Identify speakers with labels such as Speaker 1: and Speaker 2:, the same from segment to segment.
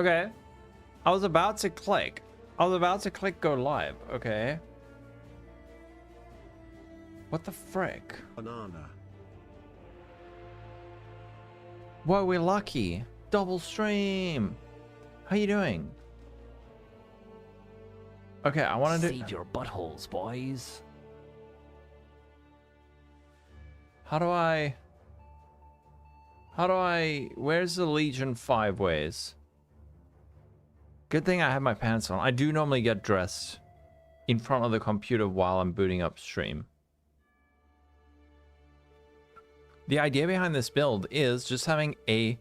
Speaker 1: Okay. I was about to click. Go live. Okay. What the frick?
Speaker 2: Banana.
Speaker 1: Whoa, we're lucky. Double stream. How you doing? Okay, I want to do...
Speaker 3: Save your buttholes, boys.
Speaker 1: How do I... Where's the Legion 5 ways? Good thing I have my pants on. I do normally get dressed in front of the computer while I'm booting up stream. The idea behind this build is just having a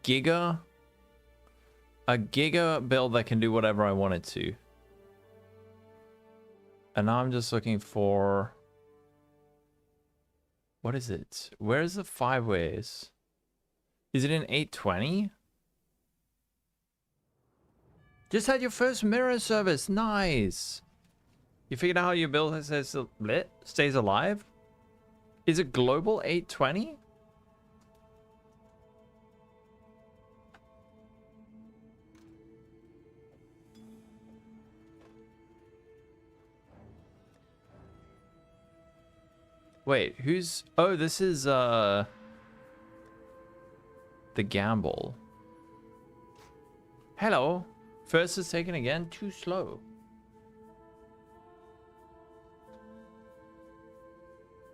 Speaker 1: giga build that can do whatever I want it to. And now I'm just looking for... What is it? Where's the 5 ways? Is it in 820? Just had your first mirror service. Nice. You figured out how your build stays alive? Is it global 820? Wait, who's... Oh, this is, the gamble. Hello. First is taken again. Too slow.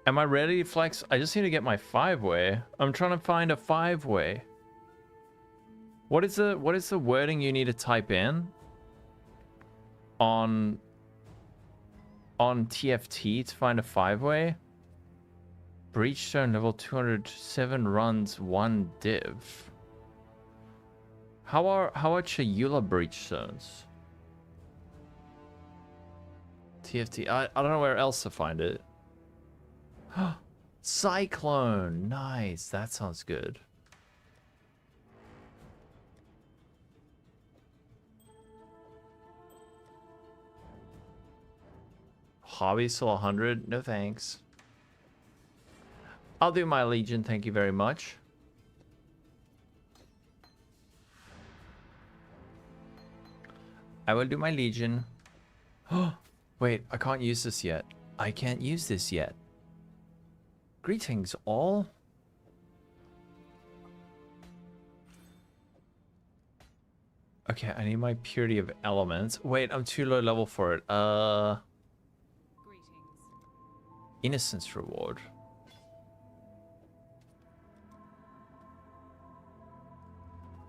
Speaker 1: Am I ready to flex? I just need to get my 5-way. I'm trying to find a 5-way. What is the wording you need to type in on TFT to find a 5-way? Breachstone level 207 runs 1 div. How are Chayula breachstones? TFT. I don't know where else to find it. Cyclone. Nice. That sounds good. Hobby still 100? No thanks. I'll do my Legion, thank you very much. I will do my Legion. Oh, wait, I can't use this yet. I can't use this yet. Greetings, all. Okay, I need my Purity of Elements. Wait, I'm too low level for it.
Speaker 4: Greetings.
Speaker 1: Innocence Reward.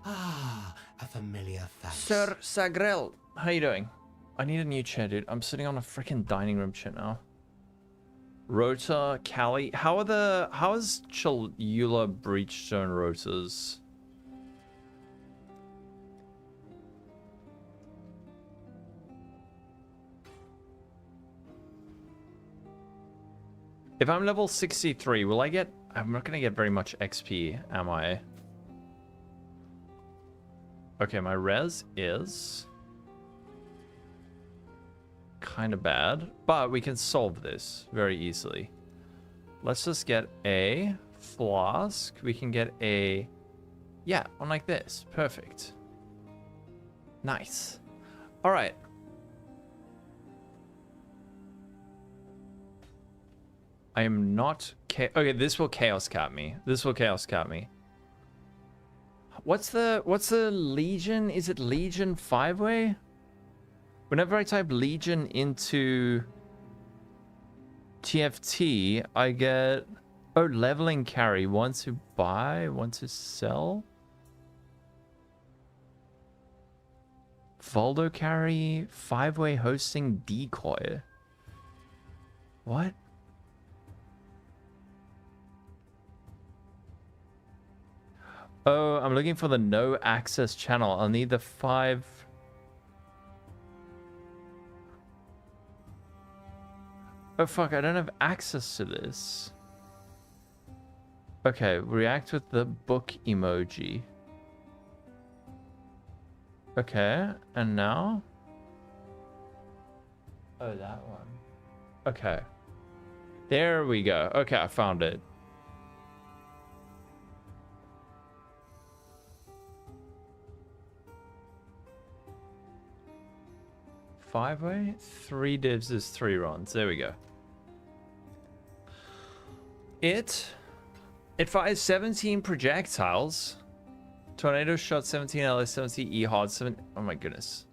Speaker 2: Ah, a familiar face.
Speaker 1: Sir Sagrel, how you doing? I need a new chair, dude. I'm sitting on a freaking dining room chair now. Rota, Cali, how is Cholula Breachstone rotors? If I'm level 63, will I get... I'm not gonna get very much XP, am I? Okay, my res is kind of bad, but we can solve this very easily. Let's just get a flask. We can get a... Yeah, one like this. Perfect. Nice. All right. I am not... Okay, this will chaos cap me. This will chaos cap me. What's the Legion? Is it Legion 5-way? Whenever I type Legion into TFT, I get... Oh, leveling carry. Want to buy? Want to sell? Voldo carry? 5-way hosting decoy. What? Oh, I'm looking for the no access channel. I'll need the 5... Oh fuck, I don't have access to this. Okay, react with the book emoji. Okay, and now? Oh, that one. Okay. There we go. Okay, I found it. 5-way? 3 divs is 3 runs. There we go. It fires 17 projectiles. Tornado shot, 17 LS, 17 E-hard, 7... Oh my goodness.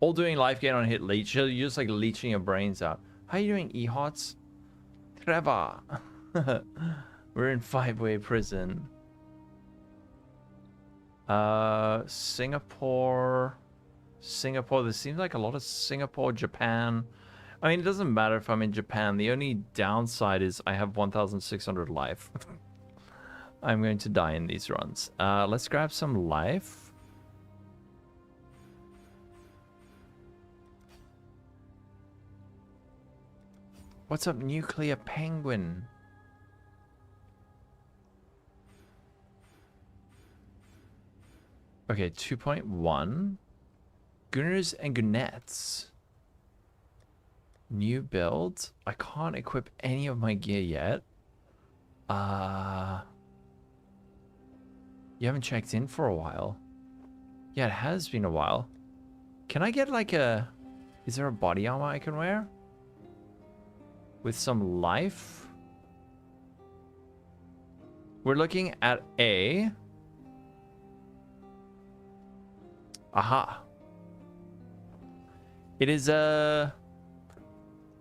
Speaker 1: All doing life gain on hit leech. You're just like leeching your brains out. How are you doing E-hots? Trevor. We're in 5-way prison. Singapore. There seems like a lot of Singapore, Japan. I mean, it doesn't matter if I'm in Japan. The only downside is I have 1,600 life. I'm going to die in these runs. Let's grab some life. What's up, Nuclear Penguin? Okay, 2.1. Gunners and Gunnettes. New build. I can't equip any of my gear yet. You haven't checked in for a while. Yeah, it has been a while. Can I get like a... Is there a body armor I can wear? With some life? We're looking at a... Aha. It is a...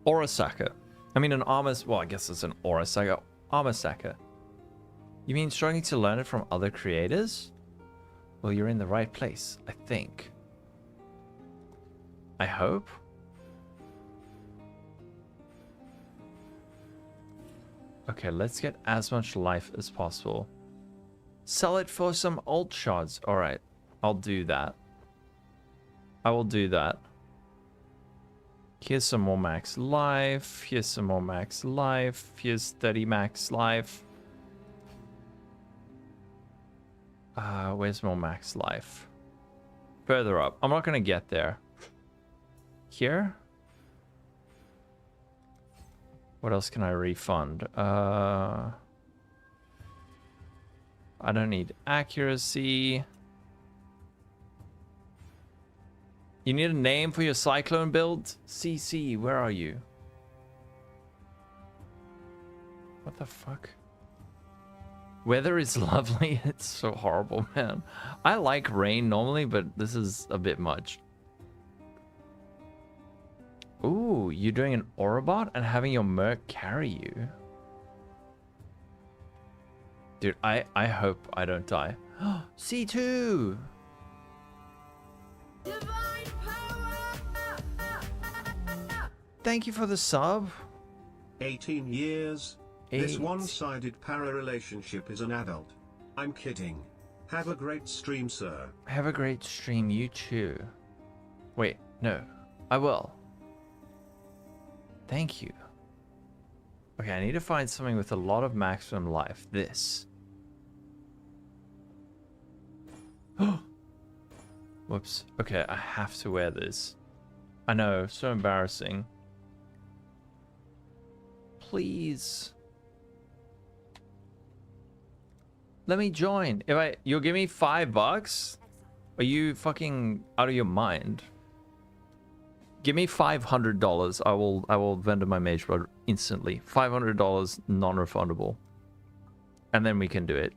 Speaker 1: Aura Stacker. I mean an armor... Well, I guess it's an Aura Stacker. Armor Stacker. You mean struggling to learn it from other creators? Well, you're in the right place, I think. I hope. Okay, let's get as much life as possible. Sell it for some ult shards. Alright, I'll do that. I will do that. Here's some more max life. Here's some more max life. Here's 30 max life. Where's more max life? Further up. I'm not gonna get there. Here? What else can I refund? I don't need accuracy. You need a name for your cyclone build? CC, where are you? What the fuck? Weather is lovely. It's so horrible, man. I like rain normally, but this is a bit much. Ooh, you're doing an Aurabot and having your Merc carry you. Dude, I hope I don't die. C2!
Speaker 5: Divine power!
Speaker 1: Thank you for the sub.
Speaker 2: 18 years. This
Speaker 1: 8.
Speaker 2: one-sided para-relationship is an adult. I'm kidding. Have a great stream, sir.
Speaker 1: Have a great stream, you too. Wait, no. I will. Thank you. Okay, I need to find something with a lot of maximum life. This. Whoops. Okay, I have to wear this. I know, so embarrassing. Please. Let me join. You'll give me $5? Are you fucking out of your mind? Give me $500. I will vendor my mage rod instantly. $500 non-refundable. And then we can do it.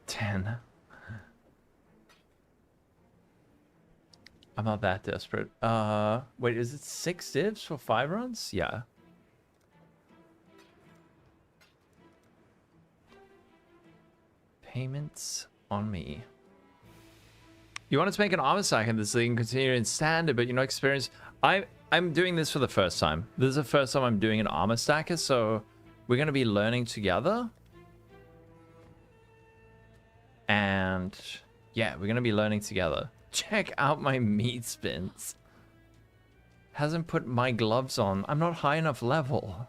Speaker 1: $10. I'm not that desperate. Wait, is it 6 divs for 5 runs? Yeah. Payments on me. You wanted to make an armor stack in this league and continue in standard, but you're not experienced. I'm doing this for the first time. This is the first time I'm doing an armor stacker, so we're gonna be learning together. And yeah, we're gonna be learning together. Check out my meat spins. Hasn't put my gloves on. I'm not high enough level.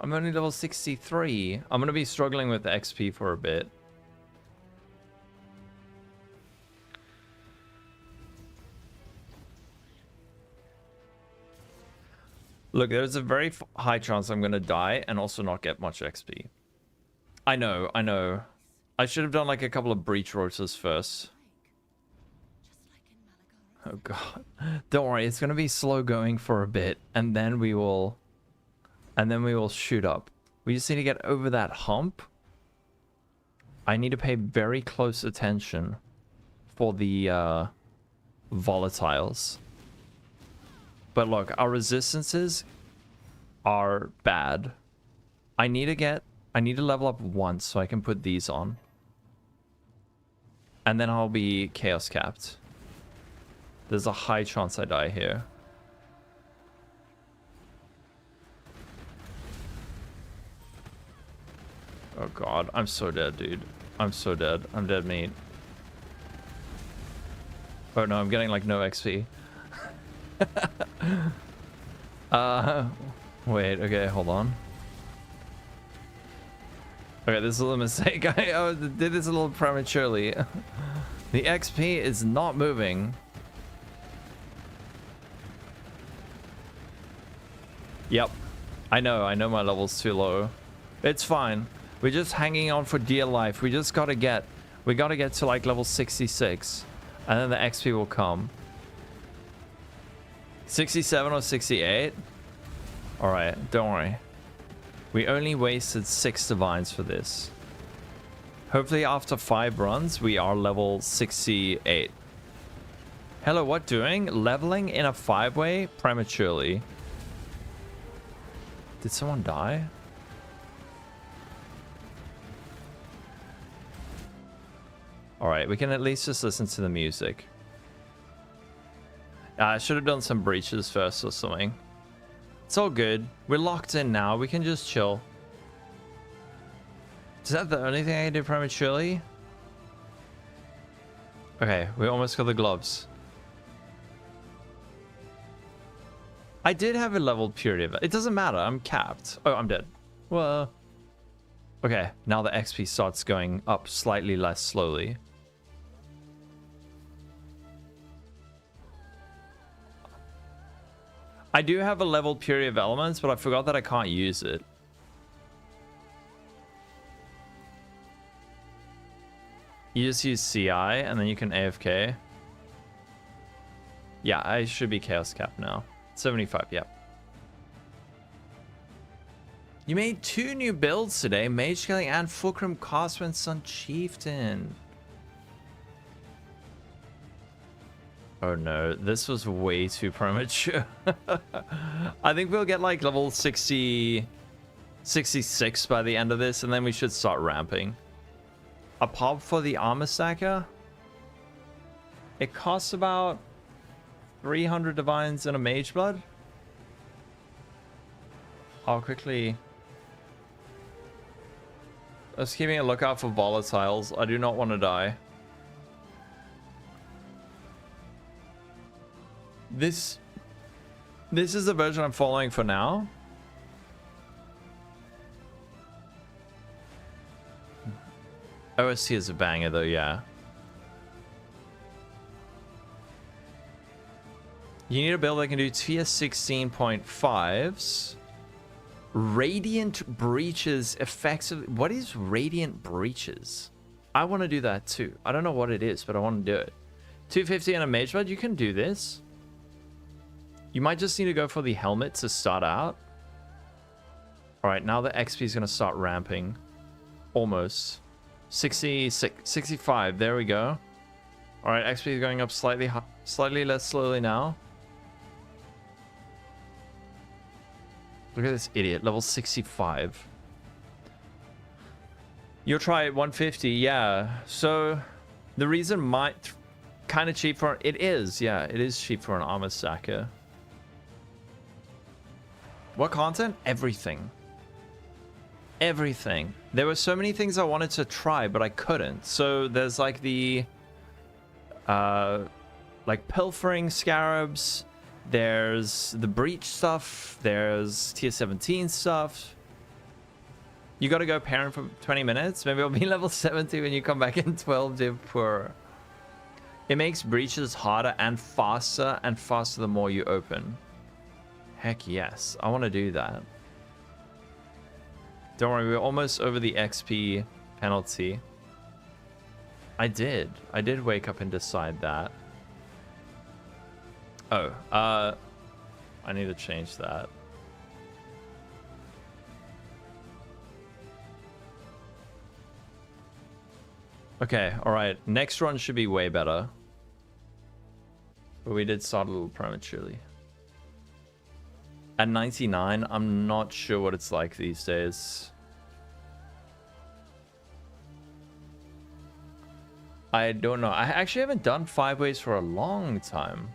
Speaker 1: I'm only level 63. I'm gonna be struggling with the XP for a bit. Look, there's a very high chance I'm going to die and also not get much XP. I know, I know. I should have done like a couple of breach rotors first. Oh god. Don't worry, it's going to be slow going for a bit and then we will shoot up. We just need to get over that hump. I need to pay very close attention for the volatiles. But look, our resistances are bad. I need to level up once so I can put these on. And then I'll be chaos capped. There's a high chance I die here. Oh god, I'm so dead, dude. I'm so dead. I'm dead meat. Oh no, I'm getting like no XP. Wait, okay, hold on. Okay, this is a little mistake. I did this a little prematurely. The XP is not moving. Yep. I know my level's too low. It's fine. We're just hanging on for dear life. We gotta get to like level 66. And then the XP will come. 67 or 68? Alright, don't worry. We only wasted 6 divines for this. Hopefully after 5 runs, we are level 68. Hello, what doing? Leveling in a 5-way prematurely. Did someone die? Alright, we can at least just listen to the music. I should have done some breaches first or something. It's all good. We're locked in now. We can just chill. Is that the only thing I can do prematurely? Okay, we almost got the gloves. I did have a leveled purity of it. It doesn't matter. I'm capped. Oh, I'm dead. Well. Okay, now the XP starts going up slightly less slowly. I do have a leveled purity of elements, but I forgot that I can't use it. You just use CI and then you can AFK. Yeah, I should be chaos cap now. 75, yep. You made 2 new builds today, Mage Scaling and Fulcrum Castwind Sun Chieftain. Oh no, this was way too premature. I think we'll get like level 60, 66 by the end of this, and then we should start ramping. A pop for the Armour Stacker? It costs about 300 divines and a mage blood. I'll quickly... I was keeping a lookout for volatiles. I do not want to die. This is the version I'm following for now. OST is a banger though, yeah. You need a build that can do tier 16.5s. Radiant breaches effectively. What is radiant breaches? I want to do that too. I don't know what it is, but I want to do it. 250 and a mage blood. You can do this. You might just need to go for the helmet to start out. All right, now the XP is going to start ramping. Almost. 66, 65. There we go. All right, XP is going up slightly less slowly now. Look at this idiot, level 65. You'll try at 150, yeah. So the reason might kind of cheap for it is, yeah, it is cheap for an Armour Stacker. What content? Everything. Everything. There were so many things I wanted to try, but I couldn't. So there's like the like pilfering scarabs. There's the breach stuff. There's tier 17 stuff. You gotta go parent for 20 minutes. Maybe I'll be level 70 when you come back in 12 div per. It makes breaches harder and faster the more you open. Heck yes. I want to do that. Don't worry, we're almost over the XP penalty. I did wake up and decide that. Oh, I need to change that. Okay, alright. Next run should be way better. But we did start a little prematurely. At 99, I'm not sure what it's like these days. I don't know. I actually haven't done 5 ways for a long time.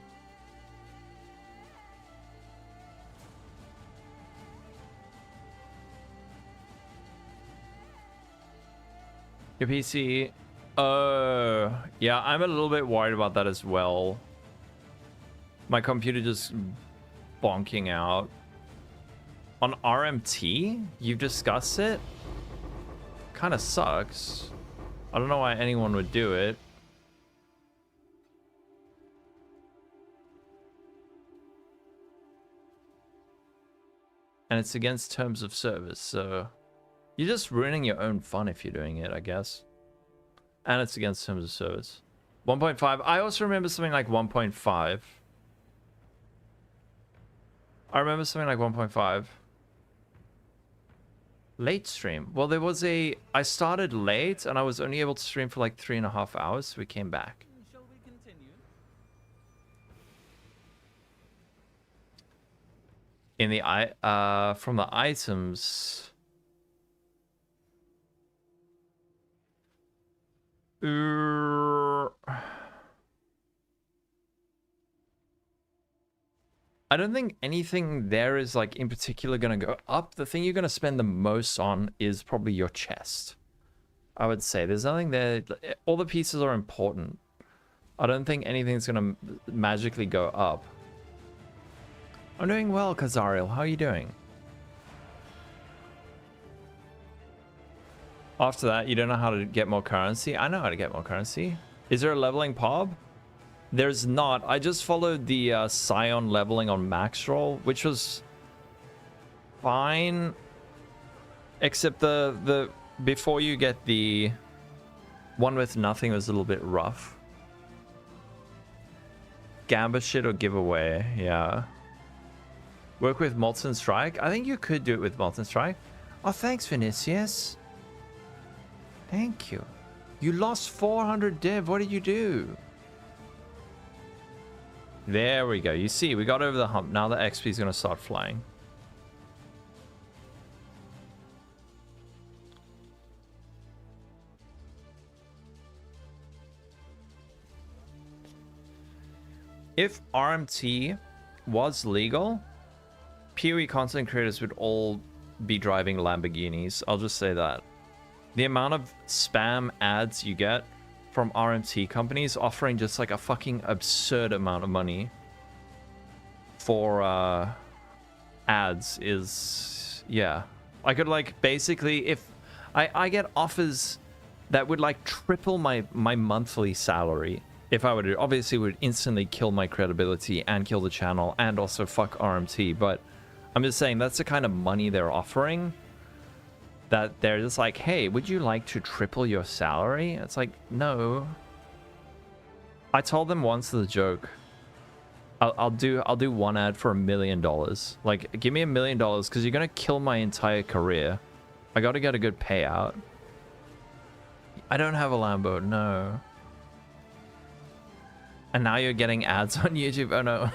Speaker 1: Your PC... yeah, I'm a little bit worried about that as well. My computer just bonking out. On RMT? You've discussed it? Kind of sucks. I don't know why anyone would do it. And it's against terms of service, so... You're just ruining your own fun if you're doing it, I guess. And it's against terms of service. 1.5. I also remember something like 1.5. I remember something like 1.5. Late stream. Well, there was a... I started late and I was only able to stream for like 3.5 hours, so we came back.
Speaker 3: Shall we continue?
Speaker 1: In the from the items... I don't think anything there is like in particular going to go up. The thing you're going to spend the most on is probably your chest. I would say there's nothing there. All the pieces are important. I don't think anything's going to magically go up. I'm doing well, Kazariel. How are you doing? After that, you don't know how to get more currency? I know how to get more currency. Is there a leveling PoB? There's not. I just followed the Scion leveling on max roll, which was fine. Except the before you get the one with nothing was a little bit rough. Gamba shit or giveaway, yeah. Work with Molten Strike? I think you could do it with Molten Strike. Oh, thanks, Vinicius. Thank you. You lost 400 div. What did you do? There we go. You see, we got over the hump. Now the XP is going to start flying. If RMT was legal, PoE content creators would all be driving Lamborghinis. I'll just say that. The amount of spam ads you get from RMT companies offering just like a fucking absurd amount of money for ads is, yeah. I could like basically, if I get offers that would like triple my monthly salary if I would, obviously would instantly kill my credibility and kill the channel and also fuck RMT, but I'm just saying that's the kind of money they're offering. That they're just like, hey, would you like to triple your salary? It's like, no. I told them once the joke. I'll do one ad for $1 million. Like, give me $1 million because you're gonna kill my entire career. I gotta get a good payout. I don't have a Lambo, no. And now you're getting ads on YouTube. Oh no.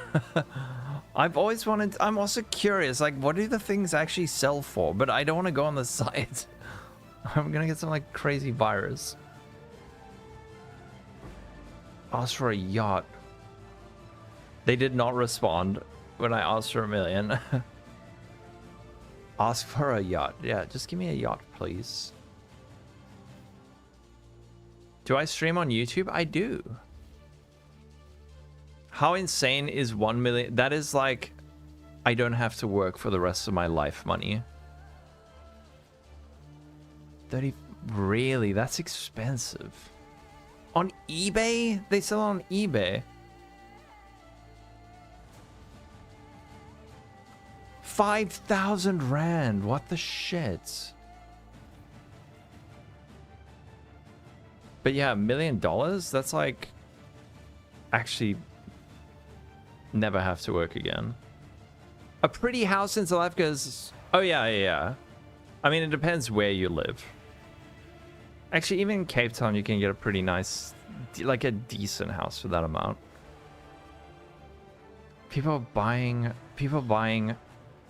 Speaker 1: I've always wanted... I'm also curious, like, what do the things actually sell for? But I don't want to go on the site. I'm gonna get some, like, crazy virus. Ask for a yacht. They did not respond when I asked for $1 million. Ask for a yacht. Yeah, just give me a yacht, please. Do I stream on YouTube? I do. How insane is 1 million? That is like, I don't have to work for the rest of my life money. 30, really? That's expensive. On eBay? They sell on eBay. 5,000 rand. What the shit? But yeah, $1 million? That's like actually never have to work again. A pretty house in South Africa is... Oh yeah, yeah, yeah. I mean, it depends where you live. Actually, even in Cape Town, you can get a pretty nice, like a decent house for that amount. People buying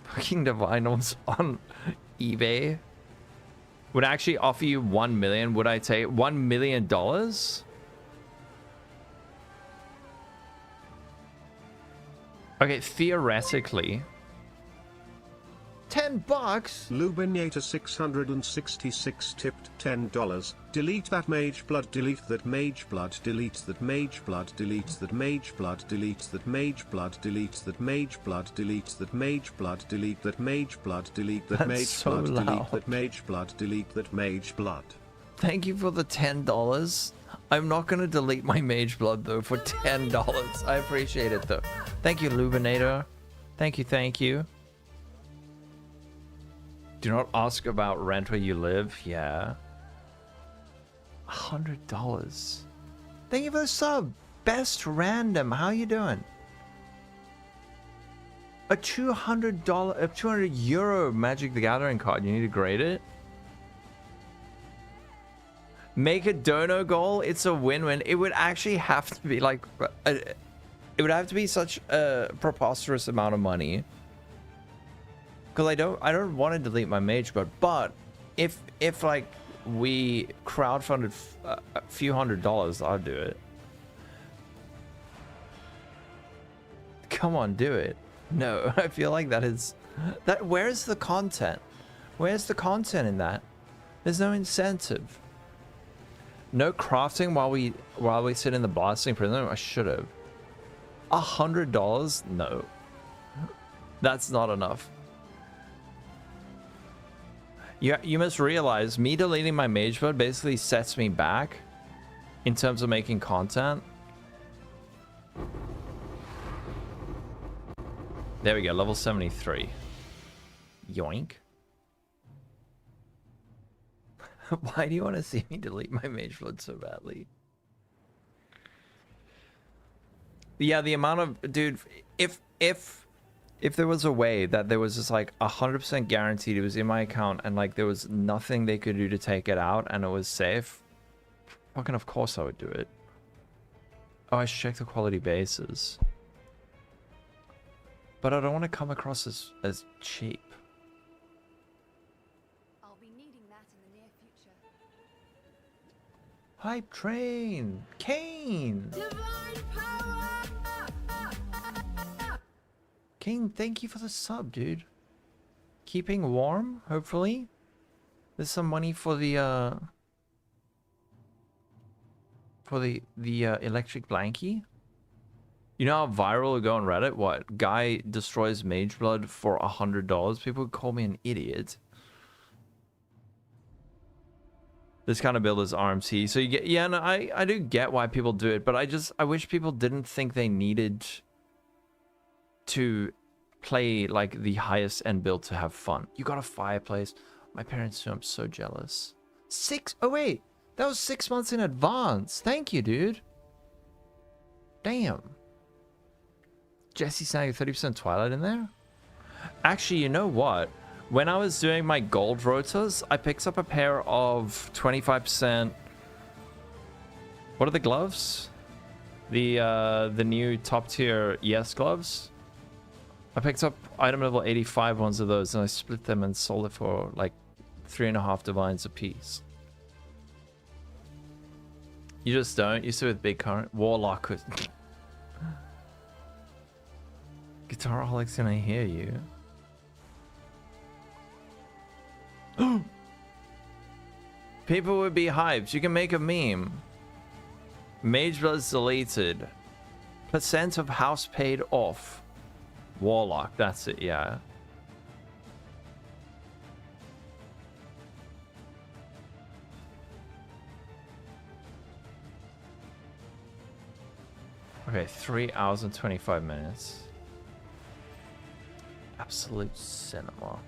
Speaker 1: fucking divinals on eBay would actually offer you 1 million. Would I take $1 million? Okay, theoretically. $10?
Speaker 2: Lubinator 666 tipped $10. Delete that mage blood, delete that mage blood, delete that mage blood, delete that mage blood, delete that mage blood, delete that mage blood, delete that mage blood, delete that mage blood, delete that mage blood, delete that mage blood, delete that mage blood.
Speaker 1: Thank you for the $10. I'm not gonna delete my mage blood though for $10. I appreciate it though. Thank you, Lubinator. Thank you, thank you. Do not ask about rent where you live. Yeah. $100. Thank you for the sub. Best random. How you doing? A €200 Magic the Gathering card. You need to grade it. Make a dono goal. It's a win-win. It would actually have to be like... it would have to be such a preposterous amount of money. Because I don't want to delete my mage blood, but if like we crowdfunded a few $100s, I'll do it. Come on, do it. No, I feel like that is that. Where's the content? Where's the content in that? There's no incentive. No crafting while we sit in the blasting prison. I should have. $100? No, that's not enough. You must realize me deleting my mage blood basically sets me back in terms of making content. There we go, level 73. Yoink. Why do you want to see me delete my mage blood so badly? Yeah, the amount of... Dude, if there was a way that there was just like 100% guaranteed it was in my account and like there was nothing they could do to take it out and it was safe, fucking of course I would do it. Oh, I should check the quality bases. But I don't want to come across as cheap.
Speaker 5: I'll be needing that in the near future.
Speaker 1: Hype train! Kane!
Speaker 5: Divine power!
Speaker 1: King, thank you for the sub, dude. Keeping warm, hopefully. There's some money for the electric blankie. You know how viral it go on Reddit? What? Guy destroys mage blood for $100. People would call me an idiot. This kind of build is RMC. So you get, yeah, no, I do get why people do it, but I wish people didn't think they needed to play like the highest end build to have fun. You got a fireplace. My parents do. I'm so jealous. Oh wait, that was 6 months in advance. Thank you, dude. Damn. Jesse saying 30% Twilight in there. Actually, you know what? When I was doing my gold rotas, I picked up a pair of 25%. What are the gloves? The new top tier yes gloves. I picked up item level 85 ones of those and I split them and sold it for like 3.5 divines a piece. You just don't. You see with big current warlock could. Guitaraholics gonna hear you. People would be hyped. You can make a meme. Mage Blood's deleted. Percent of house paid off. Warlock, that's it, yeah. Okay, 3 hours and 25 minutes. absolute cinema.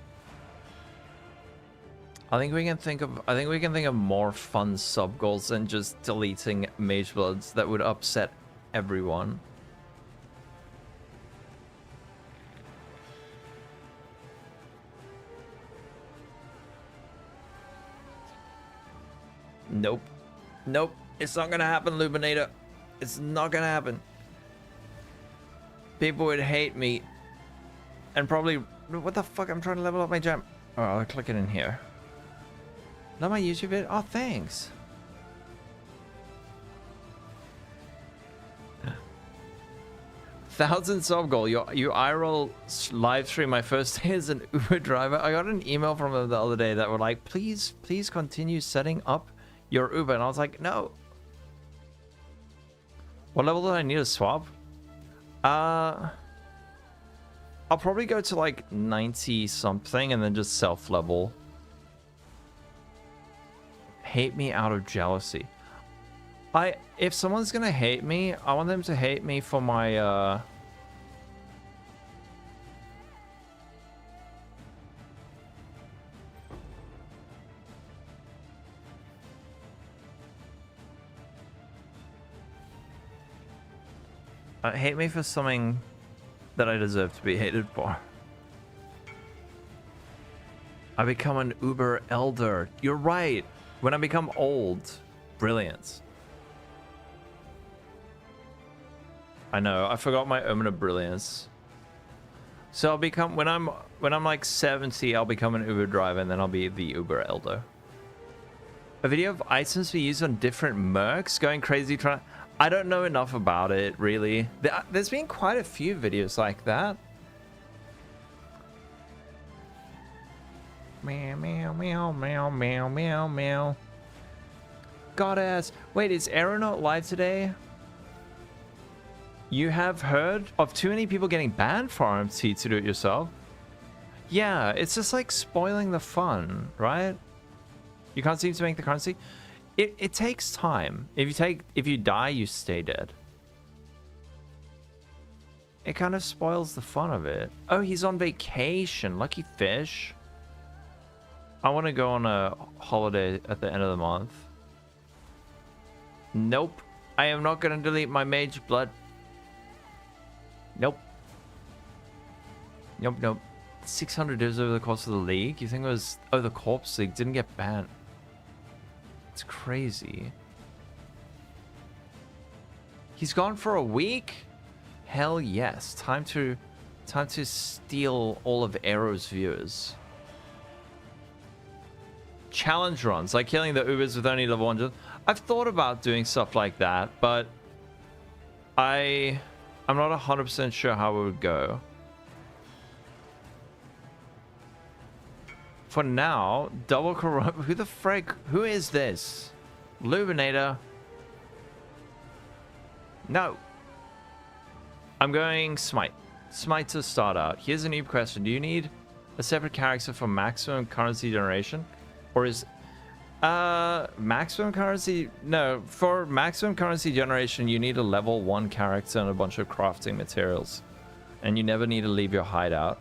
Speaker 1: I think we can think of more fun sub goals than just deleting Mage Bloods that would upset everyone. Nope. Nope. It's not gonna happen, Lubinator. It's not gonna happen. People would hate me. And probably... What the fuck? I'm trying to level up my gem. Oh, I'll click it in here. Not my YouTube vid? Oh, thanks. Thousand sub goal. You IRL live stream my first day as an Uber driver. I got an email from them the other day that were like, please continue setting up your Uber. And I was like, no. What level do I need to swap? I'll probably go to like 90 something and then just self level. Hate me out of jealousy. If someone's gonna hate me, I want them to hate me for my hate me for something that I deserve to be hated for. I become an Uber elder. You're right. When I become old, brilliance. I know. I forgot my omen of brilliance. So I'll become when I'm like 70, I'll become an Uber driver, and then I'll be the Uber elder. A video of items we use on different mercs, going crazy trying. I don't know enough about it really. There's been quite a few videos like that. Meow, meow, meow, meow, meow, meow, meow. Goddess. Wait, is Arrow not live today? You have heard of too many people getting banned for RMT to do it yourself? Yeah, it's just like spoiling the fun, right? You can't seem to make the currency. It takes time. If you die, you stay dead. It kind of spoils the fun of it. Oh, he's on vacation. Lucky fish. I want to go on a holiday at the end of the month. Nope. I am not going to delete my Mage Blood. Nope. Nope, nope. 600 divs over the course of the league? You think it was... Oh, the Corpse League didn't get banned. It's crazy. He's gone for a week? Hell yes. Time to steal all of Arrow's viewers. Challenge runs, like killing the Ubers with only level 100. I've thought about doing stuff like that, but I'm not 100% sure how it would go. For now, double corrupt. Who the frick? Who is this? Lubinator. No. I'm going Smite. Smite to start out. Here's a new question. Do you need a separate character for maximum currency generation? Or is maximum currency? No, for maximum currency generation, you need a level 1 character and a bunch of crafting materials. And you never need to leave your hideout.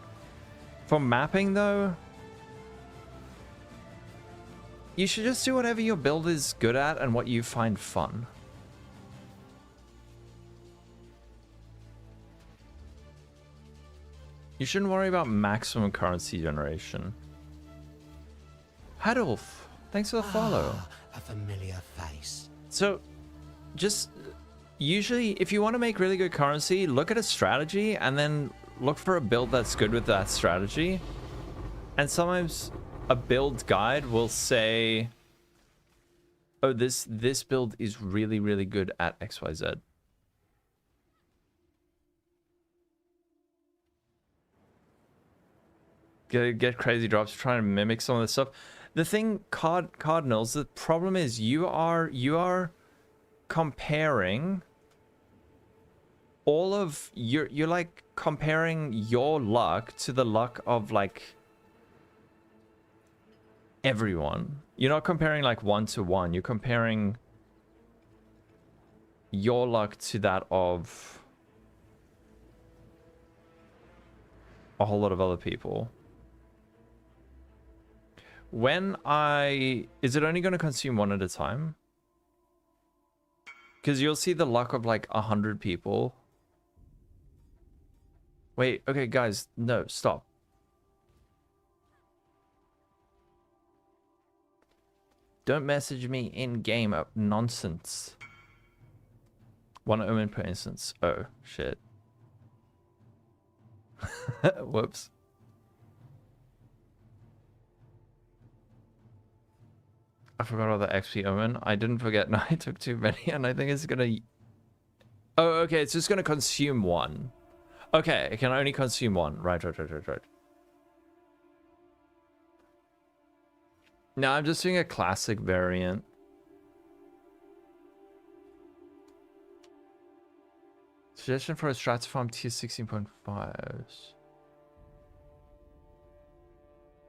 Speaker 1: For mapping though, you should just do whatever your build is good at and what you find fun. You shouldn't worry about maximum currency generation. Hadolf, thanks for the follow.
Speaker 6: A familiar face.
Speaker 1: So, just usually, if you want to make really good currency, look at a strategy and then look for a build that's good with that strategy. And sometimes a build guide will say, oh, this build is really, really good at XYZ. Get crazy drops, trying to mimic some of this stuff. The thing, Cardinals, the problem is you are comparing all of you're like comparing your luck to the luck of like everyone. You're not comparing like 1 to 1. You're comparing your luck to that of a whole lot of other people. Is it only going to consume one at a time? Because you'll see the luck of like 100 people. Wait, okay, guys, no, stop. Don't message me in game up nonsense. One omen per instance. Oh, shit. Whoops. I forgot all the XP omen. I didn't forget. No, I took too many, and I think it's gonna... Oh, okay, it's just gonna consume one. Okay, it can only consume one. Right. No, I'm just doing a classic variant. Suggestion for a strat farm tier 16.5s.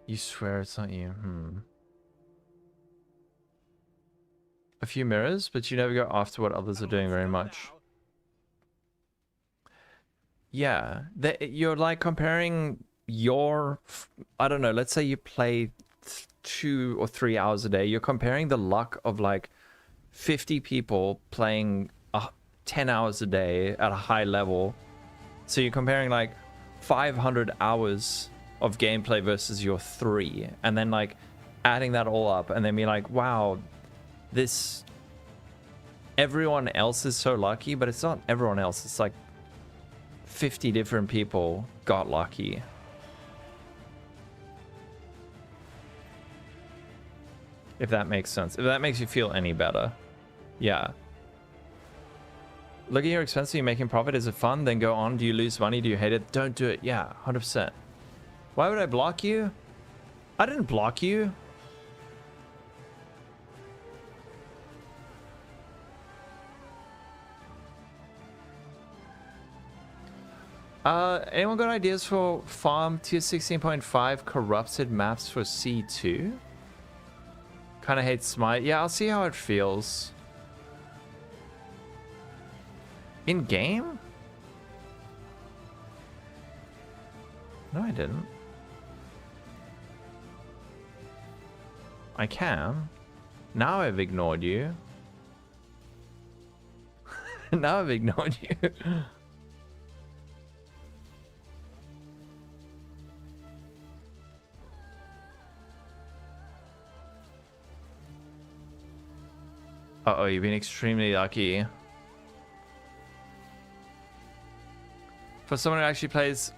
Speaker 1: You swear it's not you. A few mirrors, but you never go after what others are doing very much. Yeah, you're like comparing your... I don't know, let's say you play 2 or 3 hours a day. You're comparing the luck of like 50 people playing 10 hours a day at a high level. So you're comparing like 500 hours of gameplay versus your 3, and then like adding that all up and then be like, wow, everyone else is so lucky, but it's not everyone else. It's like 50 different people got lucky. If that makes sense. If that makes you feel any better. Yeah. Look at your expenses, you're making profit. Is it fun? Then go on. Do you lose money? Do you hate it? Don't do it. Yeah, 100%. Why would I block you? I didn't block you. Anyone got ideas for farm tier 16.5 corrupted maps for C2? Kind of hate Smite. Yeah, I'll see how it feels. In game? No, I didn't. I can. Now I've ignored you. Now I've ignored you. Uh-oh, you've been extremely lucky. For someone who actually plays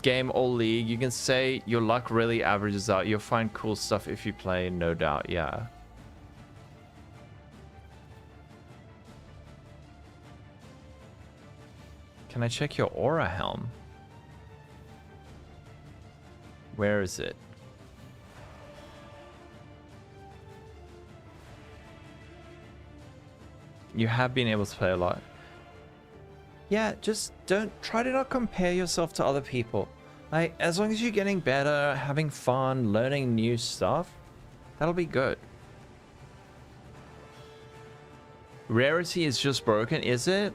Speaker 1: game or league, you can say your luck really averages out. You'll find cool stuff if you play, no doubt, yeah. Can I check your aura helm? Where is it? You have been able to play a lot. Yeah, just try to not compare yourself to other people. Like, as long as you're getting better, having fun, learning new stuff, that'll be good. Rarity is just broken, is it?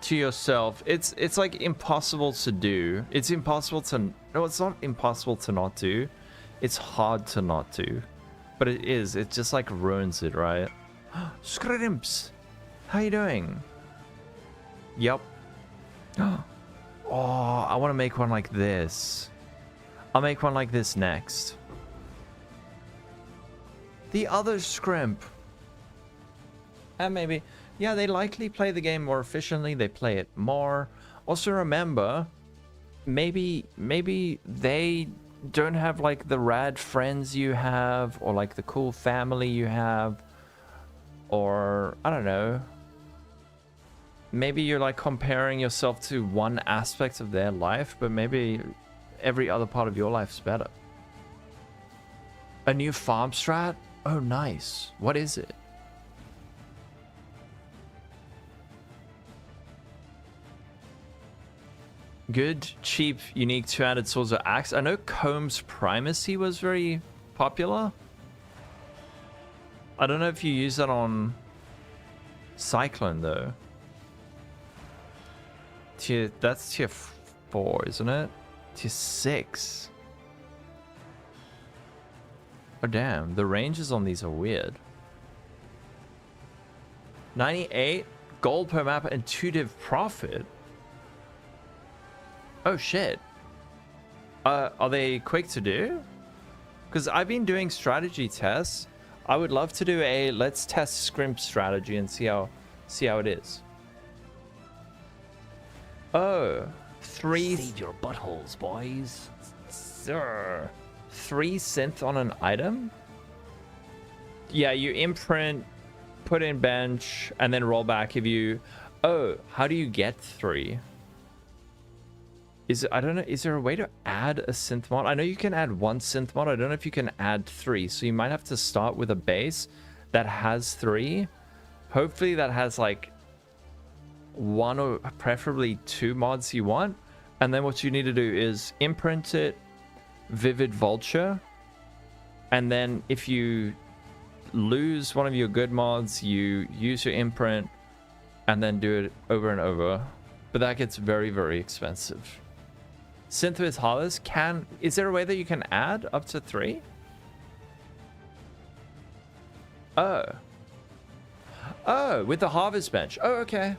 Speaker 1: To yourself, it's like impossible to do. It's impossible to... No, it's not impossible to not do. It's hard to not do. But it is. It just like ruins it, right? Scrimps! How you doing? Yep. Oh, I want to make one like this. I'll make one like this next. The other scrimp. And maybe... Yeah, they likely play the game more efficiently. They play it more. Also remember, maybe they don't have like the rad friends you have, or like the cool family you have. Or, I don't know. Maybe you're like comparing yourself to one aspect of their life, but maybe every other part of your life's better. A new farm strat? Oh, nice. What is it? Good, cheap, unique two-handed swords or axe. I know Comb's Primacy was very popular. I don't know if you use that on Cyclone though. That's tier 4, isn't it? Tier 6. Oh damn, the ranges on these are weird. 98 gold per map and 2 div profit. Oh shit. Are they quick to do? Because I've been doing strategy tests. I would love to do a let's test scrimp strategy and see how it is. Oh, 3.
Speaker 3: Feed your buttholes, boys.
Speaker 1: Sir. 3 synth on an item? Yeah, you imprint, put in bench, and then roll back if you... Oh, how do you get 3? I don't know, is there a way to add a synth mod? I know you can add 1 synth mod. I don't know if you can add 3. So you might have to start with a base that has 3. Hopefully that has like 1 or preferably 2 mods you want. And then what you need to do is imprint it, Vivid Vulture, and then if you lose one of your good mods, you use your imprint and then do it over and over. But that gets very, very expensive. Synth with Hollis is there a way that you can add up to 3? Oh, with the harvest bench. Oh, okay.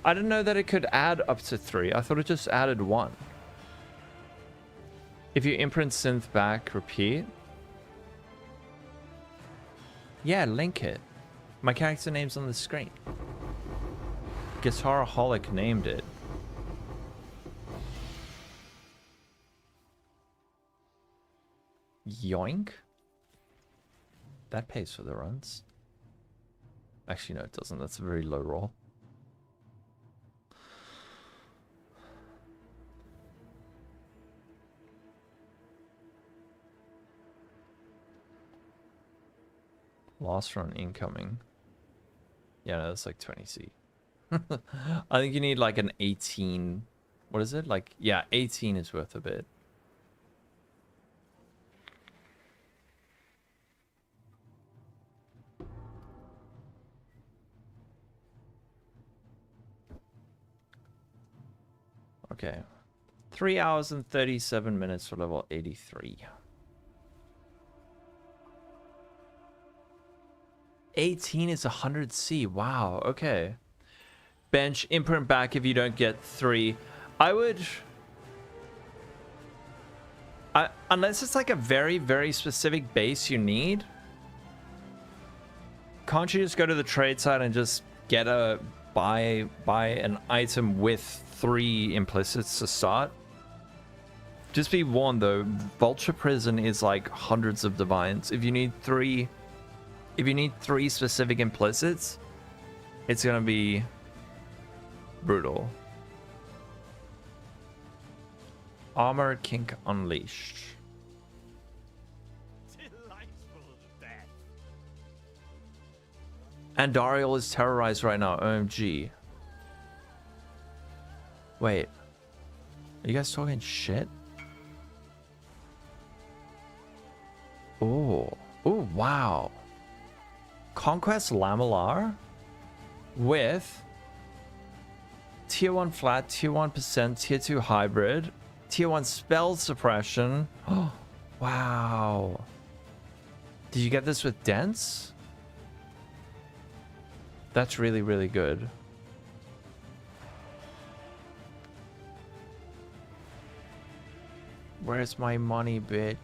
Speaker 1: I didn't know that it could add up to 3. I thought it just added 1. If you imprint synth back, repeat. Yeah, link it. My character name's on the screen. Guitaraholic named it. Yoink. That pays for the runs. Actually, no, it doesn't. That's a very low roll. Lost run incoming. Yeah, no, that's like 20C. I think you need like an 18. What is it? Like, yeah, 18 is worth a bit. Okay. 3 hours and 37 minutes for level 83. 18 is 100C. Wow. Okay. Bench, imprint back if you don't get 3. I would... unless it's like a very, very specific base you need. Can't you just go to the trade site and just get a... buy an item with 3 implicits to start? Just be warned though, Vulture Prison is like hundreds of divines. If you need 3 specific implicits, it's gonna be brutal. Armor Kink Unleashed. And Dariel is terrorized right now. OMG. Wait. Are you guys talking shit? Oh. Oh, wow. Conquest Lamellar with tier 1 flat, tier 1%, tier 2 hybrid, tier 1 spell suppression. Oh, wow. Did you get this with dense? That's really, really good. Where's my money, bitch?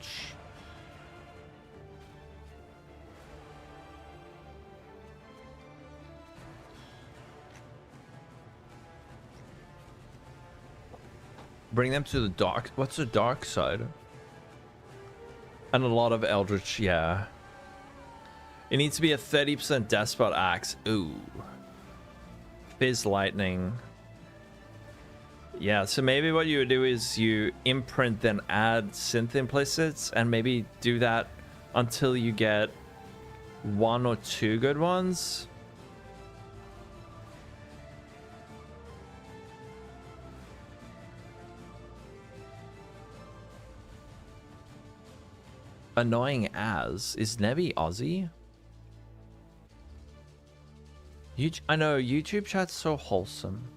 Speaker 1: Bring them to the dark. What's the dark side? And a lot of Eldritch, yeah. It needs to be a 30% Despot Axe. Ooh. Fizz Lightning. Yeah, so maybe what you would do is you imprint, then add synth implicits, and maybe do that until you get 1 or 2 good ones. Annoying as. Is Nebby Aussie? I know, YouTube chat's so wholesome.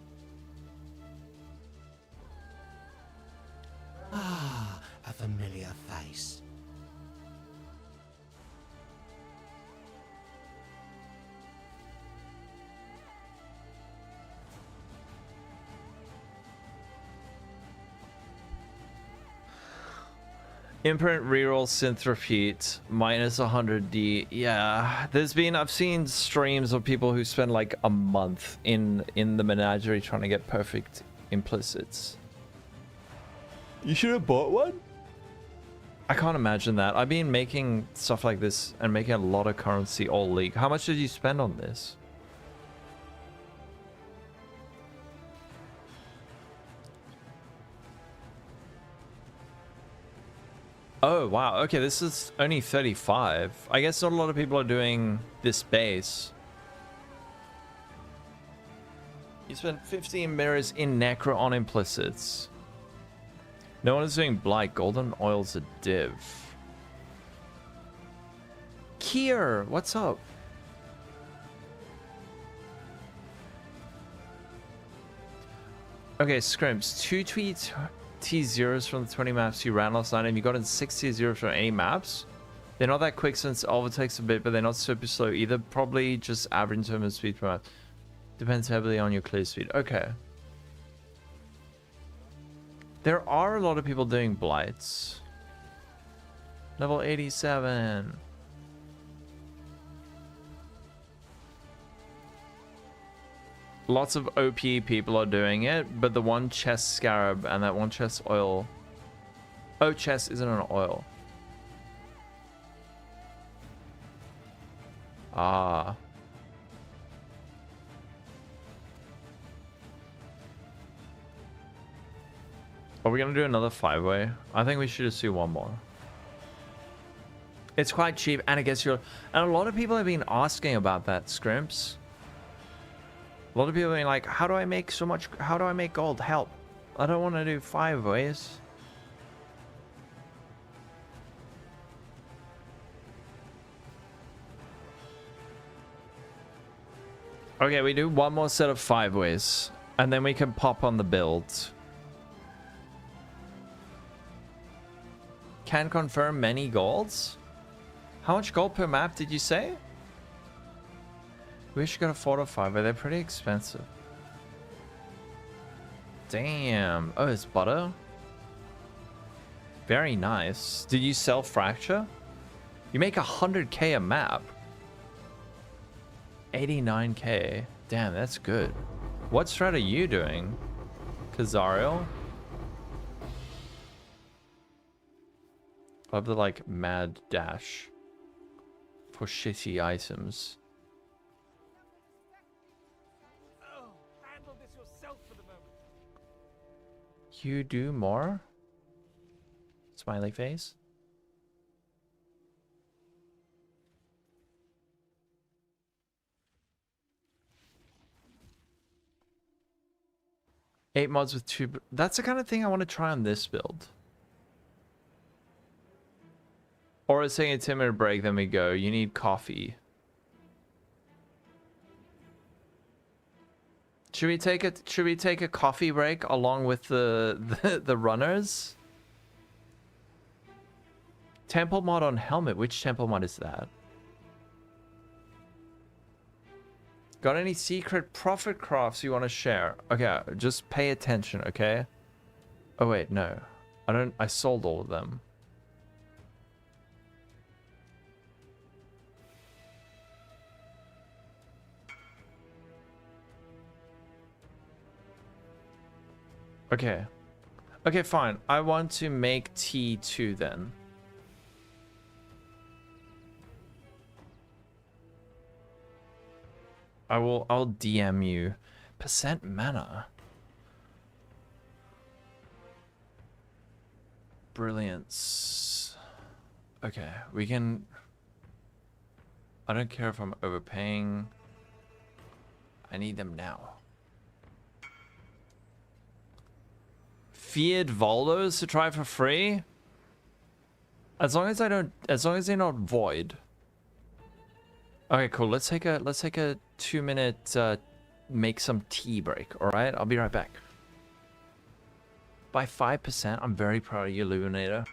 Speaker 1: Imprint reroll synth repeat minus 100D. Yeah, I've seen streams of people who spend like a month in the menagerie trying to get perfect implicits. You should have bought one. I can't imagine that. I've been making stuff like this and making a lot of currency all league. How much did you spend on this? Oh, wow. Okay, this is only 35. I guess not a lot of people are doing this base. You spent 15 mirrors in Necro on implicits. No one is doing Blight. Golden Oil's a div. Kier, what's up? Okay, Scrimps. 2 tweets. T0s from the 20 maps you ran last night. Have you gotten 6 T0s from any maps? They're not that quick since Alva takes a bit, but they're not super slow either. Probably just average in terms of speed per map. Depends heavily on your clear speed. Okay. There are a lot of people doing blights. Level 87. Lots of OP people are doing it, but the one chest scarab and that one chest oil. Oh, chest isn't an oil. Ah. Are we gonna do another 5-way? I think we should just do one more. It's quite cheap, and I guess and a lot of people have been asking about that, Scrimps. A lot of people are being like, how do I make so much? How do I make gold? Help. I don't want to do 5-ways. Okay, we do one more set of 5-ways, and then we can pop on the build. Can confirm many golds? How much gold per map did you say? We should go to 4 to 5, but they're pretty expensive. Damn. Oh, it's butter? Very nice. Did you sell Fracture? You make 100k a map. 89k. Damn, that's good. What strat are you doing? Kazariel? I love the like mad dash for shitty items.
Speaker 7: Oh, handle this yourself for the moment.
Speaker 1: You do more? Smiley face. Eight mods with 2. That's the kind of thing I want to try on this build. Or it's saying a 10-minute break, then we go. You need coffee. Should we take a coffee break along with the runners? Temple mod on helmet. Which temple mod is that? Got any secret profit crafts you want to share? Okay, just pay attention, okay? Oh wait, no. I sold all of them. Okay. Okay, fine. I want to make T2 then. I'll DM you. Percent mana. Brilliance. Okay, we can... I don't care if I'm overpaying. I need them now. Feared Voldos to try for free? As long as they're not void. Okay, cool. Let's take a 2-minute make some tea break, all right? I'll be right back. By 5%, I'm very proud of you, Luminator.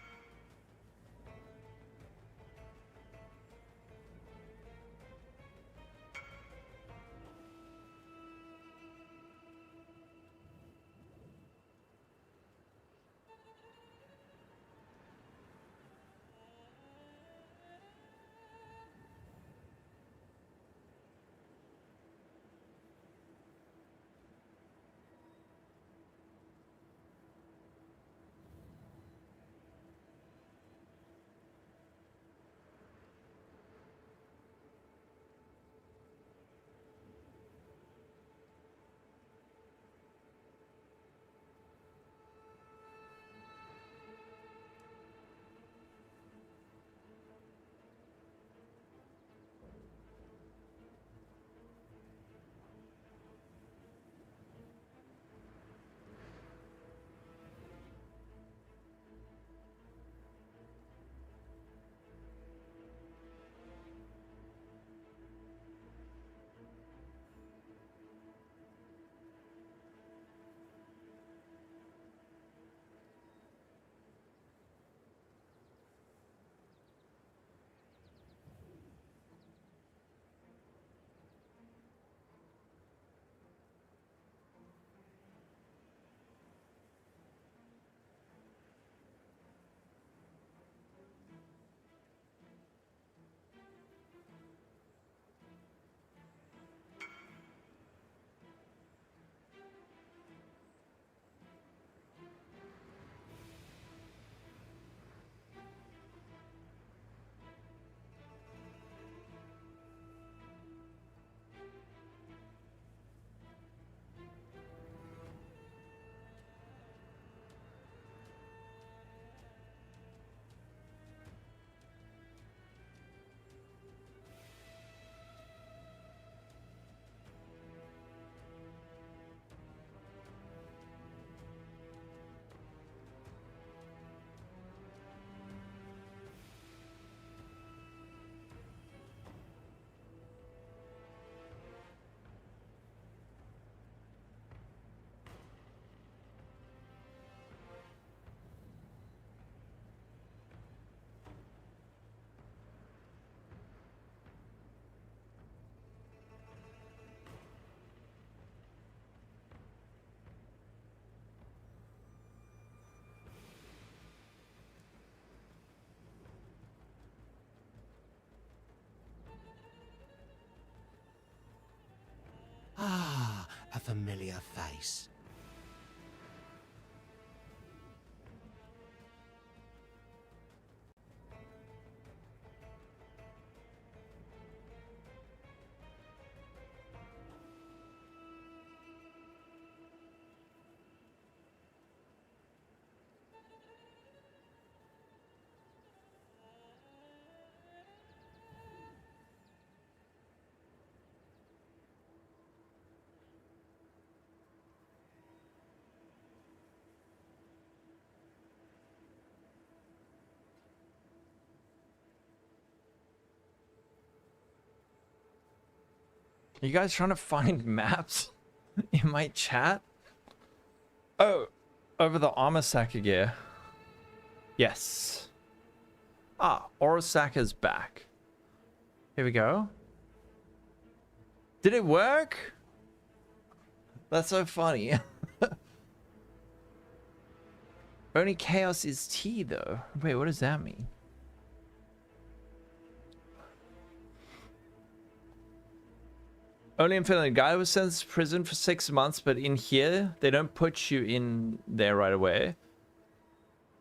Speaker 6: familiar face.
Speaker 1: Are you guys trying to find maps in my chat? Oh, over the Armour Stacker gear. Yes. Ah, Armour Stacker's back. Here we go. Did it work? That's so funny. Only chaos is T though. Wait, what does that mean? Only in Finland. Guy was sent to prison for 6 months, but in here, they don't put you in there right away.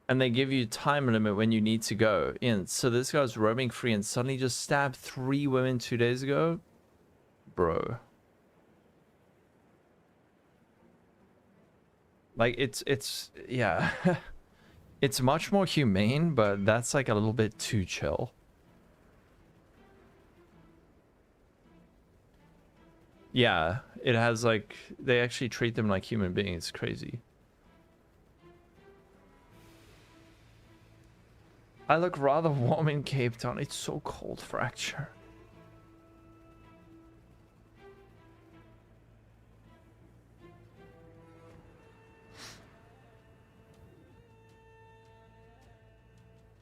Speaker 1: And they give you time limit when you need to go in. So this guy's roaming free and suddenly just stabbed 3 women 2 days ago? Bro. Like, it's yeah. It's much more humane, but that's like a little bit too chill. Yeah, it has like, they actually treat them like human beings. It's crazy. I look rather warm in Cape Town. It's so cold, Fracture.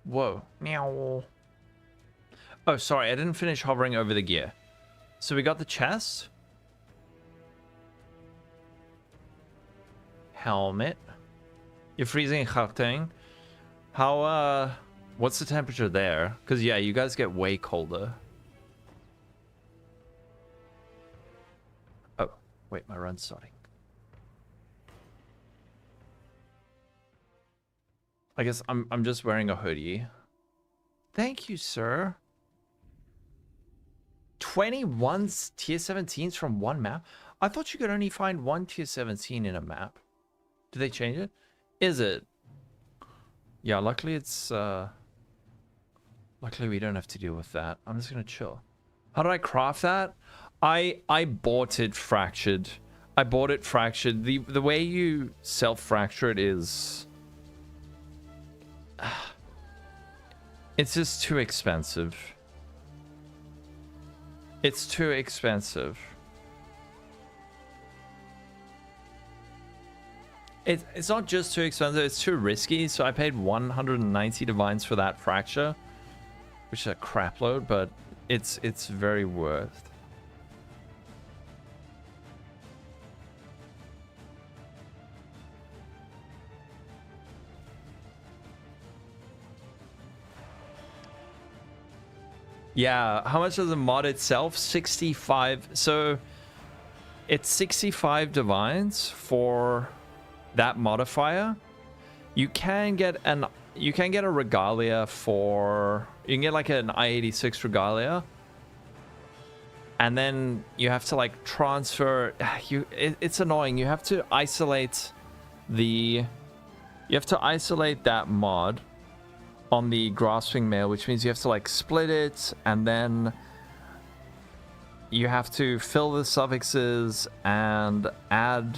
Speaker 1: Whoa. Meow. Oh, sorry. I didn't finish hovering over the gear. So we got the chest. Helmet. You're freezing, Gauteng. How, what's the temperature there? Because, yeah, you guys get way colder. Oh, wait, my run's starting. I guess I'm just wearing a hoodie. Thank you, sir. 21 tier 17s from one map? I thought you could only find 1 tier 17 in a map. Did they change it? Is it? Yeah, luckily it's luckily we don't have to deal with that. I'm just gonna chill. How did I craft that? I bought it fractured. I bought it fractured. The way you self-fracture it is, it's just too expensive. It's too expensive. It's not just too expensive, it's too risky. So I paid 190 divines for that fracture, which is a crap load, but it's very worth. Yeah, how much is the mod itself? 65. So it's 65 divines for that modifier. You can get a regalia for, you can get like an I-86 regalia, and then you have to like transfer. It's annoying. You have to isolate that mod on the grasping mail, which means you have to like split it, and then you have to fill the suffixes and add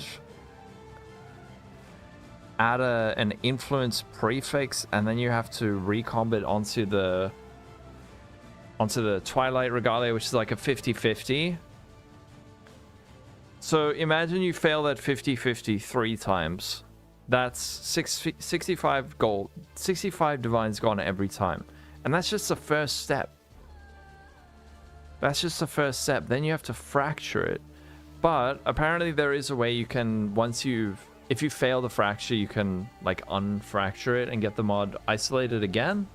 Speaker 1: an influence prefix, and then you have to recomb it onto the Twilight Regalia, which is like a 50-50. So imagine you fail that 50-50 3 times. That's 65 gold, 65 divines gone every time. And that's just the first step. That's just the first step. Then you have to fracture it. But apparently there is a way you can, if you fail the fracture, you can like unfracture it and get the mod isolated again.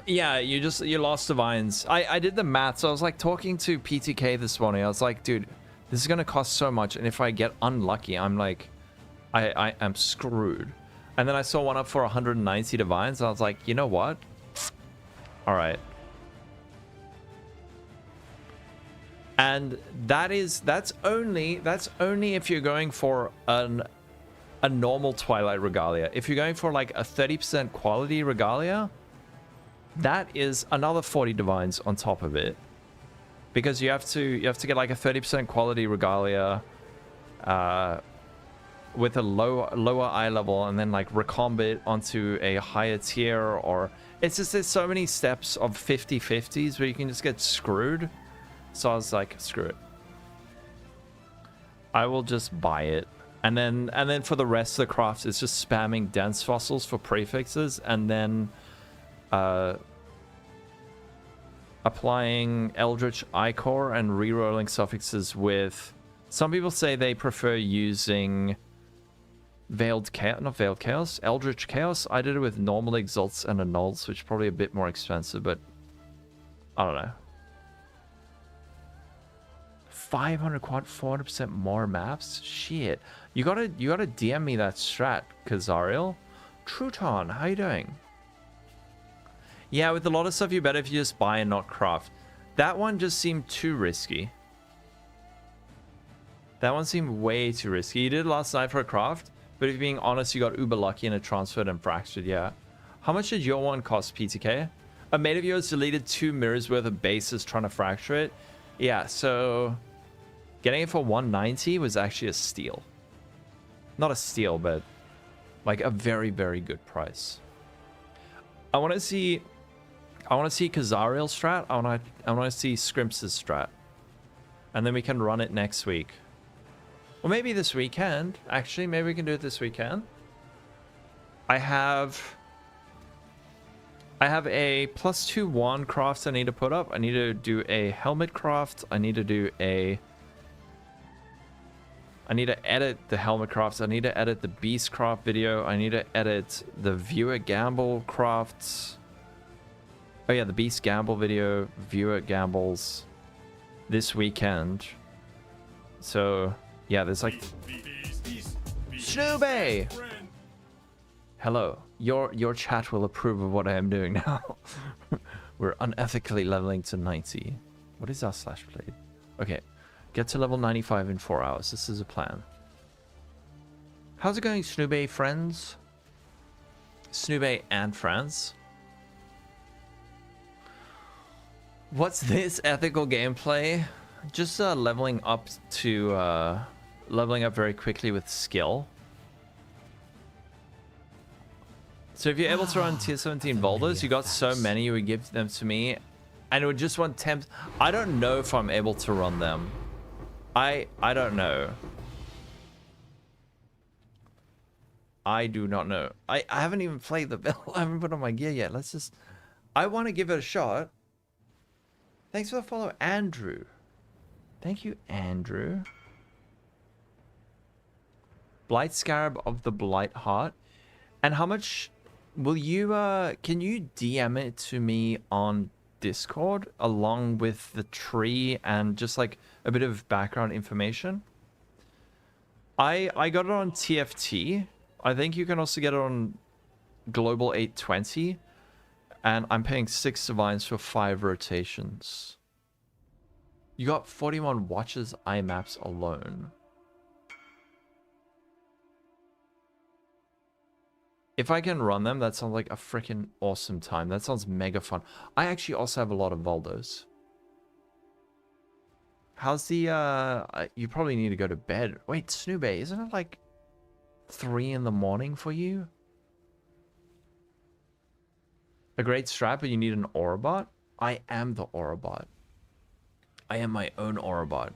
Speaker 1: Yeah, you lost divines. I did the maths. I was like talking to PTK this morning. I was like, dude, this is gonna cost so much, and if I get unlucky, I'm like, I am screwed. And then I saw one up for 190 divines, and I was like, you know what? All right. And that's only if you're going for a normal Twilight Regalia. If you're going for like a 30% quality Regalia, that is another 40 divines on top of it, because you have to get like a 30% quality Regalia with a lower eye level, and then like recomb it onto a higher tier, or it's just there's so many steps of 50/50s where you can just get screwed. So I was like, screw it, I will just buy it. And then for the rest of the crafts, it's just spamming dense fossils for prefixes, and then applying Eldritch Ichor and rerolling suffixes with... Some people say they prefer using Veiled Chaos, not Veiled Chaos, Eldritch Chaos. I did it with normal Exalts and Annuls, which is probably a bit more expensive, but I don't know. 500 quad, 400% more maps? Shit. You gotta DM me that strat, Kazariel. Truton, how you doing? Yeah, with a lot of stuff, you're better if you just buy and not craft. That one just seemed too risky. That one seemed way too risky. You did it last night for a craft, but if you're being honest, you got uber lucky and it transferred and fractured, yeah. How much did your one cost, PTK? A mate of yours deleted 2 mirrors worth of bases trying to fracture it. Yeah, so getting it for 190 was actually a steal. Not a steal, but like a very, very good price. I want to see Kazariel's strat. I want to see Scrimps' strat, and then we can run it next week. Well, maybe this weekend. Actually, maybe we can do it this weekend. I have a +2 wand craft I need to put up. I need to do a helmet craft. I need to edit the helmet crafts. I need to edit the beast craft video. I need to edit the viewer gamble crafts. Oh yeah, the beast gamble video, viewer gambles this weekend. So yeah, there's like Snoobay. Hello. Your chat will approve of what I am doing now. We're unethically leveling to 90. What is our slash blade? Okay. Get to level 95 in 4 hours. This is a plan. How's it going, Snoobay friends? Snoobay and friends. What's this ethical gameplay? Just leveling up very quickly with skill. So if you're able to run tier 17 boulders, you got so many, you would give them to me, and it would just want temps. I don't know if I'm able to run them. I don't know. I do not know. I haven't even played the build. I haven't put on my gear yet. Let's just... I want to give it a shot. Thanks for the follow, Andrew. Thank you, Andrew. Blight Scarab of the Blight Heart. And how much will you... can you DM it to me on Discord along with the tree and just like a bit of background information? I got it on TFT. I think you can also get it on Global 820, and I'm paying 6 divines for 5 rotations. You got 41 watches IMAPs alone. If I can run them, that sounds like a freaking awesome time. That sounds mega fun. I actually also have a lot of Voldos. How's the, you probably need to go to bed. Wait, Snoobay, isn't it like 3 in the morning for you? A great strat, but you need an Aurabot? I am the Aurabot. I am my own Aurabot.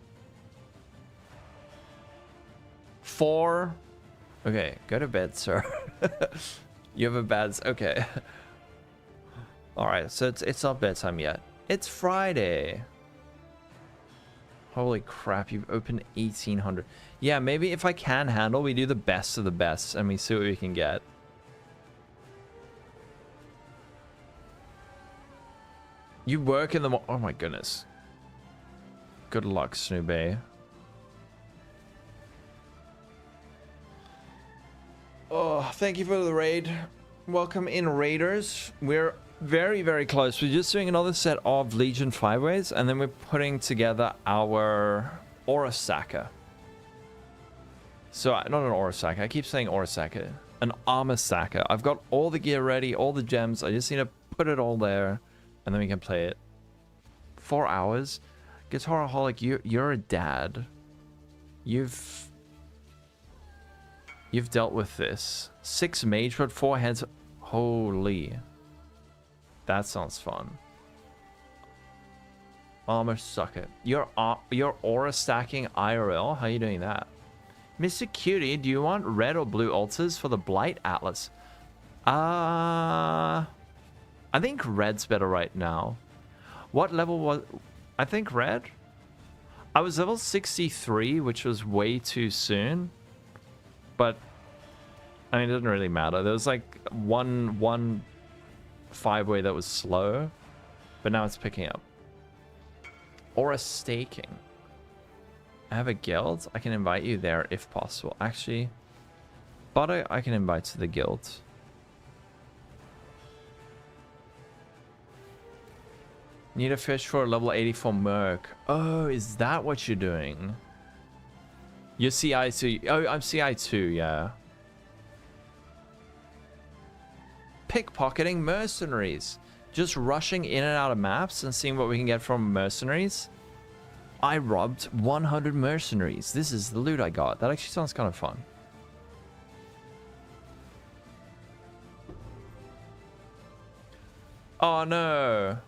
Speaker 1: 4. Okay, go to bed, sir. You have a bad... Okay. Alright, so it's not bedtime yet. It's Friday. Holy crap, you've opened 1,800. Yeah, maybe if I can handle, we do the best of the best and we see what we can get. You work in the oh my goodness. Good luck, Snoobay. Oh, thank you for the raid. Welcome in, raiders. We're very, very close. We're just doing another set of Legion 5-ways, and then we're putting together our Aura Stacker. So, not an Aura Stacker. I keep saying Aura Stacker. An Armour Stacker. I've got all the gear ready, all the gems. I just need to put it all there, and then we can play it. 4 hours. Guitaraholic, you're a dad. You've dealt with this. 6 mage, but 4 heads. Holy. That sounds fun. Armor Stacker. You're aura stacking IRL? How are you doing that? Mr. Cutie, do you want red or blue altars for the Blight Atlas? I think red's better right now. What level was... I think red? I was level 63, which was way too soon. But, I mean, it doesn't really matter. There was like one 5-way that was slow, but now it's picking up. Aura staking. I have a guild. I can invite you there if possible. Actually, but I can invite to the guild. Need a fish for a level 84 merc. Oh, is that what you're doing? You're CI2. Oh, I'm CI2, yeah. Pickpocketing mercenaries. Just rushing in and out of maps and seeing what we can get from mercenaries. I robbed 100 mercenaries. This is the loot I got. That actually sounds kind of fun. Oh no.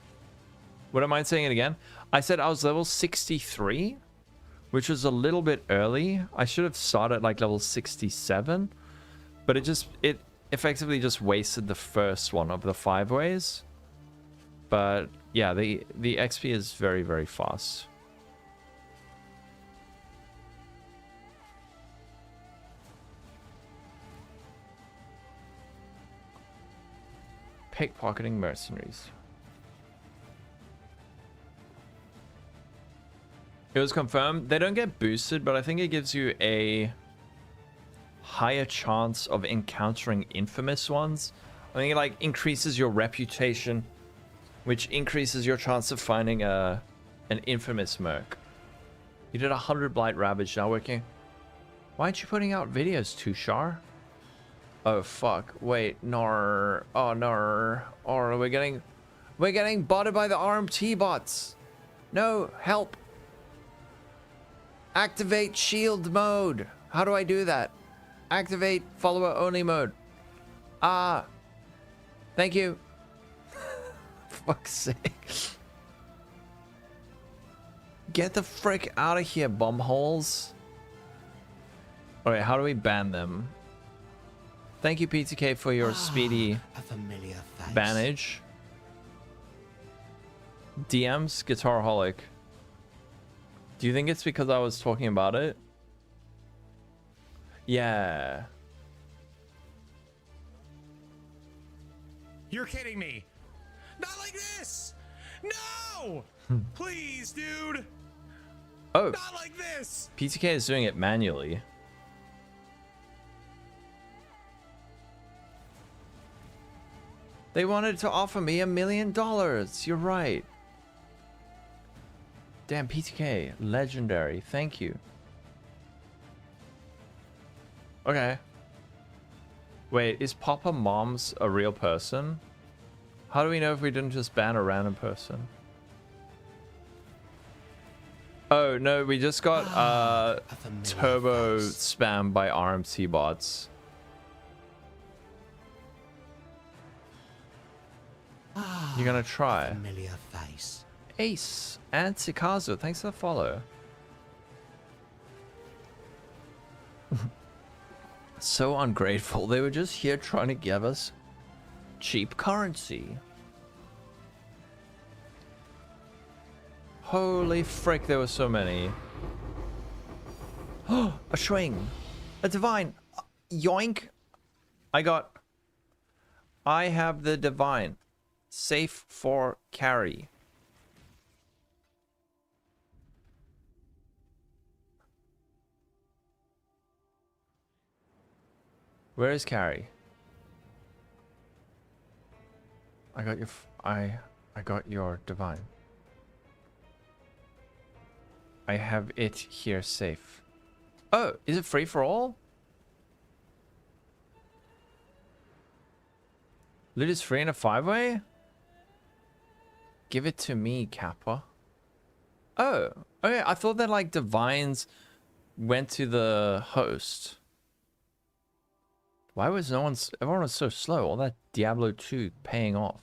Speaker 1: Wouldn't mind saying it again. I said I was level 63, which was a little bit early. I should have started like level 67, but it effectively just wasted the first one of the 5-ways. But yeah, the XP is very, very fast. Pickpocketing mercenaries. It was confirmed. They don't get boosted, but I think it gives you a higher chance of encountering infamous ones. I think it like increases your reputation, which increases your chance of finding an infamous merc. You did 100 Blight Ravage, now working. Why aren't you putting out videos, Tushar? Oh fuck! Wait, no! Oh no! Or we're getting botted by the RMT bots. No, help! Activate shield mode. How do I do that? Activate follower only mode. Ah. Thank you. Fuck's sake. Get the frick out of here, bumholes. Alright, how do we ban them? Thank you, PTK, for your speedy
Speaker 6: A familiar face.
Speaker 1: bannage. DMs, Guitaraholic. Do you think it's because I was talking about it? Yeah.
Speaker 7: You're kidding me. Not like this. No. Please, dude.
Speaker 1: Oh,
Speaker 7: Not like this.
Speaker 1: PTK is doing it manually. They wanted to offer me $1 million. You're right. Damn, PTK, legendary. Thank you. Okay. Wait, is Papa Moms a real person? How do we know if we didn't just ban a random person? Oh, no, we just got
Speaker 6: A familiar
Speaker 1: turbo
Speaker 6: face.
Speaker 1: spam by RMC bots. You're gonna try.
Speaker 6: Familiar face.
Speaker 1: Ace and Sikazu, thanks for the follow. So ungrateful. They were just here trying to give us cheap currency. Holy frick, there were so many. Oh, a swing. A divine. Yoink. I have the divine. Safe for carry. Where is Carrie? I got your I got your divine. I have it here safe. Oh, is it free for all? Loot is free in a 5-way? Give it to me, Kappa. Oh, okay. I thought that like divines went to the host. Why was everyone was so slow? All that Diablo 2 paying off.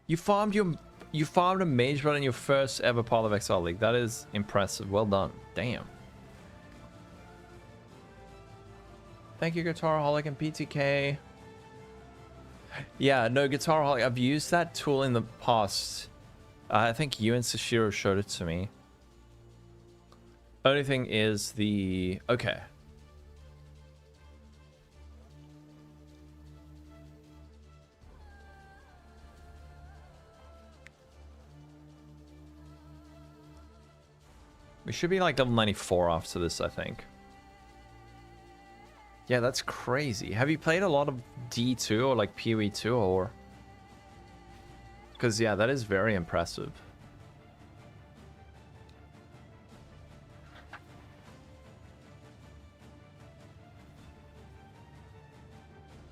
Speaker 1: You farmed a mage run in your first ever Path of Exile League. That is impressive. Well done. Damn. Thank you, Guitaraholic and PTK. Yeah, no, Guitaraholic. I've used that tool in the past. I think you and Sashiro showed it to me. Only thing is the... Okay. We should be like level 94 after this, I think. Yeah, that's crazy. Have you played a lot of D2 or like PoE 2 or... Because, yeah, that is very impressive.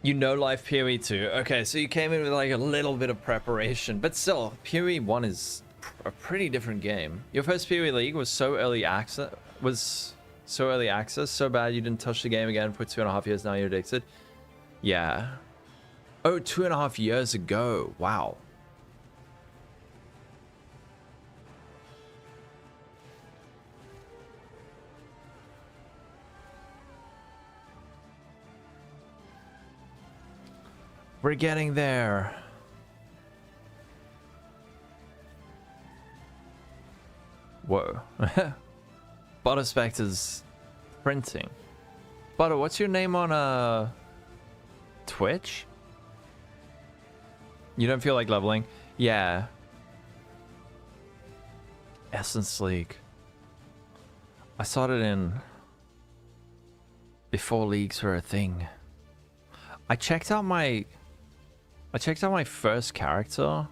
Speaker 1: You know life PoE 2. Okay, so you came in with like a little bit of preparation. But still, PoE 1 is a pretty different game. Your first PoE League was so early access. So bad you didn't touch the game again for 2.5 years. Now you're addicted. Yeah. Oh, 2.5 years ago. Wow. We're getting there. Whoa. Butter Spectre's printing. Butter, what's your name on Twitch? You don't feel like leveling? Yeah. Essence League. I started in before leagues were a thing. I checked out my first character.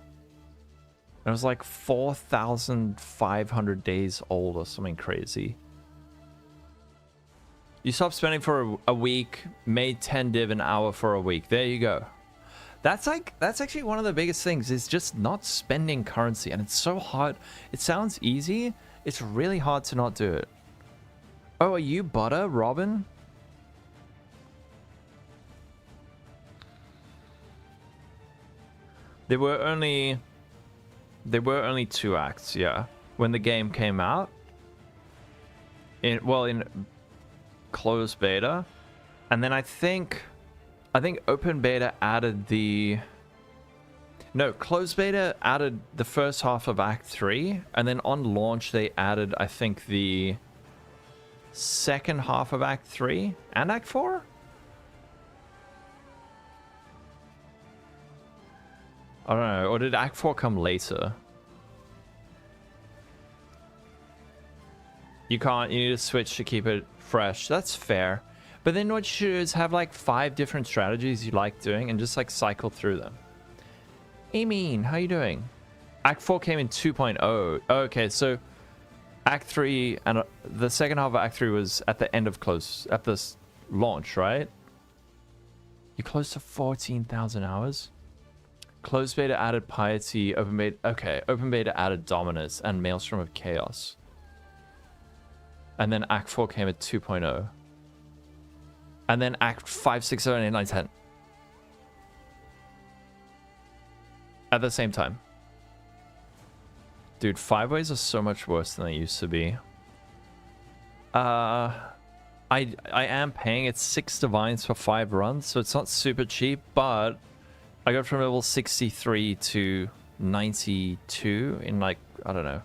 Speaker 1: It was like 4,500 days old or something crazy. You stopped spending for a week, made 10 div an hour for a week. There you go. That's actually one of the biggest things is just not spending currency. And it's so hard. It sounds easy. It's really hard to not do it. Oh, are you Butter, Robin? There were only 2 acts, yeah. When the game came out, in closed beta, and then I think open beta added closed beta added the first half of Act 3, and then on launch they added I think the second half of Act 3 and Act 4. I don't know, or did Act 4 come later? You need to switch to keep it fresh. That's fair. But then what you should do is have like 5 different strategies you like doing and just like cycle through them. Amin, how you doing? Act 4 came in 2.0. Okay, so Act 3 and the second half of Act 3 was at the end of at this launch, right? You're close to 14,000 hours. Closed beta added piety, open beta added dominance and maelstrom of chaos. And then Act 4 came at 2.0. And then Act 5, 6, 7, 8, 9, 10. At the same time. Dude, 5-ways are so much worse than they used to be. I am paying. It's 6 divines for 5 runs, so it's not super cheap, but I got from level 63 to 92 in like, I don't know,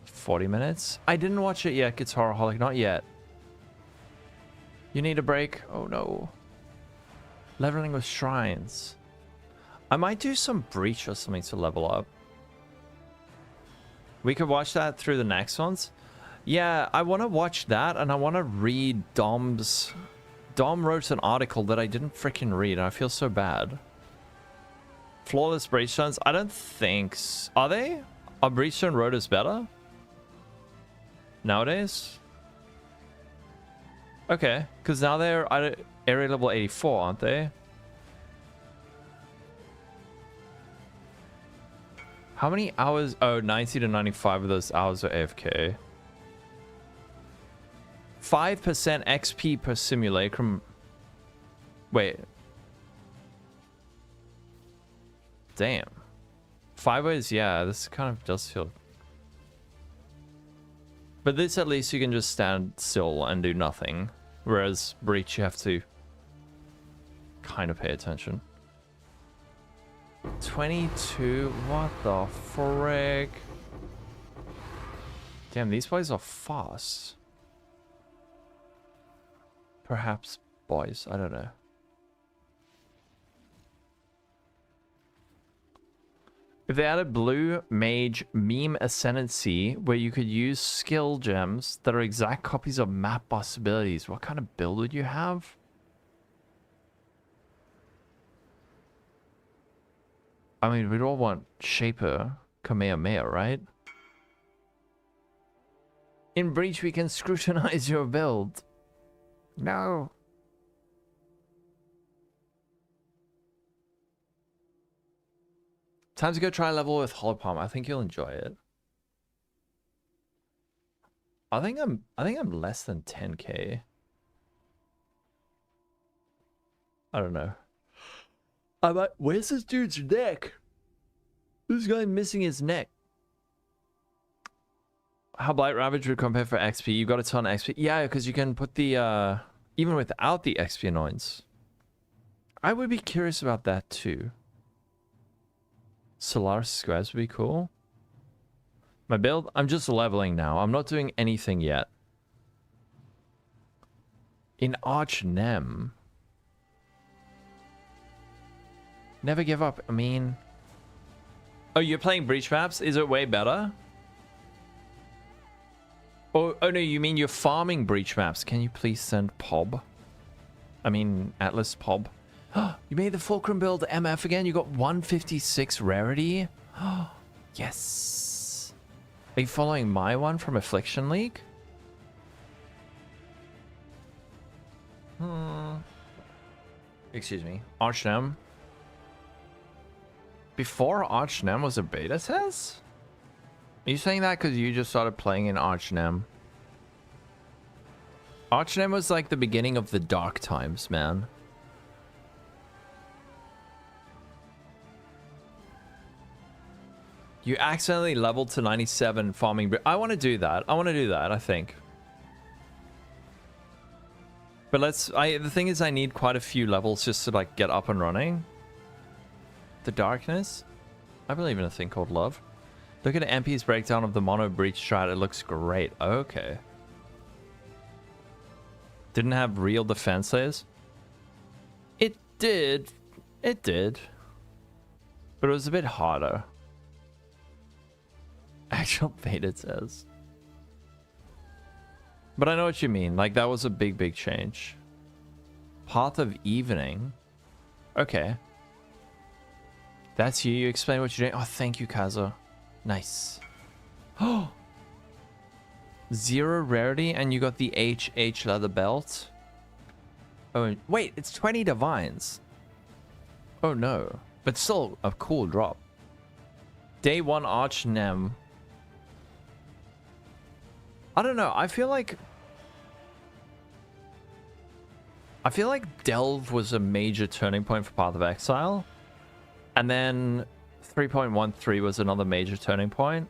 Speaker 1: 40 minutes. I didn't watch it yet, Guitaraholic, not yet. You need a break? Oh no. Leveling with shrines. I might do some breach or something to level up. We could watch that through the next ones. Yeah, I want to watch that and I want to read Dom's... Dom wrote an article that I didn't freaking read and I feel so bad. Flawless breachstones? I don't think... Are they? Are breachstone rotors better? Nowadays? Okay, because now they're area level 84, aren't they? How many hours? Oh, 90 to 95 of those hours are AFK. 5% XP per simulacrum. Wait. Damn. 5 ways, yeah, this kind of does feel... But this at least you can just stand still and do nothing. Whereas Breach you have to kind of pay attention. 22, what the frick? Damn, these boys are fast. Perhaps boys, I don't know. If they added blue mage meme ascendancy where you could use skill gems that are exact copies of map boss abilities, what kind of build would you have? I mean, we'd all want Shaper, Kamehameha, right? In Breach, we can scrutinize your build. No. Time to go try a level with Hollow Palm. I think you'll enjoy it. I think I'm less than 10k. I don't know. I'm like, where's this dude's neck? This guy missing his neck. How Blight Ravage would compare for XP? You got a ton of XP. Yeah, because you can put the even without the XP annoyance. I would be curious about that too. Solaris Squares would be cool. My build, I'm just leveling now. I'm not doing anything yet. In Arch Nem. Never give up. I mean... Oh, you're playing Breach maps? Is it way better? Oh no, you mean you're farming Breach maps. Can you please send Pob? I mean, Atlas Pob. You made the Fulcrum build MF again? You got 156 rarity? Yes. Are you following my one from Affliction League? Excuse me. Archnem. Before Archnem was a beta test? Are you saying that because you just started playing in Archnem? Archnem was like the beginning of the dark times, man. You accidentally leveled to 97 farming. I want to do that. I think. But the thing is I need quite a few levels just to like get up and running. The darkness? I believe in a thing called love. Look at MP's breakdown of the mono breach strat. It looks great. Okay. Didn't have real defense layers? It did. It did. But it was a bit harder. Actual beta says. But I know what you mean. Like, that was a big change. Path of Evening. Okay. That's you. You explain what you're doing. Oh, thank you, Kaza. Nice. Oh! 0 rarity, and you got the HH leather belt. Oh, wait. It's 20 divines. Oh, no. But still a cool drop. Day 1 Arch Nem. I don't know. I feel like Delve was a major turning point for Path of Exile. And then 3.13 was another major turning point.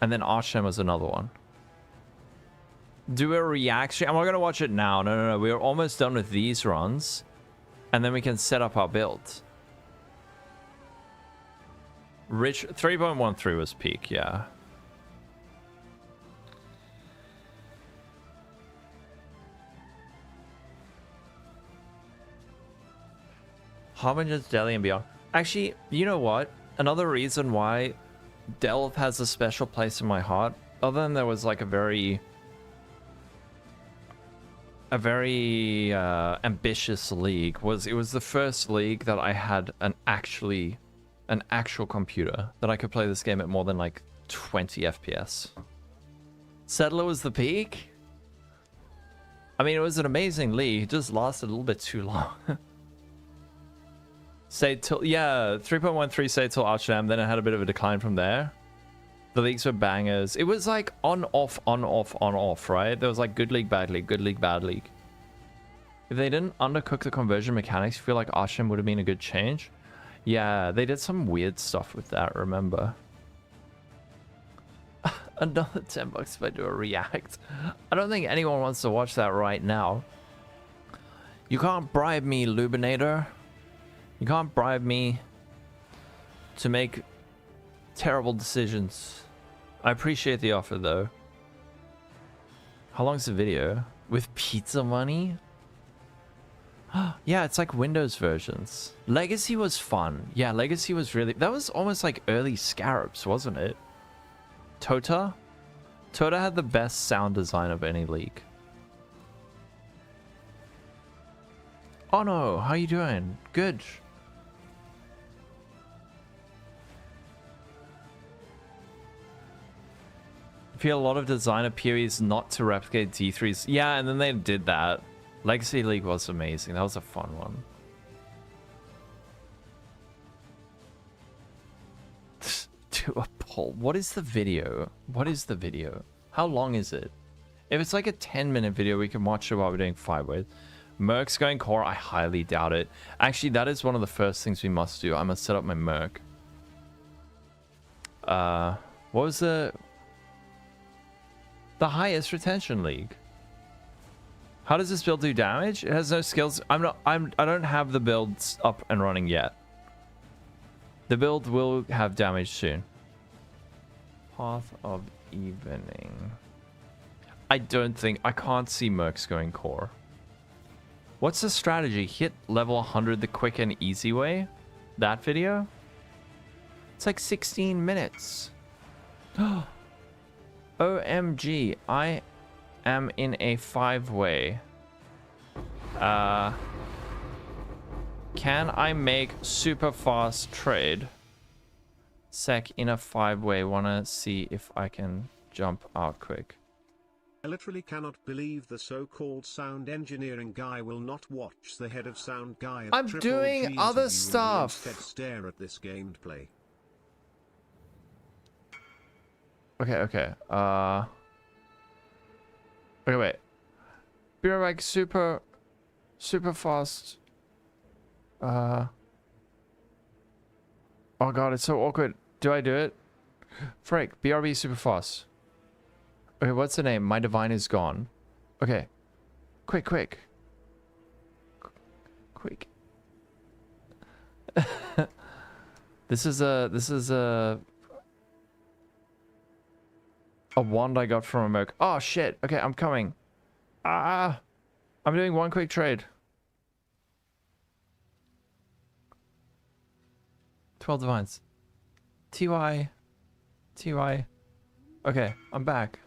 Speaker 1: And then Archnem was another one. Do a reaction. I'm not going to watch it now. No. We're almost done with these runs. And then we can set up our build. Rich 3.13 was peak, yeah. Harbinger's Delhi and beyond. Actually, you know what? Another reason why Delve has a special place in my heart, other than there was like a very ambitious league, was it was the first league that I had an actual computer that I could play this game at more than like 20 FPS. Settler was the peak. I mean, it was an amazing league. It just lasted a little bit too long. Say till, yeah, 3.13 say till Archdam, then it had a bit of a decline from there. The leagues were bangers. It was like on, off, on, off, on, off, right? There was like good league, bad league, good league, bad league. If they didn't undercook the conversion mechanics, I feel like Archdam would have been a good change. Yeah, they did some weird stuff with that, remember? Another $10 if I do a react. I don't think anyone wants to watch that right now. You can't bribe me, Lubinator. You can't bribe me to make terrible decisions. I appreciate the offer, though. How long's the video? With pizza money? Yeah, it's like Windows versions. Legacy was fun. Yeah, Legacy was really... That was almost like early Scarabs, wasn't it? Tota? Tota had the best sound design of any league. Oh no, how you doing? Good. I feel a lot of designer PoEs not to replicate D3s. Yeah, and then they did that. Legacy League was amazing. That was a fun one. Do a poll. What is the video? What is the video? How long is it? If it's like a 10-minute video, we can watch it while we're doing 5 ways. Merc's going core? I highly doubt it. Actually, that is one of the first things we must do. I must set up my Merc. What was the highest retention league? How does this build do damage? It has no skills. I don't have the builds up and running yet. The build will have damage soon. Path of Evening. I can't see Mercs going core. What's the strategy? Hit level 100 the quick and easy way? That video? It's like 16 minutes. OMG, I am in a 5-way. Can I make super fast trade? Sec in a 5-way. Wanna see if I can jump out quick.
Speaker 2: I literally cannot believe the so-called sound engineering guy will not watch the head of sound guy of
Speaker 1: I'm
Speaker 2: Triple
Speaker 1: doing
Speaker 2: G's
Speaker 1: other
Speaker 2: and
Speaker 1: stuff.
Speaker 2: Instead stare at this gameplay.
Speaker 1: Okay. Okay, wait. Be right back. Super fast. Oh god, it's so awkward. Do I do it? Frick, BRB super fast. Okay, what's the name? My divine is gone. Okay. Quick. This is a wand I got from a Merc. Oh shit. Okay, I'm coming. I'm doing one quick trade. 12 divines. TY. Okay, I'm back.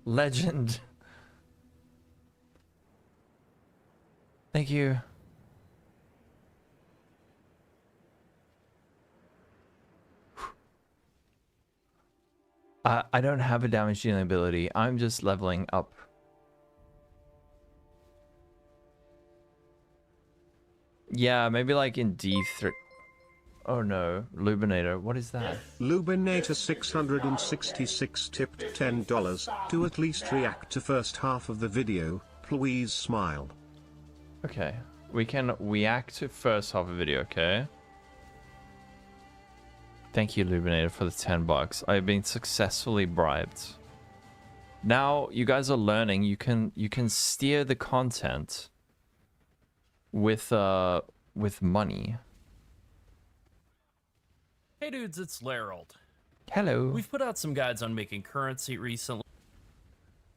Speaker 1: Legend. Thank you. I don't have a damage dealing ability. I'm just leveling up. Yeah, maybe like in D3. Oh no, Lubinator, what is that?
Speaker 2: Lubinator 666 tipped $10 to at least react to first half of the video, please smile.
Speaker 1: Okay, we can react to first half of the video, okay? Thank you, Lubinator, for the $10. I've been successfully bribed. Now you guys are learning. You can steer the content with money.
Speaker 3: Hey dudes, it's Larold.
Speaker 1: Hello.
Speaker 3: We've put out some guides on making currency recently.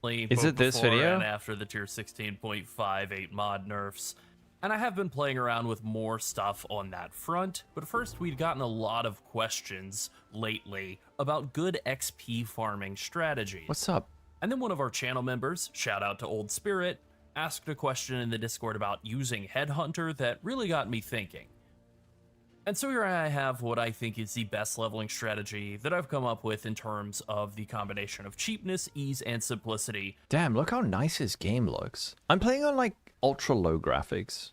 Speaker 1: Is it this
Speaker 3: before
Speaker 1: video?
Speaker 3: And after the tier 16.58 mod nerfs. And I have been playing around with more stuff on that front, but first we'd gotten a lot of questions lately about good XP farming strategies.
Speaker 1: What's up?
Speaker 3: And then one of our channel members, shout out to Old Spirit, asked a question in the Discord about using Headhunter that really got me thinking. And so here I have what I think is the best leveling strategy that I've come up with in terms of the combination of cheapness, ease, and simplicity.
Speaker 1: Damn, look how nice his game looks. I'm playing on like ultra low graphics.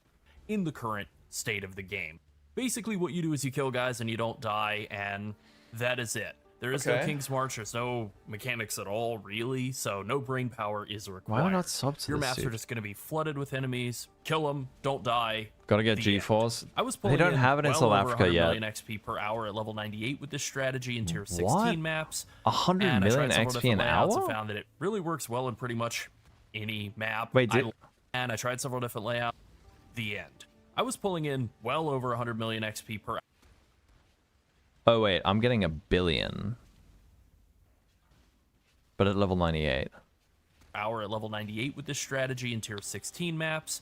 Speaker 3: In the current state of the game. Basically what you do is you kill guys and you don't die, and that is it. There is no
Speaker 1: Okay.
Speaker 3: King's March, there's no mechanics at all, really, so no brain power is required.
Speaker 1: Why not sub to
Speaker 3: Your
Speaker 1: this
Speaker 3: maps
Speaker 1: dude?
Speaker 3: are just going to be flooded with enemies. Kill them, don't die.
Speaker 1: Gotta get
Speaker 3: The end.
Speaker 1: GeForce.
Speaker 3: I was
Speaker 1: They
Speaker 3: pulling
Speaker 1: don't
Speaker 3: in
Speaker 1: have it in
Speaker 3: well
Speaker 1: South
Speaker 3: over
Speaker 1: Africa
Speaker 3: 100
Speaker 1: yet.
Speaker 3: million XP per hour at level 98 with this strategy in tier 16
Speaker 1: What?
Speaker 3: maps.
Speaker 1: 100
Speaker 3: and I
Speaker 1: million
Speaker 3: tried several
Speaker 1: XP
Speaker 3: different
Speaker 1: an
Speaker 3: layouts
Speaker 1: hour?
Speaker 3: and found that it really works well in pretty much any map.
Speaker 1: Wait,
Speaker 3: And I tried several different layouts. The end. I was pulling in well over 100 million XP per
Speaker 1: Oh wait, I'm getting 1 billion. But at level 98.
Speaker 3: hour at level 98 with this strategy in tier 16 maps.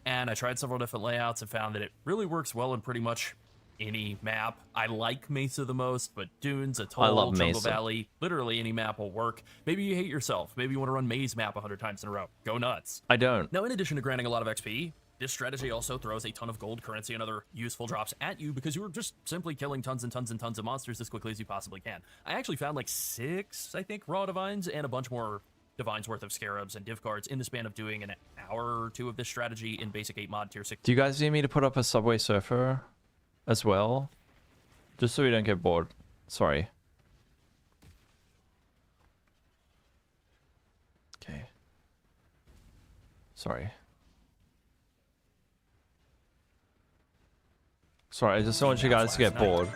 Speaker 3: And I tried several different layouts and found that it really works well in pretty much any map. I like Mesa the most, but Dunes, Atoll,
Speaker 1: I love
Speaker 3: Jungle
Speaker 1: Mesa.
Speaker 3: Valley, literally any map will work. Maybe you hate yourself. Maybe you want to run Maze map 100 times in a row. Go nuts.
Speaker 1: I don't.
Speaker 3: Now, in addition to granting a lot of XP, this strategy also throws a ton of gold currency and other useful drops at you because you are just simply killing tons and tons and tons of monsters as quickly as you possibly can. I actually found like 6, I think, raw divines and a bunch more divines worth of scarabs and div cards in the span of doing an hour or two of this strategy in basic 8 mod tier 6.
Speaker 1: Do you guys need me to put up a Subway Surfer as well? Just so we don't get bored. Sorry. Okay. Sorry. Sorry, I just don't want you guys to get bored.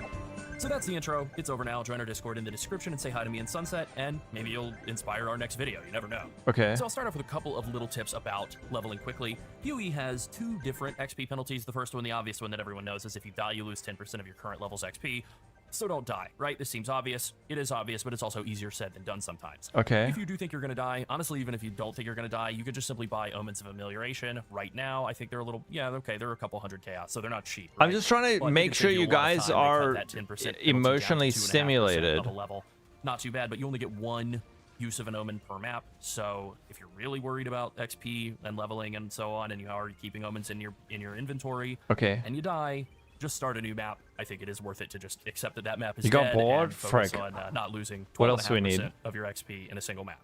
Speaker 3: So that's the intro. It's over now. Join our Discord in the description and say hi to me in Sunset, and maybe you'll inspire our next video. You never know.
Speaker 1: Okay.
Speaker 3: So I'll start off with a couple of little tips about leveling quickly. PoE has 2 different XP penalties. The first one, the obvious one that everyone knows, is if you die, you lose 10% of your current level's XP. So don't die, right? This seems obvious. It is obvious, but it's also easier said than done sometimes.
Speaker 1: Okay.
Speaker 3: If you do think you're going to die, honestly, even if you don't think you're going to die, you could just simply buy Omens of Amelioration. Right now, I think they're a little, yeah, okay, they're a couple hundred chaos, so they're not cheap.
Speaker 1: I'm
Speaker 3: right?
Speaker 1: just trying to
Speaker 3: But
Speaker 1: make
Speaker 3: it
Speaker 1: sure
Speaker 3: saves
Speaker 1: you
Speaker 3: a lot of
Speaker 1: guys
Speaker 3: time. They cut
Speaker 1: are
Speaker 3: that 10% penalty down to
Speaker 1: emotionally
Speaker 3: 2.5%
Speaker 1: stimulated.
Speaker 3: of a level. Not too bad, but you only get 1 use of an omen per map. So if you're really worried about XP and leveling and so on, and you are keeping omens in your inventory,
Speaker 1: Okay.
Speaker 3: and you die, just start a new map. I think it is worth it to just accept that that map is
Speaker 1: You got
Speaker 3: dead
Speaker 1: bored?
Speaker 3: and focus
Speaker 1: Frick.
Speaker 3: on not losing
Speaker 1: What else do we need?
Speaker 3: 12.5% of your XP in a single map.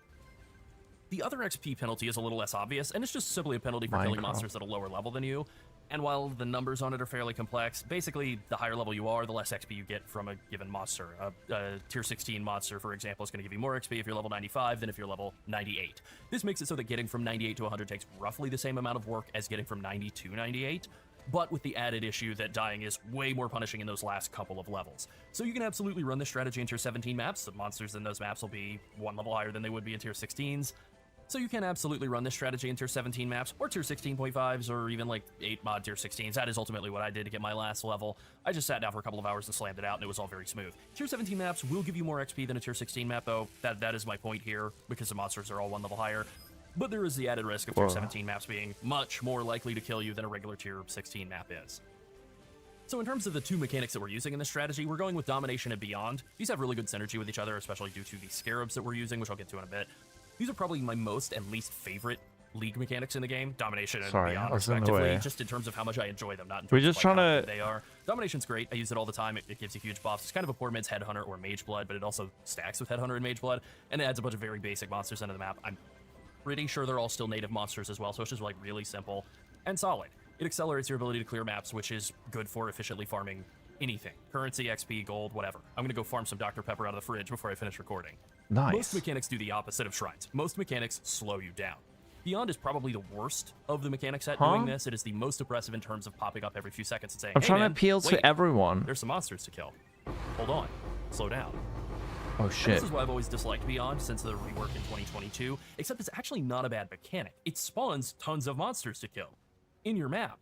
Speaker 3: The other XP penalty is a little less obvious, and it's just simply a penalty for killing
Speaker 1: Minecraft.
Speaker 3: monsters at a lower level than you. And while the numbers on it are fairly complex, basically the higher level you are, the less XP you get from a given monster. A tier 16 monster, for example, is going to give you more XP if you're level 95 than if you're level 98. This makes it so that getting from 98 to 100 takes roughly the same amount of work as getting from 90 to 98, but with the added issue that dying is way more punishing in those last couple of levels. So you can absolutely run this strategy in tier 17 maps. The monsters in those maps will be 1 level higher than they would be in tier 16s. So you can absolutely run this strategy in tier 17 maps, or tier 16.5s, or even like 8 mod tier 16s. That is ultimately what I did to get my last level. I just sat down for a couple of hours and slammed it out, and it was all very smooth. Tier 17 maps will give you more XP than a tier 16 map, though. That is my point here, because the monsters are all 1 level higher. But there is the added risk of tier 17 maps being much more likely to kill you than a regular tier 16 map is. So in terms of the 2 mechanics that we're using in this strategy, we're going with Domination and Beyond. These have really good synergy with each other, especially due to the scarabs that we're using, which I'll get to in a bit. These are probably my most and least favorite League mechanics in the game, Domination and
Speaker 1: Sorry,
Speaker 3: Beyond,
Speaker 1: I was in the
Speaker 3: respectively,
Speaker 1: way.
Speaker 3: just in terms of how much I enjoy them, not in
Speaker 1: We're
Speaker 3: terms
Speaker 1: just
Speaker 3: of, like,
Speaker 1: trying
Speaker 3: how
Speaker 1: to-
Speaker 3: good they are. Domination's great. I use it all the time. It gives you huge buffs. It's kind of a poor man's Headhunter or Mage Blood, but it also stacks with Headhunter and Mage Blood, and it adds a bunch of very basic monsters into the map. I'm pretty sure they're all still native monsters as well, so it's just like really simple and solid. It accelerates your ability to clear maps, which is good for efficiently farming anything. Currency, XP, gold, whatever. I'm gonna go farm some Dr. Pepper out of the fridge before I finish recording.
Speaker 1: Nice.
Speaker 3: Most mechanics do the opposite of Shrines. Most mechanics slow you down. Beyond is probably the worst of the mechanics at doing this. It is the most oppressive in terms of popping up every few seconds and saying,
Speaker 1: I'm
Speaker 3: hey,
Speaker 1: trying
Speaker 3: man,
Speaker 1: to appeal
Speaker 3: wait,
Speaker 1: to everyone.
Speaker 3: there's some monsters to kill. Hold on. Slow down.
Speaker 1: Oh
Speaker 3: And
Speaker 1: shit.
Speaker 3: this is why I've always disliked Beyond since the rework in 2022, except it's actually not a bad mechanic. It spawns tons of monsters to kill in your map.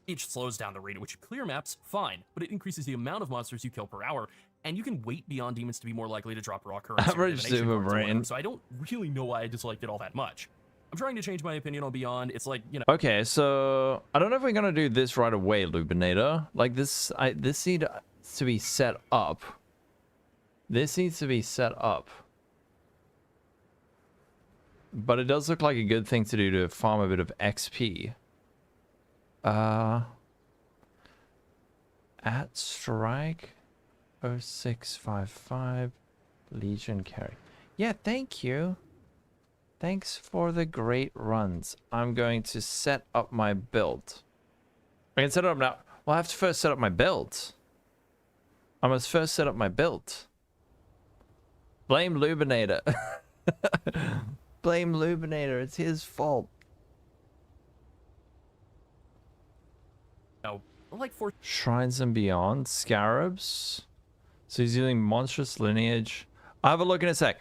Speaker 3: It slows down the rate at which you clear maps, fine, but it increases the amount of monsters you kill per hour, and you can wait beyond demons to be more likely to drop raw currency. or
Speaker 1: Average
Speaker 3: divination
Speaker 1: Zuma
Speaker 3: cards or whatever,
Speaker 1: brain.
Speaker 3: So I don't really know why I disliked it all that much. I'm trying to change my opinion on Beyond. It's like, you know,
Speaker 1: Okay, so I don't know if we're gonna do this right away, Lubinator. Like this needs to be set up. This needs to be set up. But it does look like a good thing to do to farm a bit of XP. At strike 0655 Legion carry. Yeah, thank you. Thanks for the great runs. I'm going to set up my build. I can set it up now. Well, I have to first set up my build. I must first set up my build. Blame Lubinator. Blame Lubinator. It's his fault.
Speaker 3: no, like for
Speaker 1: Shrines and Beyond. Scarabs. So he's using Monstrous Lineage. I'll have a look in a sec.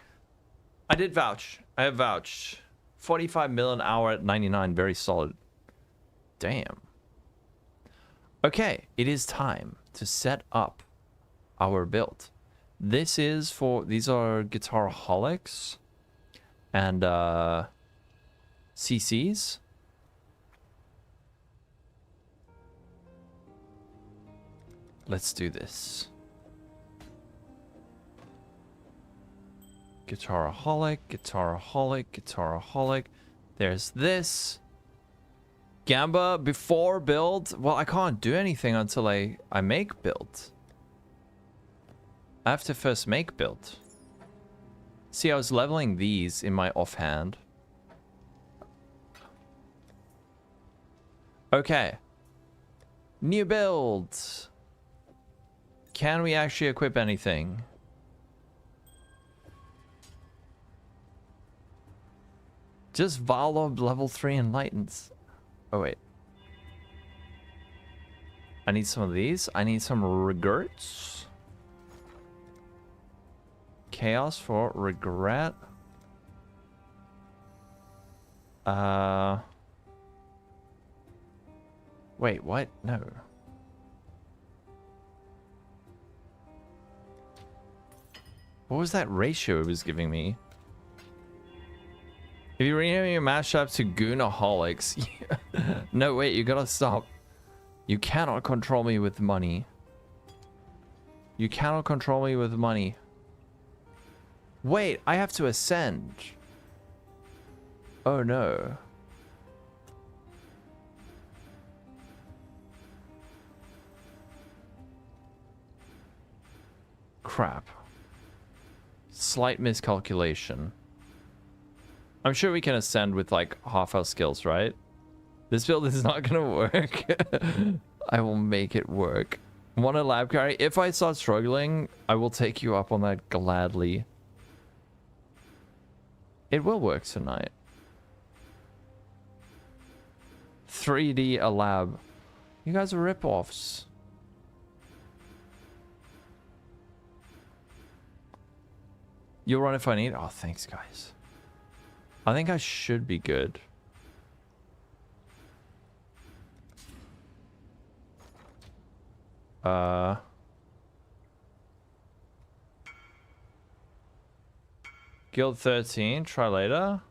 Speaker 1: I did vouch. I have vouched. 45 mil an hour at 99. Very solid. Damn. Okay. It is time to set up our build. This is for... These are Guitaraholics. And CCs. Let's do this. Guitaraholic, Guitaraholic, Guitaraholic. There's this. Gamba before build. Well, I can't do anything until I make build. I have to first make build. See, I was leveling these in my offhand. Okay. New build. Can we actually equip anything? Just Valor level 3 enlightens. Oh, wait. I need some of these. I need some regrets. Chaos for regret. Wait, what? No. What was that ratio it was giving me? If you rename your mashup to Goonaholics... No, wait, you gotta stop. You cannot control me with money. You cannot control me with money. Wait, I have to ascend. Oh no. Crap. Slight miscalculation. I'm sure we can ascend with like half our skills, right? This build is not gonna work. I will make it work. Want a lab carry? If I start struggling, I will take you up on that gladly. It will work tonight. 3D a lab. You guys are rip-offs. You'll run if I need. Oh, thanks, guys. I think I should be good. Guild 13, try later.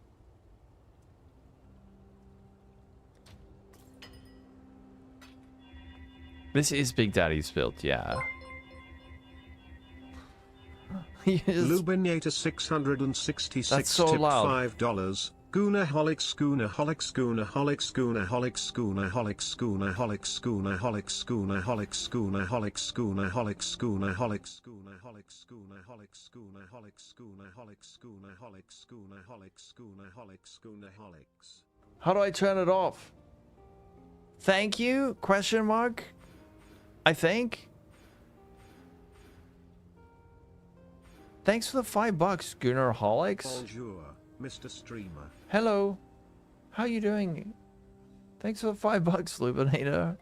Speaker 1: This is Big Daddy's build, yeah. Yes.
Speaker 2: Lubinator 666
Speaker 1: That's so
Speaker 2: tipped
Speaker 1: loud.
Speaker 2: $5. Goonaholics, Goonaholics, Goonaholics, Goonaholics, Goonaholics, Goonaholics, Goonaholics, Goonaholics, Goonaholics, Goonaholics, Goonaholics, Goonaholics, Goonaholics, Goonaholics, Goonaholics, Goonaholics, Goonaholics, Goonaholics, Goonaholics.
Speaker 1: How do I turn it off? Thank you? Question mark? I think. Thanks for the $5, Goonaholics.
Speaker 2: Bonjour, Mr. Streamer.
Speaker 1: Hello. How you doing? Thanks for the $5, Lubinator.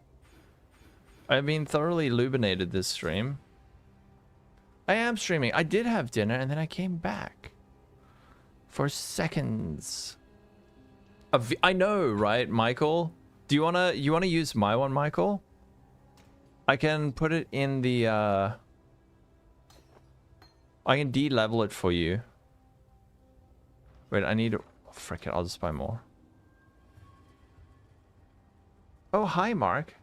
Speaker 1: I've been thoroughly lubinated this stream. I am streaming. I did have dinner and then I came back. For seconds. I know, right, Michael? Do you wanna use my one, Michael? I can put it in the I can de-level it for you. Wait, I need... Oh, frick it, I'll just buy more. Oh, hi, Mark.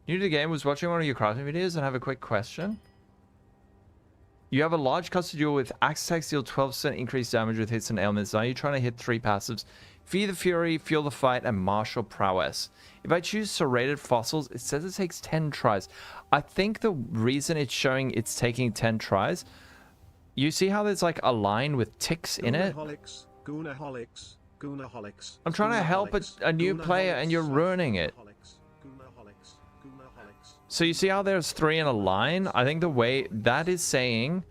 Speaker 1: New to the game, was watching one of your crafting videos and have a quick question. You have a large custom duel with axe attacks deal 12% increased damage with hits and ailments. Now you're trying to hit 3 passives. Feed the Fury, Fuel the Fight, and Martial Prowess. If I choose Serrated Fossils, it says it takes 10 tries. I think the reason it's showing it's taking 10 tries, you see how there's like a line with ticks in it?
Speaker 2: Goonaholics, Goonaholics.
Speaker 1: I'm trying to help a new player and you're ruining it. So you see how there's 3 in a line? I think the way that is saying,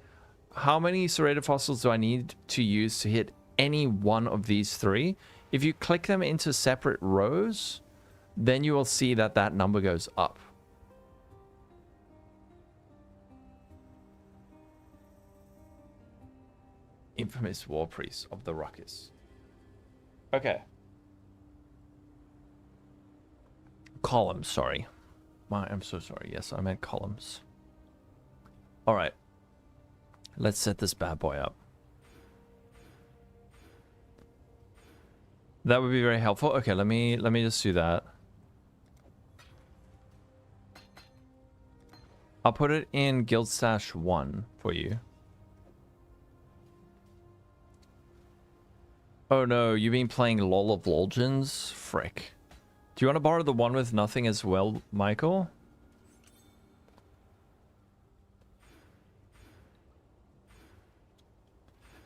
Speaker 1: how many Serrated Fossils do I need to use to hit any one of these 3? If you click them into separate rows, then you will see that that number goes up. Infamous War Priest of the Ruckus. Okay. Columns, sorry. I'm so sorry. Yes, I meant columns. All right. Let's set this bad boy up. That would be very helpful. Okay, let me just do that. I'll put it in Guild Stash 1 for you. Oh no, you've been playing LOL of Lolgens? Frick. Do you want to borrow the one with nothing as well, Michael?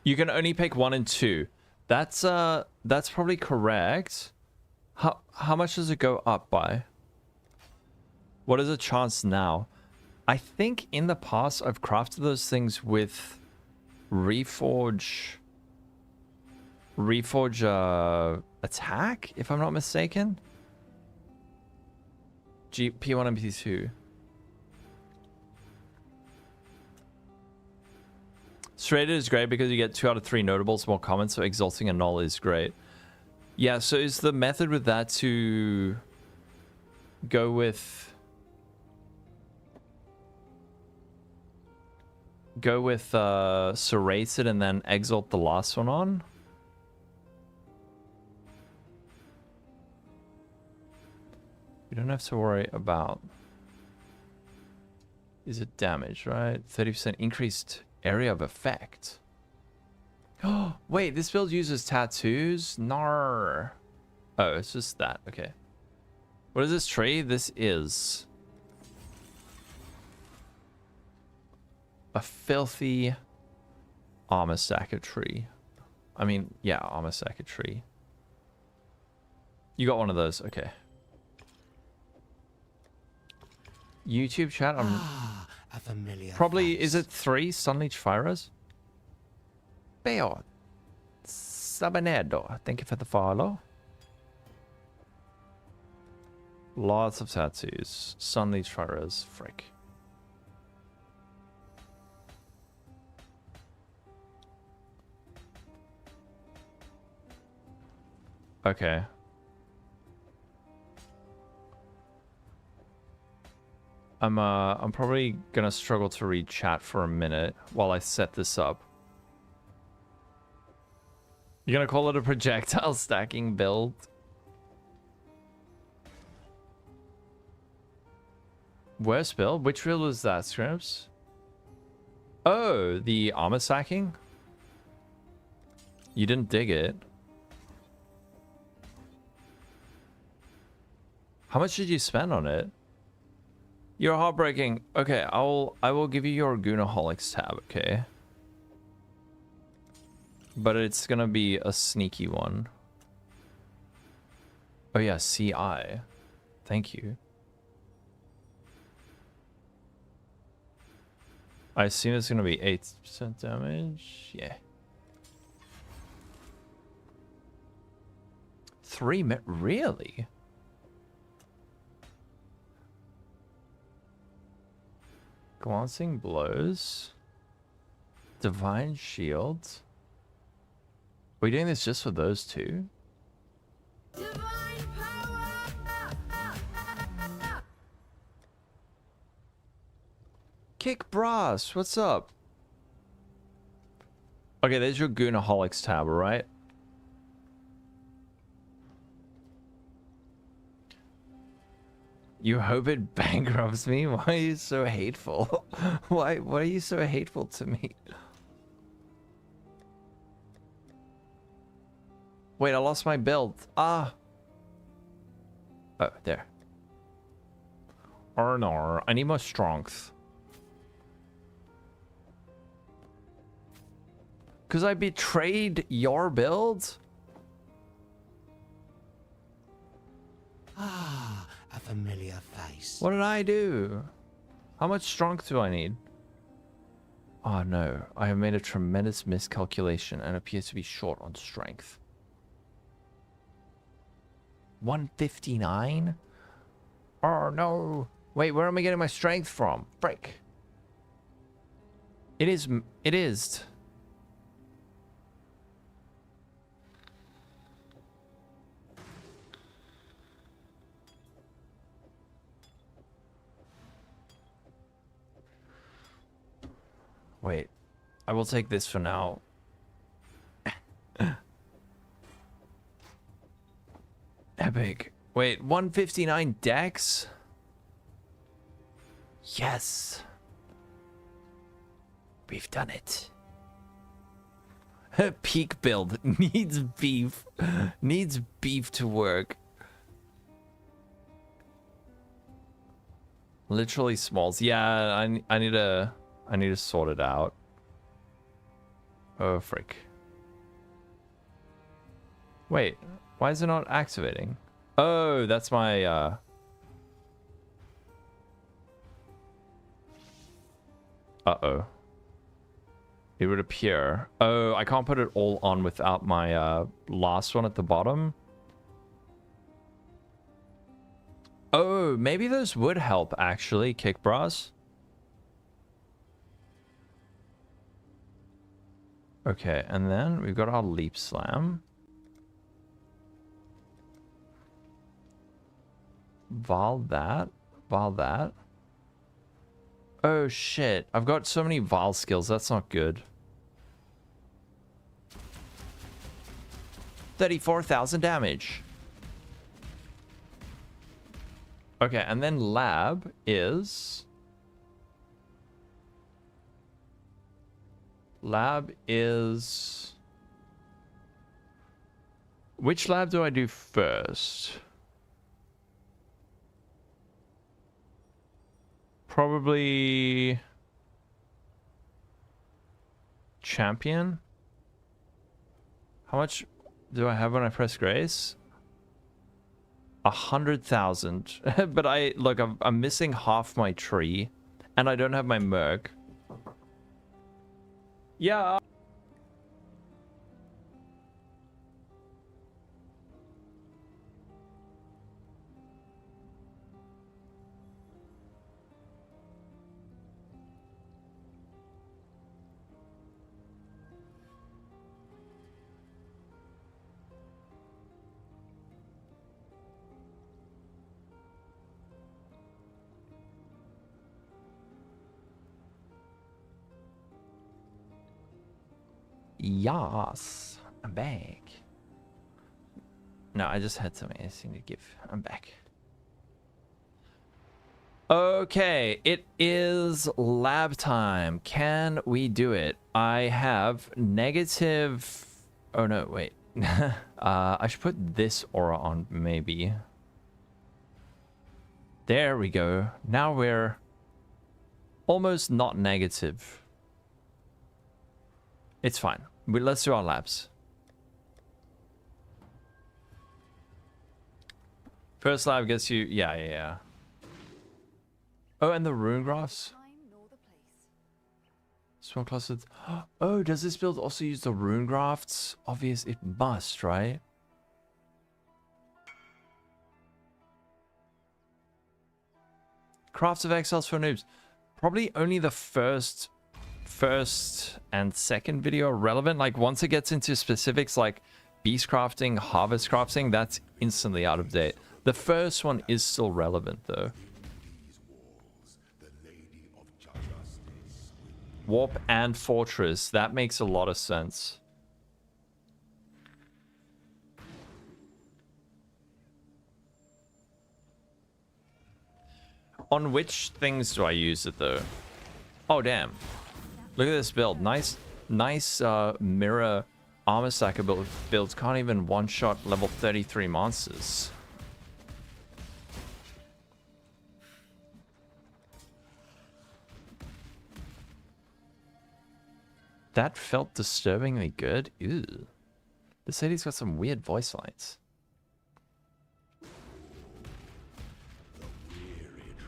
Speaker 1: You can only pick 1 and 2. That's probably correct. How much does it go up by? What is the chance now? I think in the past I've crafted those things with Reforge attack, if I'm not mistaken. P1 and P2. Serrated is great because you get 2 out of 3 notables more common, so Exalting and Null is great. Yeah, so is the method with that to go with Serrated and then Exalt the last one on? You don't have to worry about... Is it damage, right? 30% increased area of effect. Oh, wait, this build uses tattoos? Nar. Oh, it's just that. Okay. What is this tree? This is a filthy Armour Stacker tree. I mean, yeah, Armour Stacker tree. You got one of those. Okay. YouTube chat.
Speaker 6: A familiar
Speaker 1: Probably,
Speaker 6: face.
Speaker 1: is it 3 Sunleech Fires? Beo. Sabanedo. Thank you for the follow. Lots of tattoos. Sunleech Fires. Frick. Okay. I'm probably gonna struggle to read chat for a minute while I set this up. You're gonna call it a projectile stacking build? Worst build? Which build was that, Scripps? Oh, the armor stacking? You didn't dig it. How much did you spend on it? You're heartbreaking. Okay, I will give you your Goonaholics tab, okay? But it's gonna be a sneaky one. Oh yeah, CI. Thank you. I assume it's gonna be 8% damage. Yeah. 3 minutes? Really? Glancing Blows. Divine Shield. Are we doing this just for those 2?
Speaker 5: Divine power!
Speaker 1: Kick Brass, what's up? Okay, there's your Goonaholics tab, right? You hope it bankrupts me? Why are you so hateful? Why are you so hateful to me? Wait, I lost my build. Ah. Oh, there. Oh no, I need more strength. Because I betrayed your build?
Speaker 6: Ah, a familiar face.
Speaker 1: What did I do? How much strength do I need? Oh no, I have made a tremendous miscalculation and appear to be short on strength. 159? Oh no. Wait, where am I getting my strength from? Frick. It is. Wait, I will take this for now. Epic. Wait, 159 dex? Yes. We've done it. Peak build. Needs beef. Needs beef to work. Literally smalls. Yeah, I need to sort it out. Oh, frick. Wait, why is it not activating? Oh, that's my, Uh-oh. It would appear. Oh, I can't put it all on without my, last one at the bottom. Oh, maybe those would help, actually, kick bras. Okay, and then we've got our leap slam. Val that. Oh shit, I've got so many Val skills, that's not good. 34,000 damage. Okay, and then lab is... Which lab do I do first? Probably... Champion? How much do I have when I press Grace? 100,000. But I'm missing half my tree. And I don't have my Merc. Yeah. Yes, I'm back. No, I just had something to give. I'm back. Okay, it is lab time. Can we do it? I have negative... Oh no, wait. I should put this aura on, maybe. There we go. Now we're almost not negative. It's fine. Let's do our labs. First lab gets you... Yeah. Oh, and the rune graphs? Small clusters. Oh, does this build also use the rune grafts? Obvious, it must, right? Crafts of Exiles for noobs. Probably only the first and second video are relevant. Like once it gets into specifics like beast crafting, harvest crafting, that's instantly out of date. The first one is still relevant though. Warp and fortress, that makes a lot of sense. On which things do I use it though? Oh damn. Look at this build. Nice mirror armor stacker builds. Can't even one-shot level 33 monsters. That felt disturbingly good. Ew. This lady's got some weird voice lines.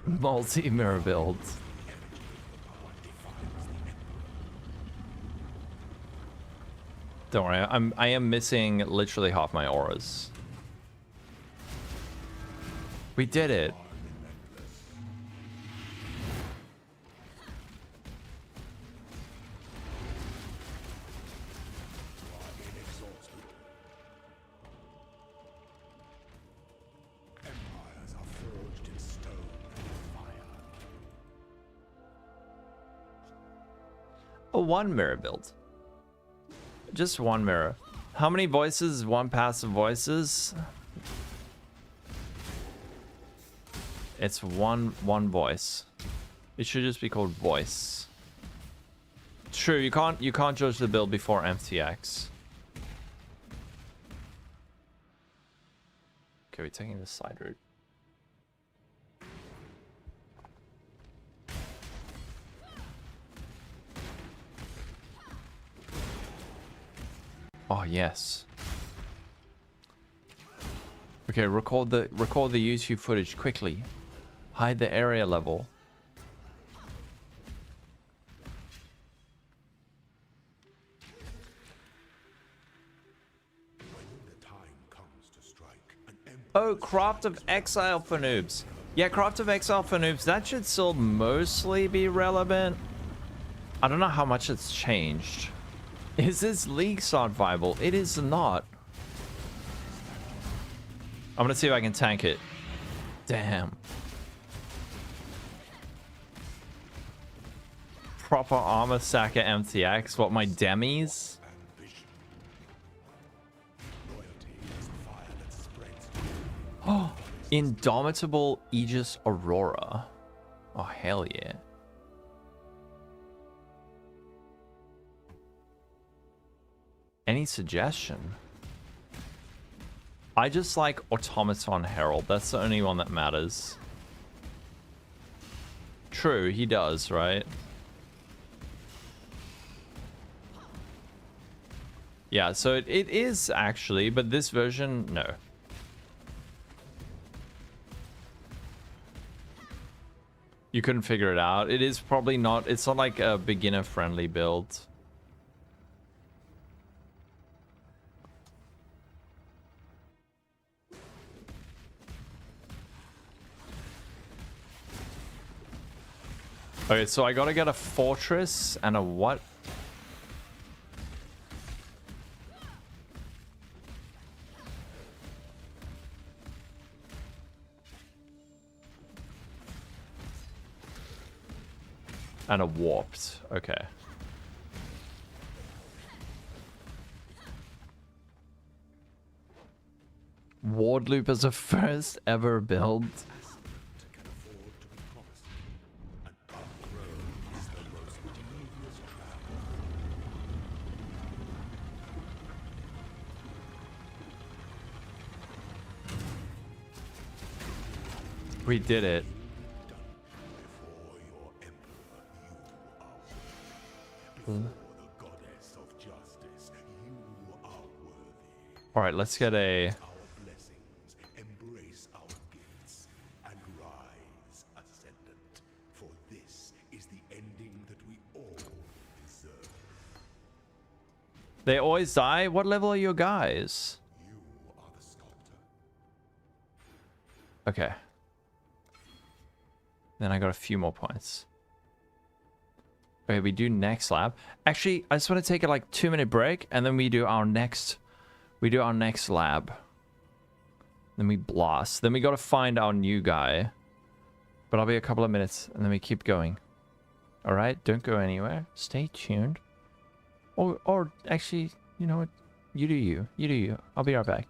Speaker 1: Multi-mirror builds. Don't worry, I am missing literally half my auras. We did it. A one mirror build. Just one mirror. How many voices? One passive voices? It's one voice. It should just be called voice. True, you can't judge the build before MTX. Okay, we're taking the side route. Oh yes. Okay, record the YouTube footage quickly. Hide the area level. Oh, Craft of Exile for noobs. Yeah, Craft of Exile for noobs. That should still mostly be relevant. I don't know how much it's changed. Is this League Start viable? It is not. I'm gonna see if I can tank it. Damn. Proper Armour Stacker MTX. What, my demis? Oh, Indomitable Aegis Aurora. Oh, hell yeah. Any suggestion? I just like Automaton Herald. That's the only one that matters. True, he does, right? Yeah, so it is actually, but this version, no. You couldn't figure it out. It is probably not, it's not like a beginner-friendly build. Okay, so I gotta get a fortress and a what? And a warped. Okay. Ward loop as a first ever build. We did it. All right, let's get a.
Speaker 6: Embrace our gifts and rise, ascendant. For this is the ending that we all deserve.
Speaker 1: They always die? What level are your guys?
Speaker 6: You are the sculptor.
Speaker 1: Okay. Then I got a few more points. Okay, we do next lab. Actually, I just want to take a like 2-minute break and then we do our next lab. Then we blast. Then we got to find our new guy. But I'll be a couple of minutes and then we keep going. All right, don't go anywhere. Stay tuned. Or actually, you know what? You do you. You do you. I'll be right back.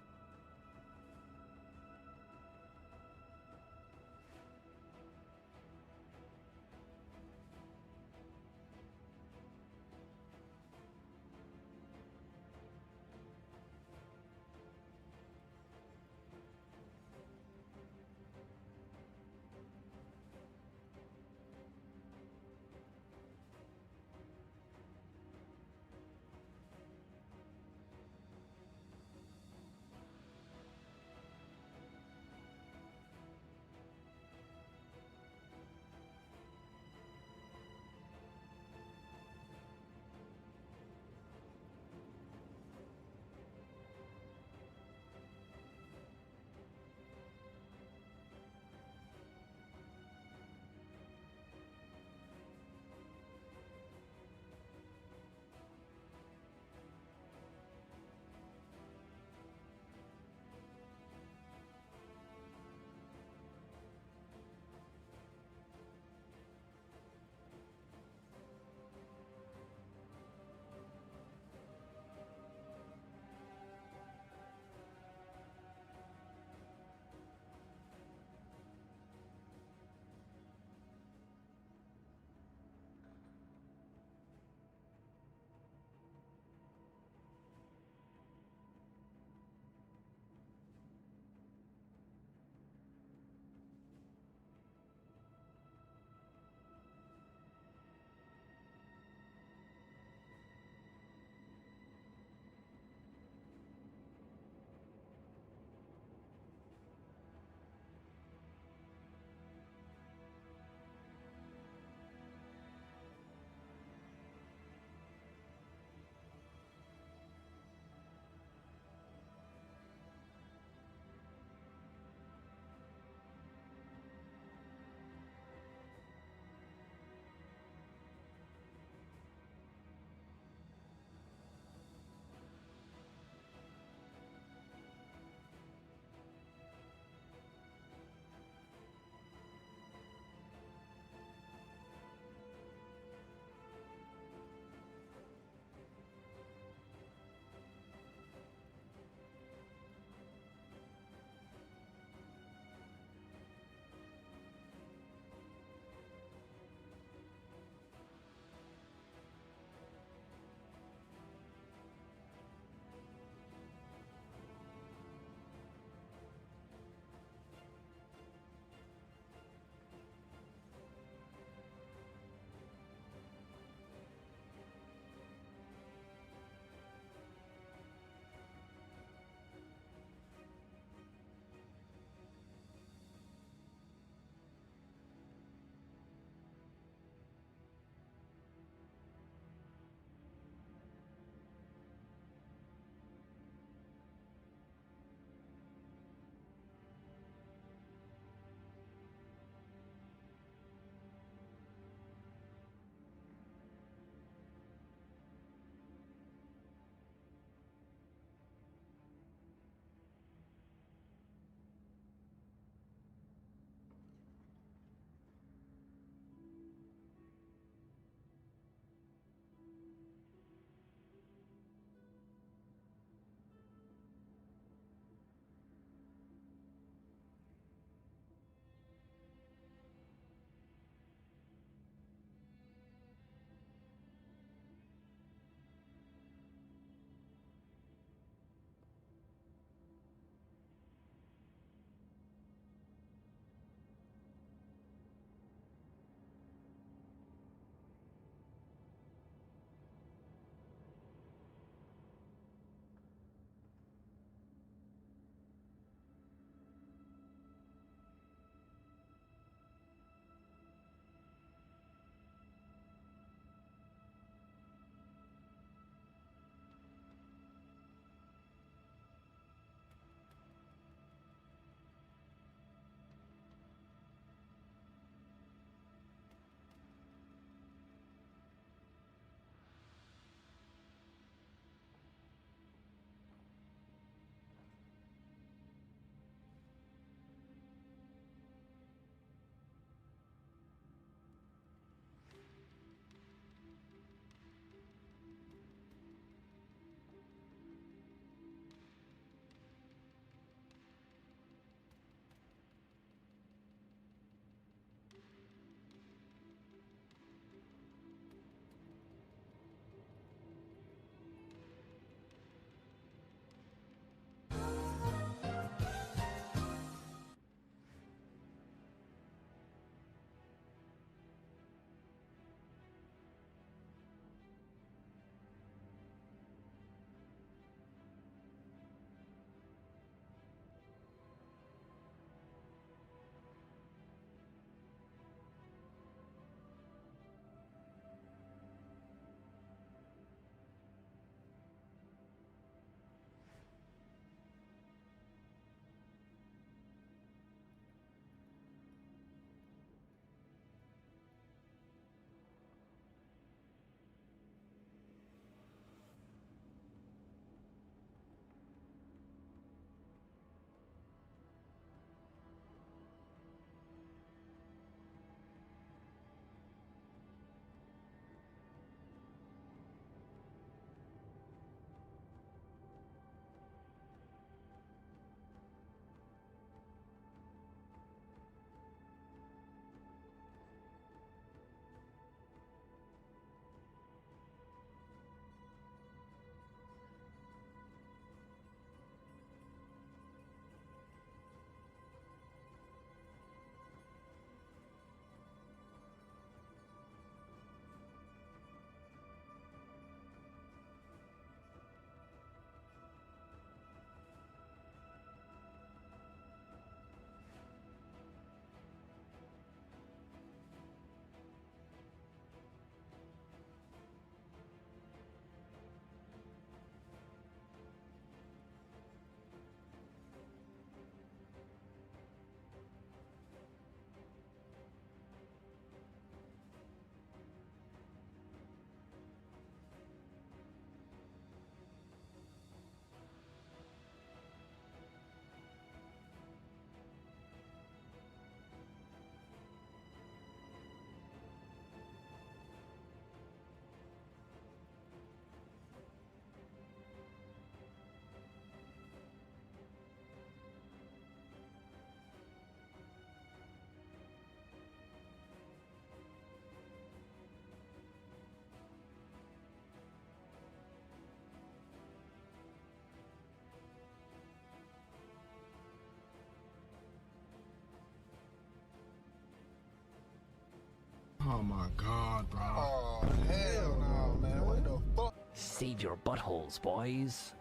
Speaker 8: Oh my god, bro.
Speaker 6: Oh, hell no, man. What the fuck?
Speaker 9: Save your buttholes, boys.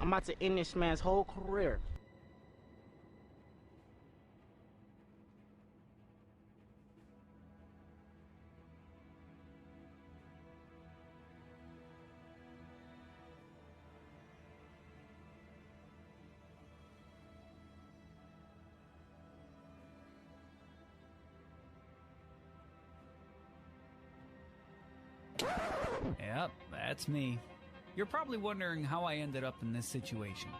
Speaker 10: I'm about to end this man's whole career.
Speaker 11: Yep, that's me. You're probably wondering how I ended up in this situation.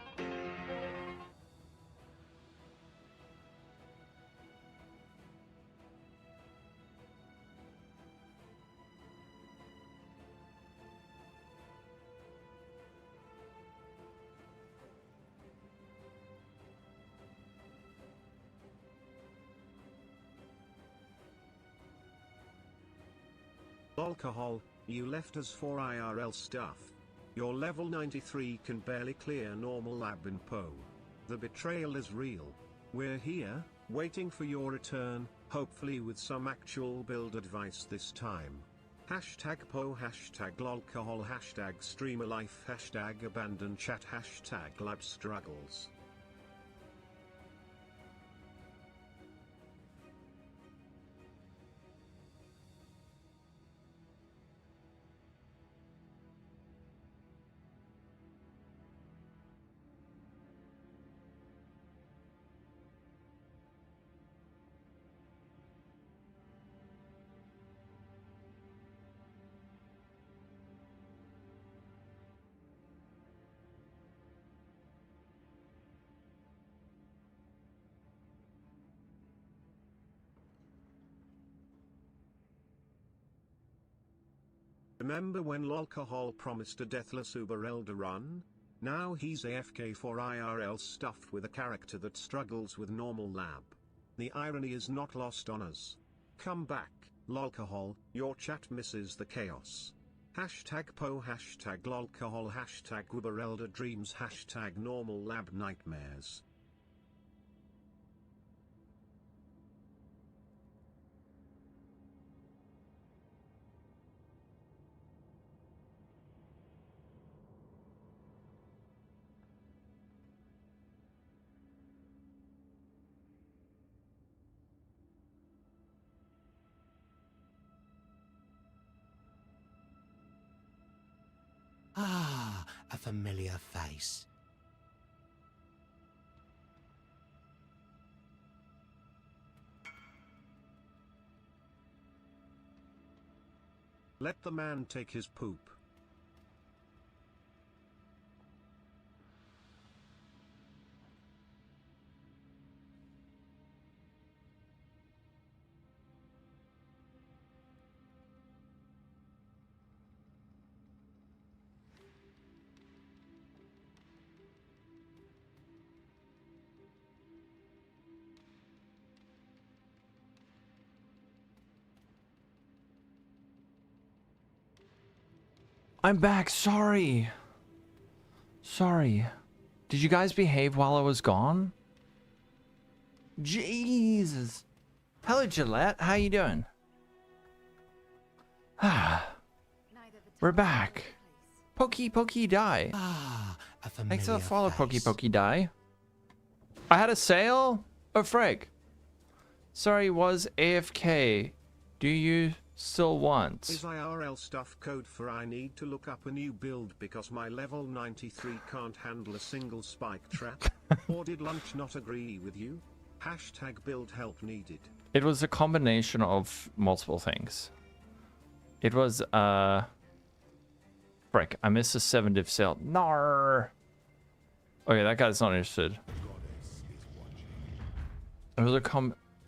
Speaker 2: Lolcohol, you left us for IRL stuff. Your level 93 can barely clear normal lab in PoE. The betrayal is real. We're here, waiting for your return, hopefully with some actual build advice this time. Hashtag PoE, hashtag Lolcohol, hashtag streamer life, hashtag abandon chat, hashtag lab struggles. Remember when Lolcohol promised a deathless Uber Elder run? Now he's AFK for IRL stuff with a character that struggles with normal lab. The irony is not lost on us. Come back, Lolcohol, your chat misses the chaos. Hashtag PoE, hashtag Lolcohol, hashtag Uber Elder dreams, hashtag normal lab nightmares.
Speaker 6: Ah, a familiar face.
Speaker 2: Let the man take his poop.
Speaker 1: I'm back. Sorry. Sorry. Did you guys behave while I was gone? Jesus. Hello, Gillette. How you doing? Ah. We're back. Pokey Die.
Speaker 6: Ah, a familiar
Speaker 1: Thanks for the follow,
Speaker 6: face.
Speaker 1: Pokey Die. I had a sale? Oh, frig. Sorry, was AFK. Do you still want?
Speaker 2: Is IRL stuff code for I need to look up a new build because my level 93 can't handle a single spike trap? Or did lunch not agree with you? Hashtag build help needed.
Speaker 1: It was a combination of multiple things. It was, frick, I missed a 7-div sale. Nar. Okay, that guy's not interested. It was a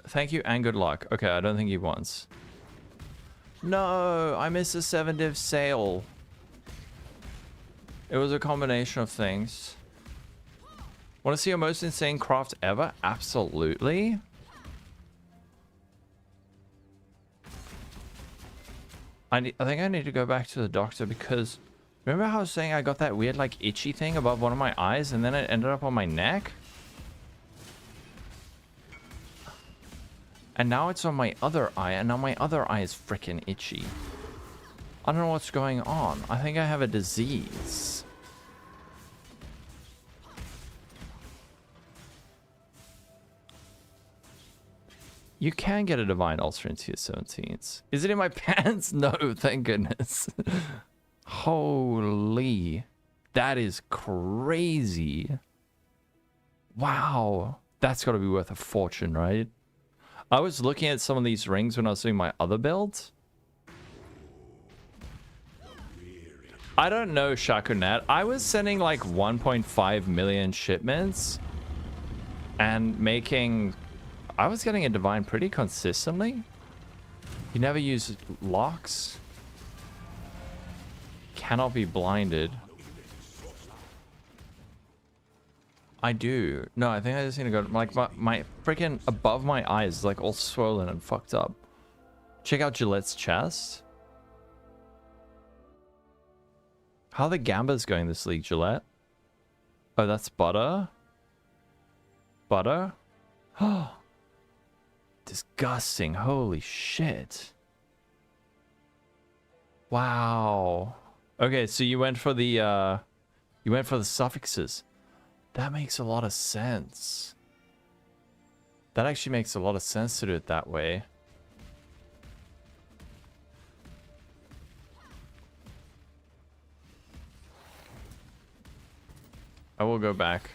Speaker 1: thank you and good luck. Okay, I don't think he wants. No, I missed a 7-div sale. It was a combination of things. Want to see your most insane craft ever? Absolutely. I think I need to go back to the doctor because remember how I was saying I got that weird like itchy thing above one of my eyes and then it ended up on my neck? And now it's on my other eye and now my other eye is freaking itchy. I don't know what's going on. I think I have a disease. You can get a Divine Ulcer in tier 17s. Is it in my pants? No, thank goodness. Holy. That is crazy. Wow. That's got to be worth a fortune, right? I was looking at some of these rings when I was doing my other builds. I don't know, Shakunet. I was sending like 1.5 million shipments and making... I was getting a divine pretty consistently. You never use locks. Cannot be blinded. I do. No, I think I just need to go... Like, my freaking above my eyes is like all swollen and fucked up. Check out Gillette's chest. How are the Gambas going this league, Gillette? Oh, that's butter. Butter? Oh. Disgusting. Holy shit. Wow. Okay, so you went for the suffixes. That makes a lot of sense. That actually makes a lot of sense to do it that way. I will go back.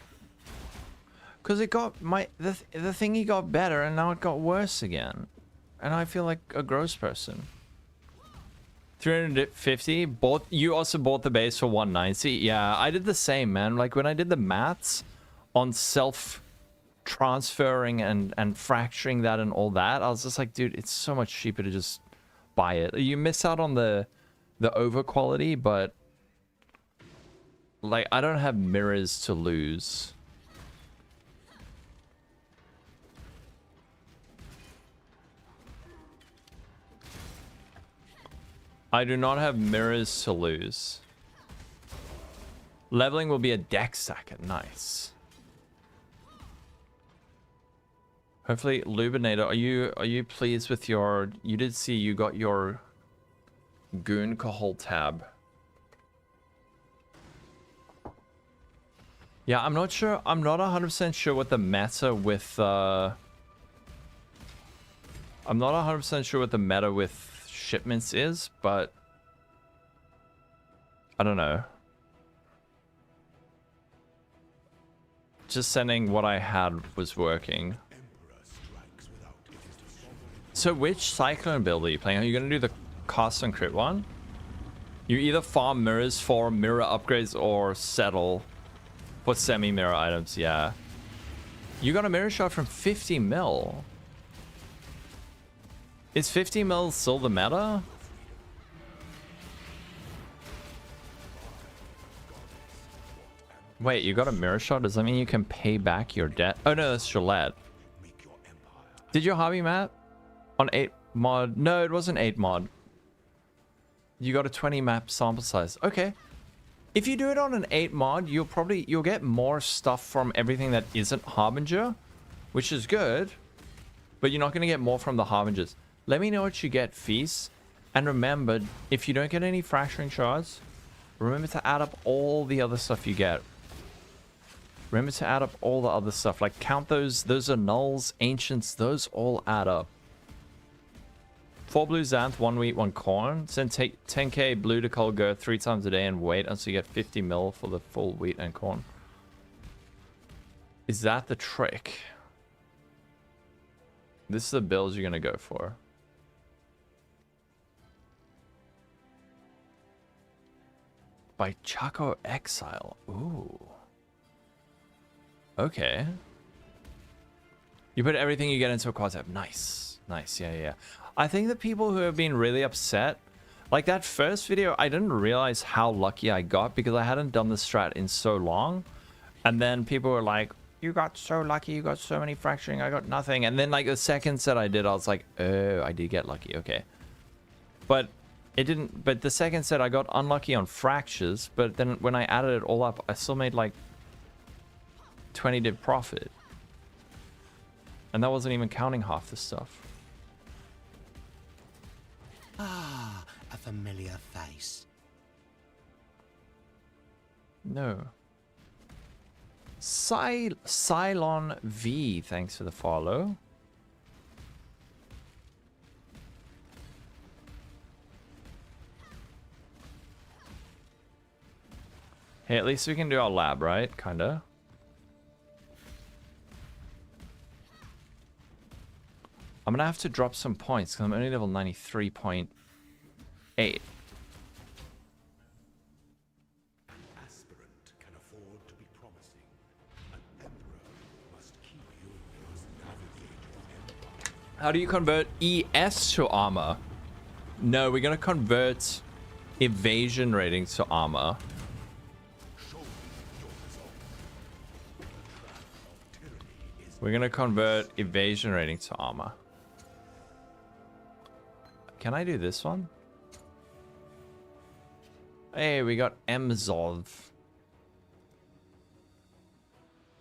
Speaker 1: Because it got the thingy got better and now it got worse again. And I feel like a gross person. 350. You also bought the base for 190. Yeah, I did the same, man. Like when I did the maths on self transferring and fracturing that and all that, I was just like, dude, it's so much cheaper to just buy it. You miss out on the over quality, but like I don't have mirrors to lose. I do not have mirrors to lose. Leveling will be a deck stacker. Nice. Hopefully, Lubinator, are you pleased with your... You did see you got your Lolcohol tab. Yeah, I'm not sure. I'm not 100% sure what the meta with... I'm not 100% sure what the meta with shipments is, but I don't know. Just sending what I had was working. So which Cyclone build are you playing? Are you going to do the cast and crit one? You either farm mirrors for mirror upgrades or settle for semi-mirror items. Yeah. You got a mirror shot from 50 mil. Is 50 mil still the meta? Wait, you got a mirror shot? Does that mean you can pay back your debt? Oh no, that's Gillette. Did your hobby map on 8 mod? No, it wasn't 8 mod. You got a 20 map sample size. Okay. If you do it on an 8 mod, you'll get more stuff from everything that isn't Harbinger, which is good, but you're not going to get more from the Harbingers. Let me know what you get, Feast. And remember, if you don't get any fracturing shards, remember to add up all the other stuff you get. Remember to add up all the other stuff. Like, count those. Those are nulls, ancients. Those all add up. 4 blue Xanth, 1 wheat, 1 corn. Send 10k blue to Colgo 3 times a day and wait until you get 50 mil for the full wheat and corn. Is that the trick? This is the builds you're going to go for. By Chaco Exile. Ooh. Okay. You put everything you get into a quad tab. Nice. Nice. Yeah, yeah. I think the people who have been really upset Like that first video, I didn't realize how lucky I got because I hadn't done the strat in so long. And then people were like, you got so lucky, you got so many fracturing, I got nothing. And then like the second set I did, I was like, oh, I did get lucky, okay. But it didn't, but the second set I got unlucky on fractures, but then when I added it all up, I still made like 20 dip profit. And that wasn't even counting half the stuff.
Speaker 6: Ah, a familiar face.
Speaker 1: No. Cylon V, thanks for the follow. Hey, at least we can do our lab, right? Kinda. I'm gonna have to drop some points because I'm only level 93.8.
Speaker 6: Aspirant can afford to be promising. An emperor must keep yours navigating.
Speaker 1: How do you convert ES to armor? No, we're gonna convert evasion rating to armor. We're gonna convert evasion rating to armor. Can I do this one? Hey, we got Mzov.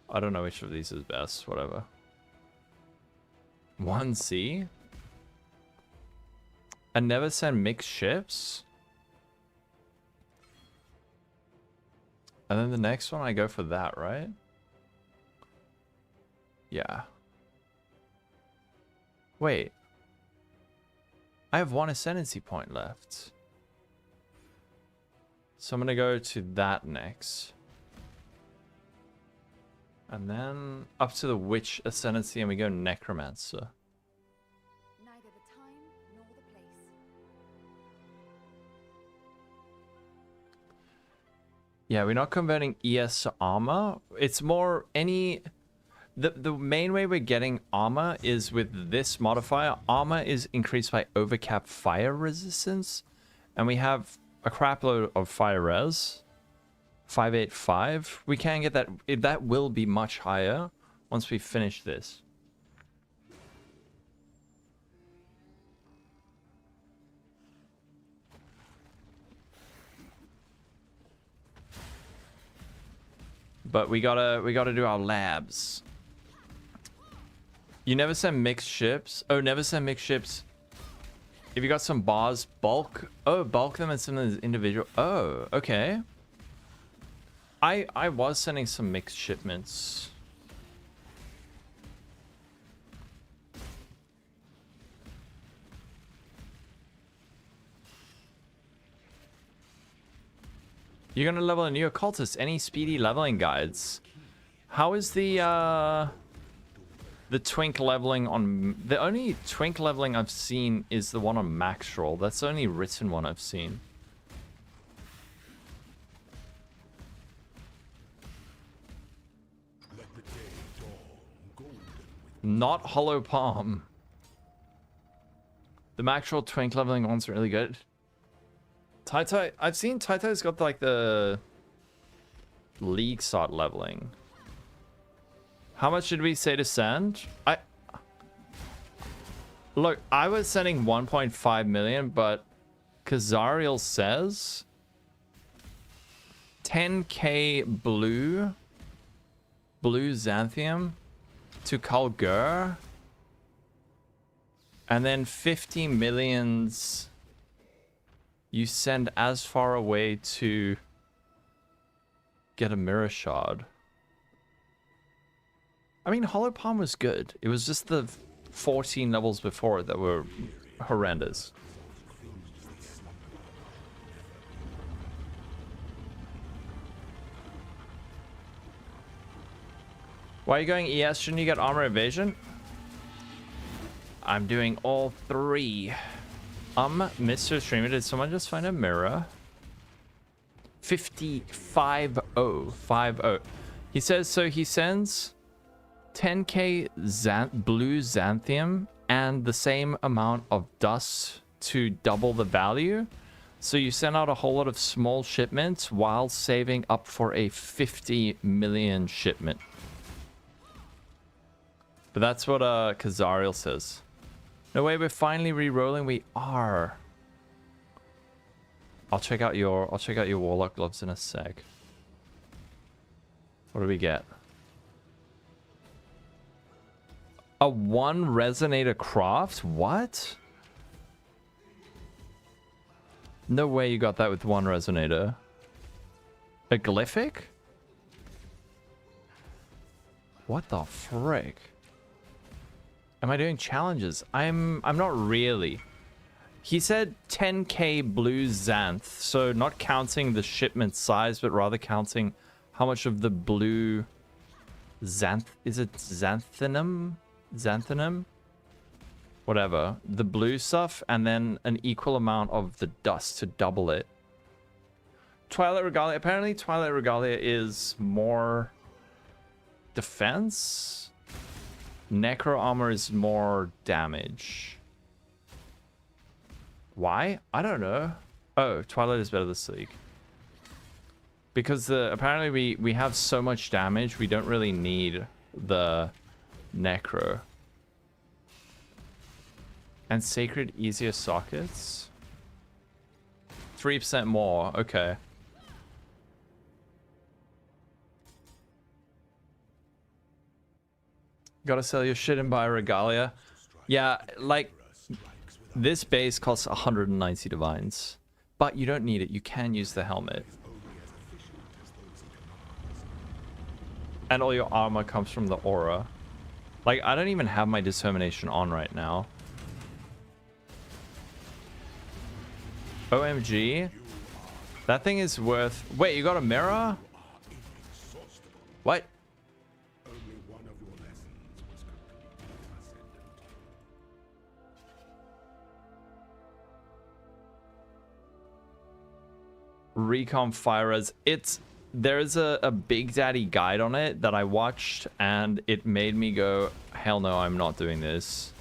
Speaker 1: I don't know which of these is best, whatever. 1C? And never send mixed ships? And then the next one, I go for that, right? Yeah. Wait. I have one ascendancy point left. So I'm gonna go to that next. And then up to the witch ascendancy and we go necromancer.
Speaker 5: Neither the time nor the place.
Speaker 1: Yeah, we're not converting ES to armor. It's more any... The main way we're getting armor is with this modifier. Armor is increased by overcap fire resistance. And we have a crapload of fire res. 585. We can get that. That will be much higher once we finish this. But we gotta do our labs. You never send mixed ships. Oh, never send mixed ships. If you got some bars, bulk. Oh, bulk them and send them as individual. Oh, okay. I was sending some mixed shipments. You're gonna level a new occultist. Any speedy leveling guides? How is the twink leveling on... The only twink leveling I've seen is the one on max roll. That's the only written one I've seen. Not hollow palm. The max roll twink leveling one's really good. Taito, I've seen Taito's got like the league start leveling. How much did we say to send? Look, I was sending 1.5 million, but Kazariel says 10k blue xanthium to Kalgur, and then 50 millions you send as far away to get a mirror shard. I mean, Hollow Palm was good. It was just the 14 levels before that were horrendous. Why are you going ES? Shouldn't you get armor evasion? I'm doing all three. Mr. Streamer, did someone just find a mirror? 50. He says, so he sends 10k blue xanthium and the same amount of dust to double the value. So you send out a whole lot of small shipments while saving up for a 50 million shipment. But that's what Kazariel says. No way, we're finally re-rolling. We are. I'll check out your Warlock gloves in a sec. What do we get? A 1 resonator craft? What? No way you got that with 1 resonator. A glyphic? What the frick? Am I doing challenges? I'm not really. He said 10k blue xanth, so not counting the shipment size, but rather counting how much of the blue xanth, is it xanthanum? Xanthanum? Whatever. The blue stuff, and then an equal amount of the dust to double it. Twilight Regalia. Apparently Twilight Regalia is more defense. Necro Armor is more damage. Why? I don't know. Oh, Twilight is better this league. Because apparently we have so much damage, we don't really need the Necro. And Sacred easier sockets? 3% more, okay. Gotta sell your shit and buy Regalia. Yeah, like, this base costs 190 divines. But you don't need it, you can use the helmet. And all your armor comes from the aura. Like, I don't even have my determination on right now. OMG. That thing is worth... Wait, you got a mirror? What? Recon Fires. There is a Big Daddy guide on it that I watched, and it made me go, hell no, I'm not doing this.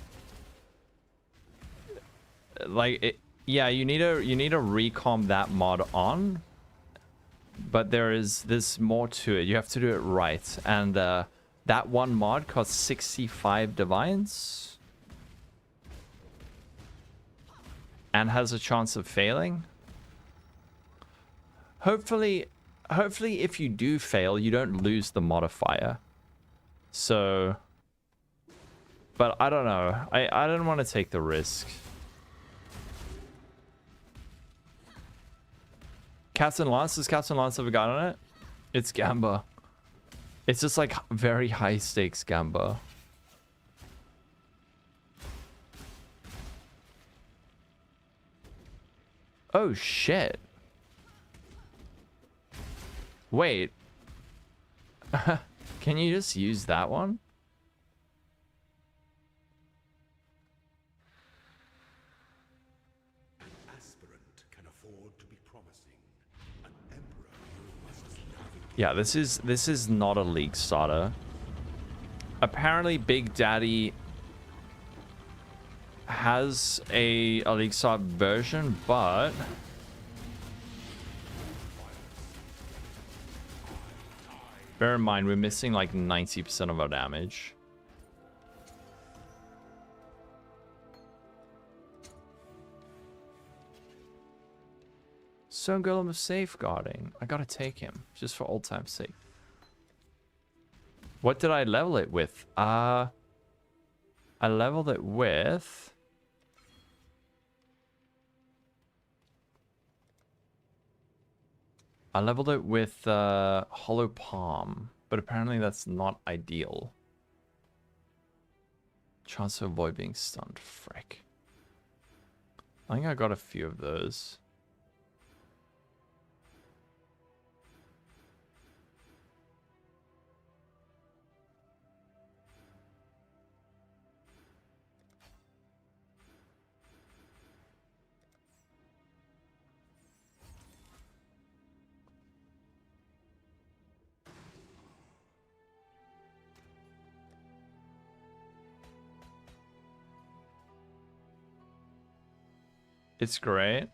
Speaker 1: Like, yeah, you need to recom that mod on, but there's more to it. You have to do it right, and that one mod costs 65 divines and has a chance of failing. Hopefully if you do fail, you don't lose the modifier. So, but I don't know. I don't want to take the risk. Captain Lance, does Captain Lance have a guide on it? It's Gamba. It's just like very high stakes Gamba. Oh shit. Wait. Can you just use that one? Yeah, this is not a league starter. Apparently Big Daddy has a league start version, but bear in mind we're missing like 90% of our damage. Stone Golem of Safeguarding. I gotta take him, just for old time's sake. What did I level it with? I leveled it with... Hollow Palm, but apparently that's not ideal. Chance to avoid being stunned. Frick. I think I got a few of those. It's great.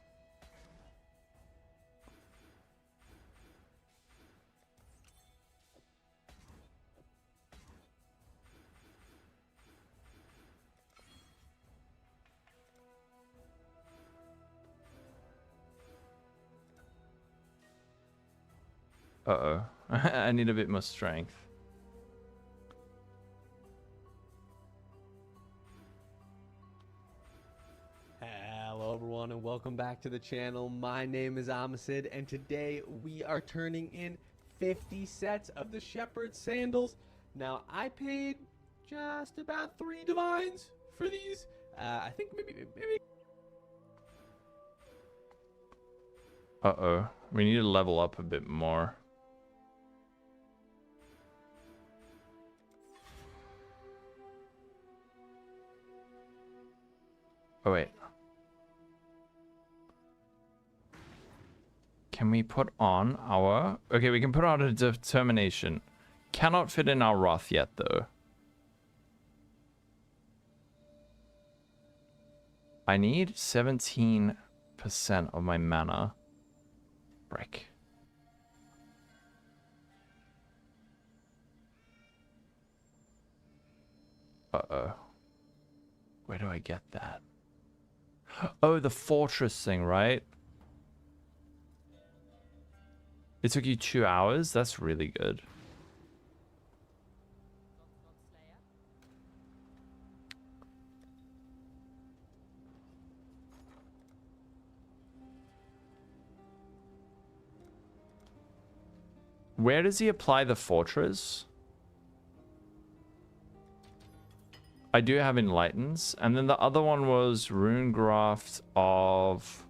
Speaker 1: Uh-oh. I need a bit more strength.
Speaker 8: Hello everyone and welcome back to the channel. My name is Amacid and today we are turning in 50 sets of the Shepherd Sandals. Now I paid just about 3 divines for these. I think maybe.
Speaker 1: Uh-oh. We need to level up a bit more. Oh, wait. Can we put on our... Okay, we can put on a determination. Cannot fit in our wrath yet, though. I need 17% of my mana. Frick. Uh-oh. Where do I get that? Oh, the fortress thing, right? It took you 2 hours? That's really good. Where does he apply the fortress? I do have Enlightens. And then the other one was Runegraft of...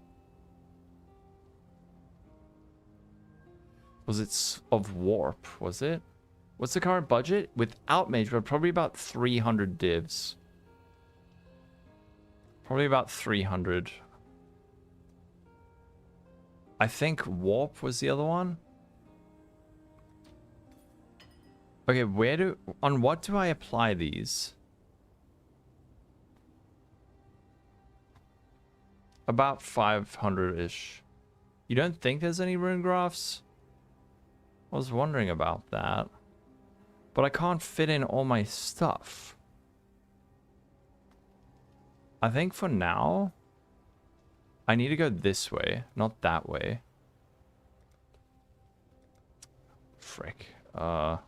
Speaker 1: Was it of Warp? Was it? What's the current budget? Without Mage, but probably about 300 divs. Probably about 300. I think Warp was the other one. Okay, on what do I apply these? About 500-ish. You don't think there's any rune graphs? I was wondering about that. But I can't fit in all my stuff. I think for now, I need to go this way, not that way. Frick. Where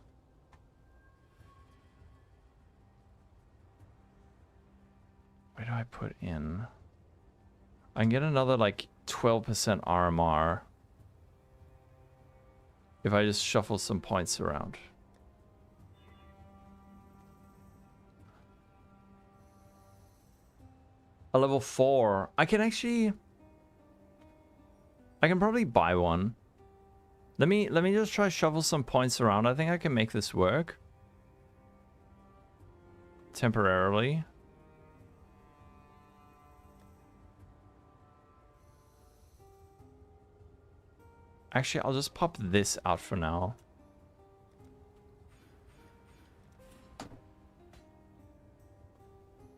Speaker 1: do I put in? I can get another like 12% RMR if I just shuffle some points around. A level 4. I can probably buy one. Let me just try shuffle some points around. I think I can make this work. Temporarily. Actually, I'll just pop this out for now.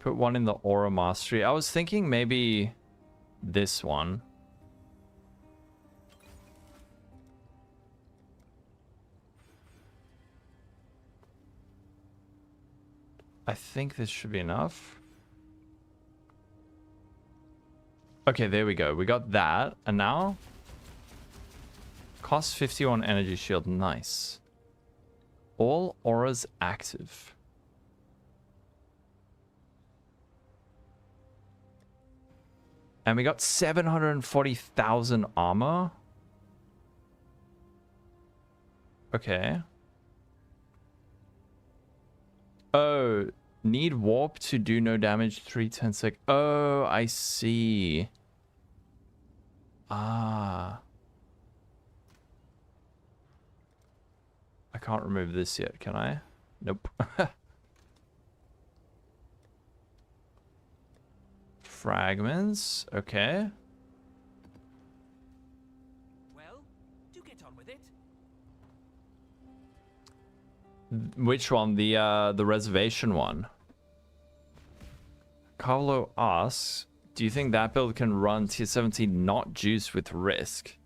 Speaker 1: Put one in the Aura Mastery. I was thinking maybe this one. I think this should be enough. Okay, there we go. We got that. And now... Cost 51 energy shield. Nice. All auras active. And we got 740,000 armor. Okay. Oh, need warp to do no damage 310 sec. Oh, I see. Ah. I can't remove this yet, can I? Nope. Fragments, okay.
Speaker 12: Well, do get on with it.
Speaker 1: Which one? The reservation one. Carlo asks, do you think that build can run tier 17 not juice with risk?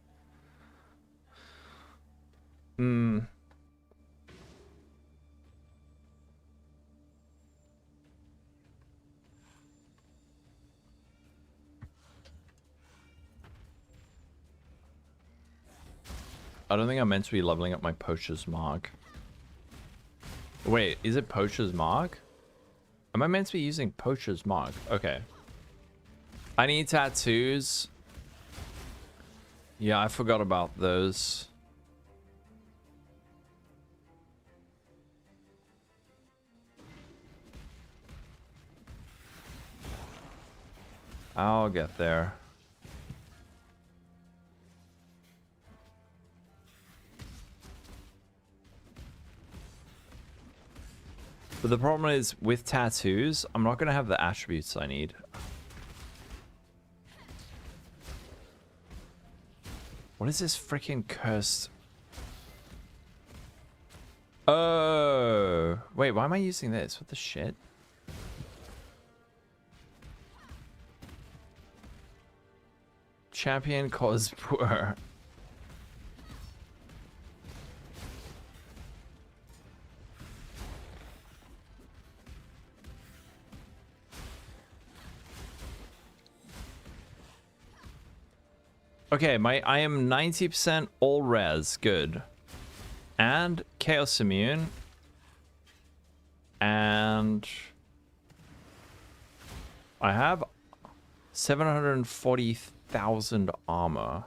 Speaker 1: Hmm. I don't think I'm meant to be leveling up my Poacher's Mark. Wait, is it Poacher's Mark? Am I meant to be using Poacher's Mark? Okay. I need tattoos. Yeah, I forgot about those. I'll get there. But the problem is, with tattoos, I'm not going to have the attributes I need. What is this freaking cursed? Oh, wait, why am I using this? What the shit? Champion cause poor. Okay, I am 90% all res, good. And Chaos Immune. And I have 740,000 armor.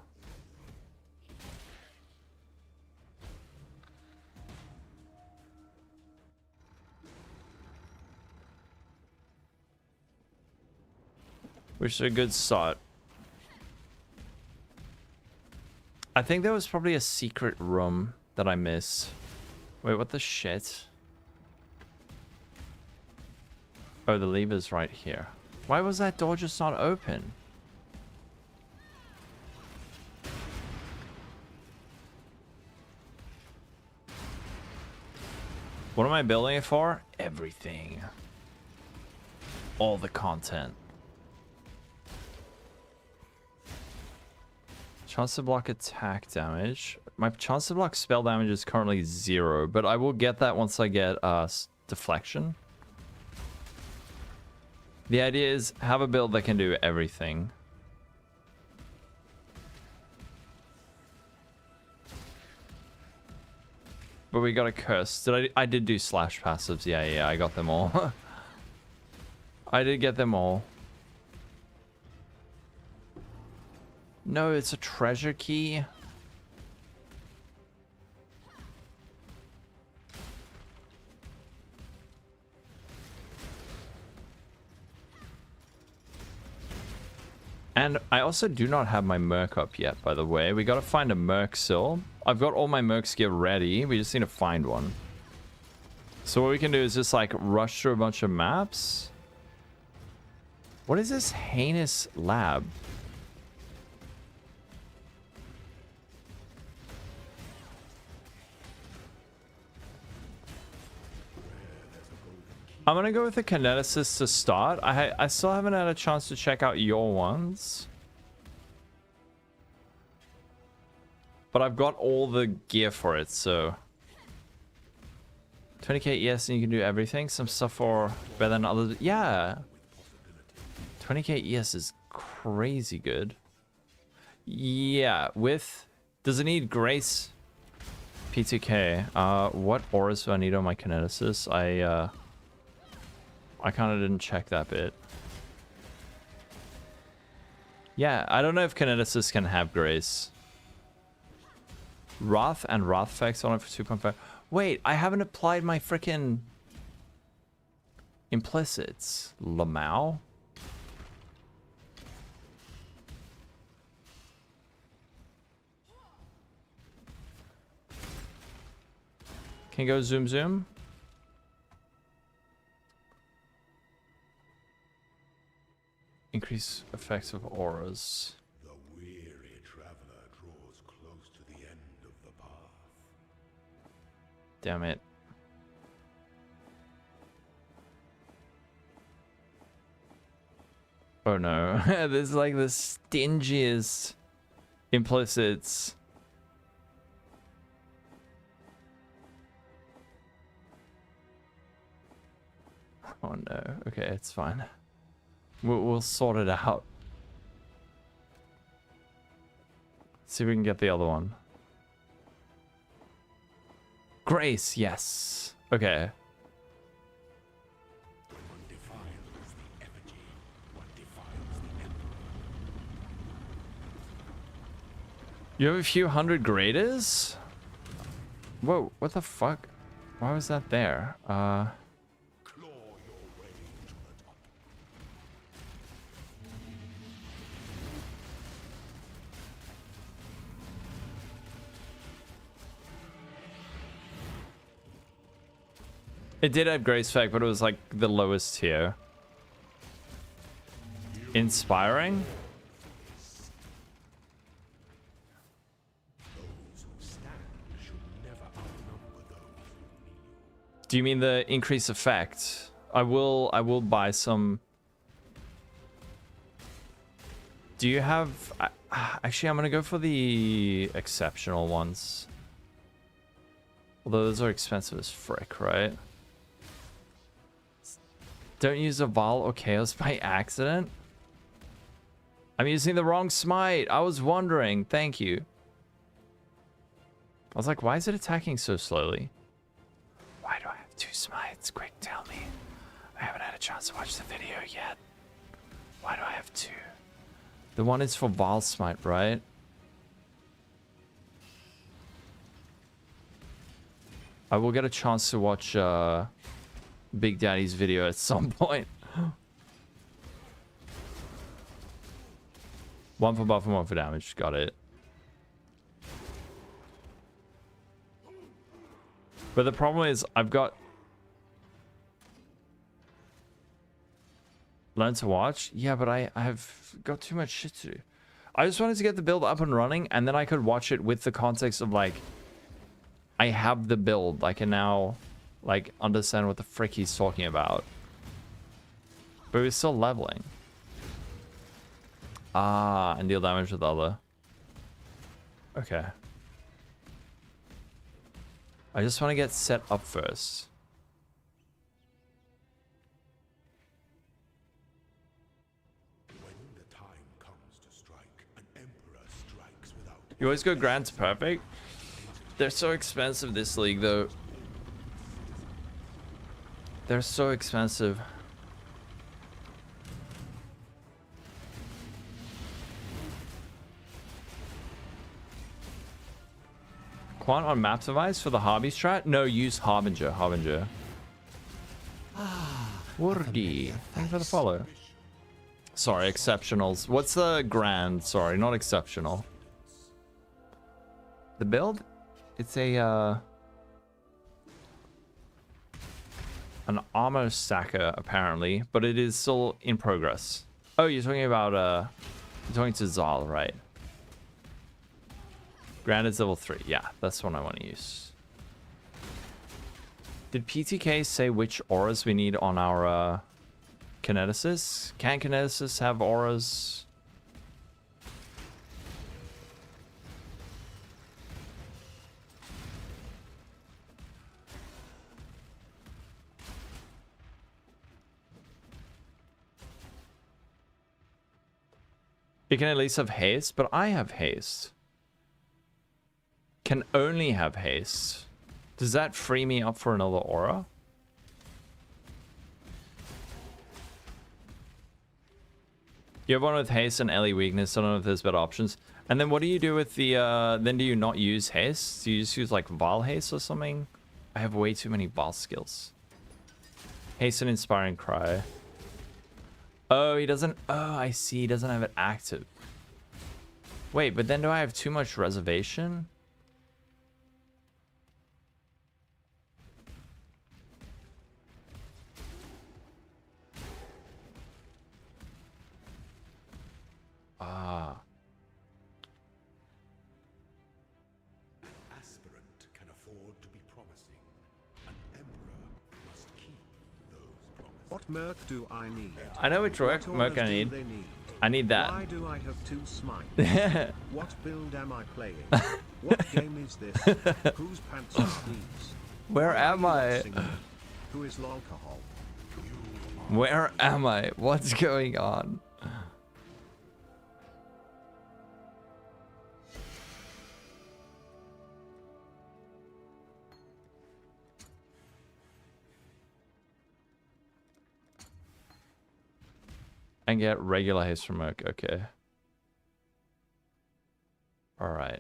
Speaker 1: Which is a good start. I think there was probably a secret room that I missed. Wait, what the shit? Oh, the lever's right here. Why was that door just not open? What am I building it for? Everything. All the content. Chance to block attack damage. My chance to block spell damage is currently 0, but I will get that once I get deflection. The idea is have a build that can do everything. But we got a curse. I did do slash passives. Yeah, I got them all. I did get them all. No, it's a treasure key. And I also do not have my Merc up yet, by the way. We gotta find a Merc still. I've got all my Mercs gear ready. We just need to find one. So what we can do is just like rush through a bunch of maps. What is this heinous lab? I'm gonna go with the Kineticist to start. I still haven't had a chance to check out your ones. But I've got all the gear for it, so... 20k ES and you can do everything. Some stuff for better than others. Yeah! 20k ES is crazy good. Yeah, with... Does it need Grace? P2K. What auras do I need on my Kineticist? I kind of didn't check that bit. Yeah, I don't know if Kineticist can have Grace. Wrath and Wrath effects on it for 2.5. Wait, I haven't applied my frickin' implicits. Lamau? Can you go zoom zoom? Increase effects of auras.
Speaker 6: The weary traveler draws close to the end of the path.
Speaker 1: Damn it. Oh no. This is like the stingiest implicits. Oh no. Okay, it's fine. We'll sort it out. See if we can get the other one. Grace, yes. Okay.
Speaker 6: When one defiles the effigy, one defiles the emperor.
Speaker 1: You have a few hundred graders? Whoa, what the fuck? Why was that there?
Speaker 6: Claw your way to the top.
Speaker 1: It did have Grace Effect, but it was like the lowest tier. Inspiring?
Speaker 6: Those who stand should never outnumber those who kneel.
Speaker 1: Do you mean the increase effect? I will buy some. Do you have actually I'm gonna go for the exceptional ones. Although those are expensive as frick, right? Don't use a Vol or Chaos by accident. I'm using the wrong smite. I was wondering. Thank you. I was like, why is it attacking so slowly? Why do I have 2 smites? Quick, tell me. I haven't had a chance to watch the video yet. Why do I have 2? The one is for Vol smite, right? I will get a chance to watch Big Daddy's video at some point. 1 for buff and 1 for damage. Got it. But the problem is I've got... Learn to watch? Yeah, but I have got too much shit to do. I just wanted to get the build up and running, and then I could watch it with the context of, like, I have the build. I can now, like, understand what the frick he's talking about. But we're still leveling. Ah, and deal damage with other. Okay. I just want to get set up first.
Speaker 6: When the time comes to strike, an emperor strikes without.
Speaker 1: You always go grand to perfect? They're so expensive this league, though. They're so expensive. Quant on map device for the hobby strat? No, use Harbinger. Harbinger. Wordy. Thanks for the follow. Sorry, exceptionals. What's the grand? Sorry, not exceptional. The build? It's a an Armour Stacker apparently, but it is still in progress. Oh, you're talking about you're talking to Zal, right? Granted, level 3. Yeah, that's one I want to use. Did PTK say which auras we need on our kineticists? Can kineticists have auras? You can at least have haste, but I have haste. Can only have haste. Does that free me up for another aura? You have one with haste and Ellie weakness. I don't know if there's better options. And then what do you do with the then do you not use haste? Do you just use like Val haste or something? I have way too many Val skills. Haste and inspiring cry. Oh, he doesn't. Oh, I see. He doesn't have it active. Wait, but then do I have too much reservation? Ah.
Speaker 6: An aspirant can afford to be promising. An emperor must keep those promises.
Speaker 2: What merc do I need?
Speaker 1: I know which merc I need.
Speaker 2: They need.
Speaker 1: I need that.
Speaker 2: Why do I have 2 smites? What build am I playing? What game is this? Whose pants are these?
Speaker 1: Where am I?
Speaker 2: Who is Lolcohol?
Speaker 1: Where am I? What's going on? And get regular haste from Merc. Okay. Alright.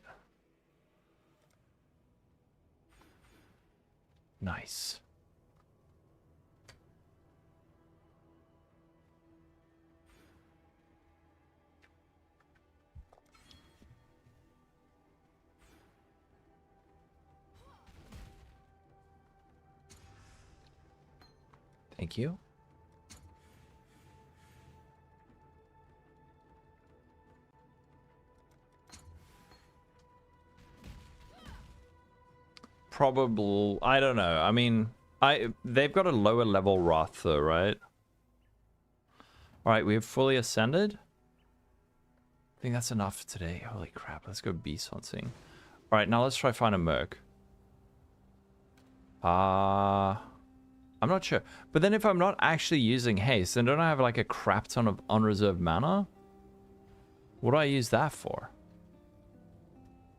Speaker 1: Nice. Thank you. Probable, I don't know. I mean, they've got a lower level Wrath though, right? Alright, we have fully ascended. I think that's enough for today. Holy crap, let's go beast hunting. Alright, now let's try find a Merc. I'm not sure. But then if I'm not actually using haste, then don't I have like a crap ton of unreserved mana? What do I use that for?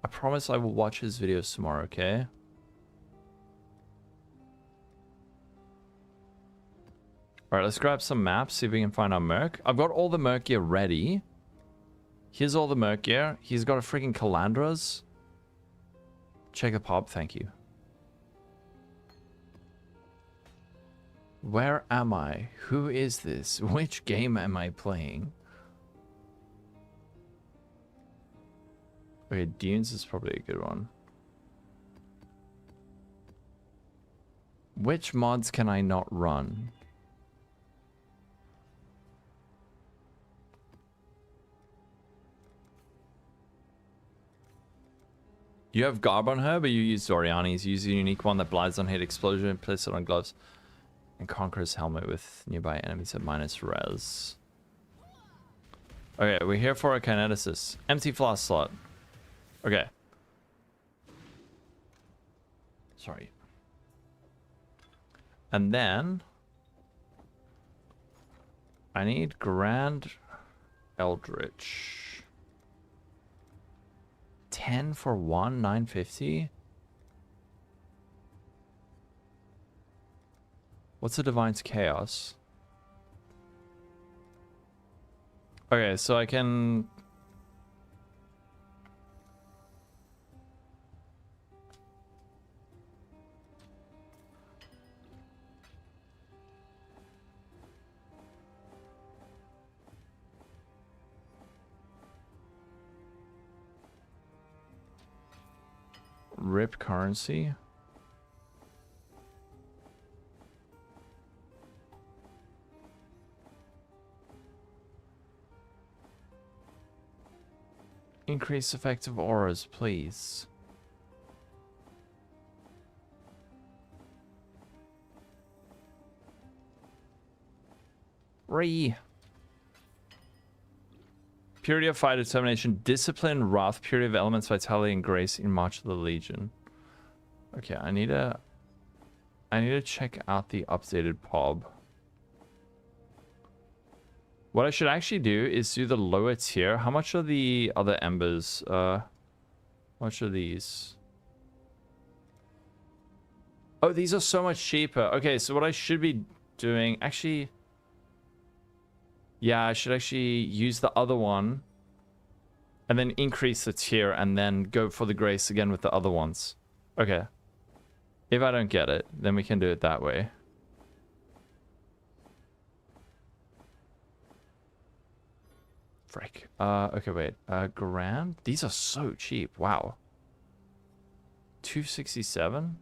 Speaker 1: I promise I will watch his videos tomorrow, okay? Alright, let's grab some maps, see if we can find our Merc. I've got all the Merc gear ready. Here's all the Merc gear. He's got a freaking Calandras. Check the pop, thank you. Where am I? Who is this? Which game am I playing? Okay, Dunes is probably a good one. Which mods can I not run? You have Garb on her, but you use Zoriani's. Use a unique one that blinds on hit explosion and place it on gloves. And Conqueror's helmet with nearby enemies at minus res. Okay, we're here for a kineticist. Empty flask slot. Okay. Sorry. And then I need Grand Eldritch. 10 for 1, 950. What's the Divine's Chaos? Okay, so I can... Rip currency. Increase effective auras, please. Purity of Fire, Determination, Discipline, Wrath, Purity of Elements, Vitality, and Grace in March of the Legion. Okay, I need to check out the updated PoB. What I should actually do is do the lower tier. How much are the other embers? How much are these? Oh, these are so much cheaper. Okay, so what I should be doing... Actually... Yeah, I should actually use the other one. And then increase the tier and then go for the grace again with the other ones. Okay. If I don't get it, then we can do it that way. Frick. Okay, wait. Grand? These are so cheap. Wow. 267?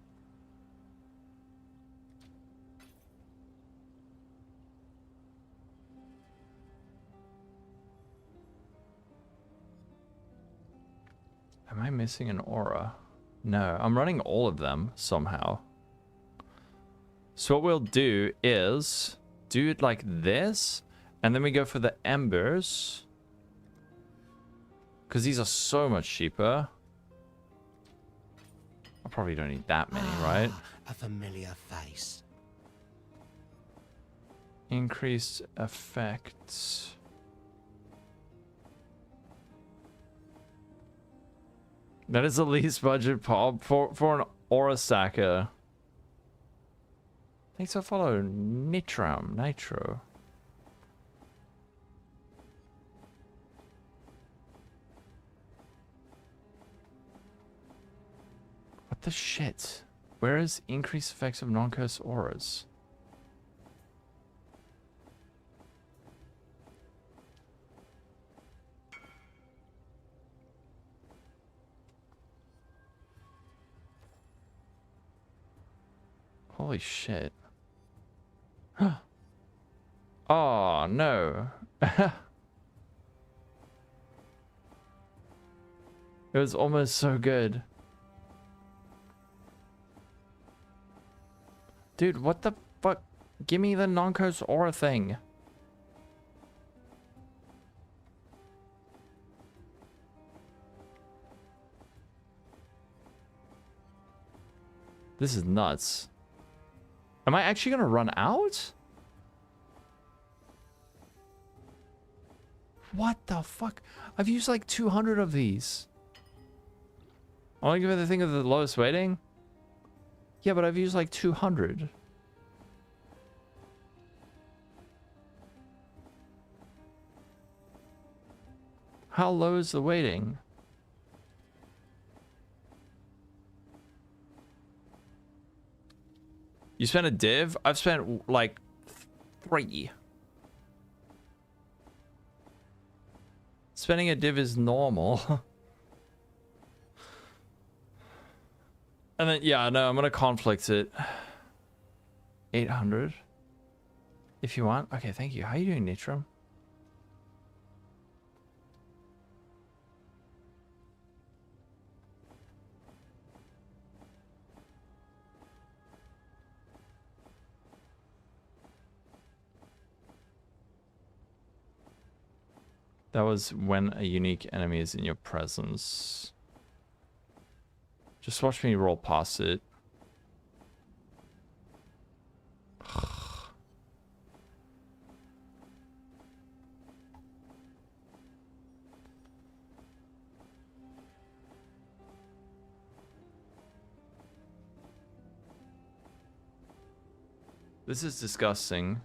Speaker 1: Am I missing an aura? No, I'm running all of them somehow. So what we'll do is do it like this, and then we go for the embers. Because these are so much cheaper. I probably don't need that many, right?
Speaker 6: A familiar face.
Speaker 1: Increased effects. That is the least budget PoB for an Aura Stacker. Thanks for follow, Nitro. What the shit? Where is increased effects of non-curse auras? Holy shit. Oh, no. It was almost so good. Dude, what the fuck? Give me the non-curse aura thing. This is nuts. Am I actually gonna run out? What the fuck? I've used like 200 of these. I want to give it the thing of the lowest weighting? Yeah, but I've used like 200. How low is the weighting? You spent a div? I've spent like 3. Spending a div is normal. And then, yeah, no, I'm gonna conflict it. 800. If you want. Okay, thank you. How are you doing, Nitram? That was when a unique enemy is in your presence. Just watch me roll past it. This is disgusting.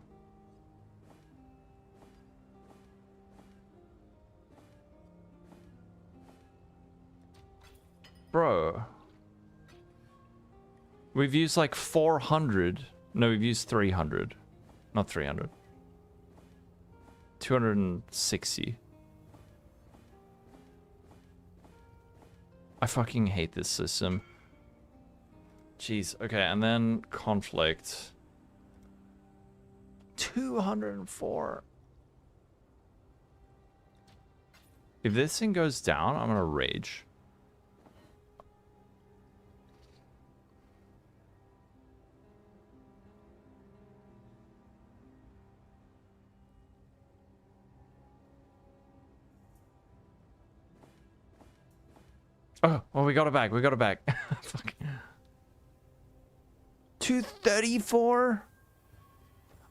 Speaker 1: Bro. We've used like 400. No, we've used 300. Not 300. 260. I fucking hate this system. Jeez. Okay, and then conflict. 204. If this thing goes down, I'm gonna rage. Oh, well, we got it back. We got it back. Fuck. 234?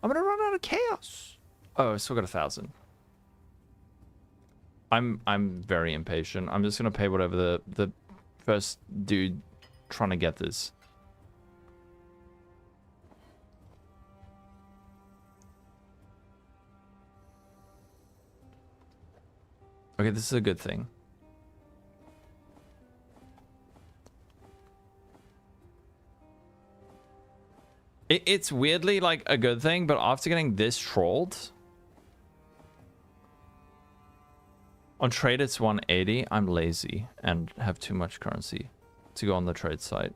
Speaker 1: I'm gonna run out of chaos. Oh, I still got 1,000. I'm very impatient. I'm just gonna pay whatever the first dude trying to get this. Okay, this is a good thing. It's weirdly like a good thing, but after getting this trolled on trade, it's 180. I'm lazy and have too much currency to go on the trade site.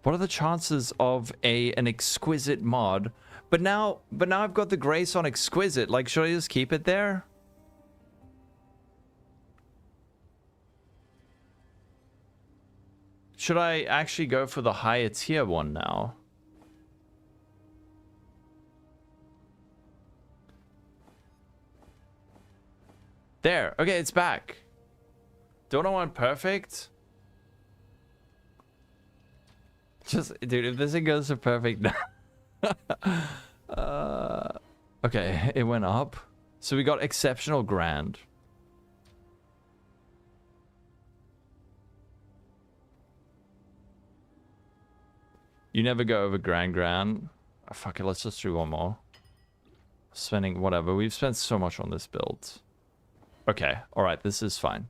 Speaker 1: What are the chances of an exquisite mod? But now I've got the grace on exquisite. Like, should I just keep it there? Should I actually go for the higher tier one now? There. Okay, it's back. Don't I want perfect? Just, dude, if this thing goes to perfect now. Okay, it went up. So we got exceptional grand. You never go over grand. Oh, fuck it, let's just do one more. Spending whatever. We've spent so much on this build. Okay, alright, this is fine.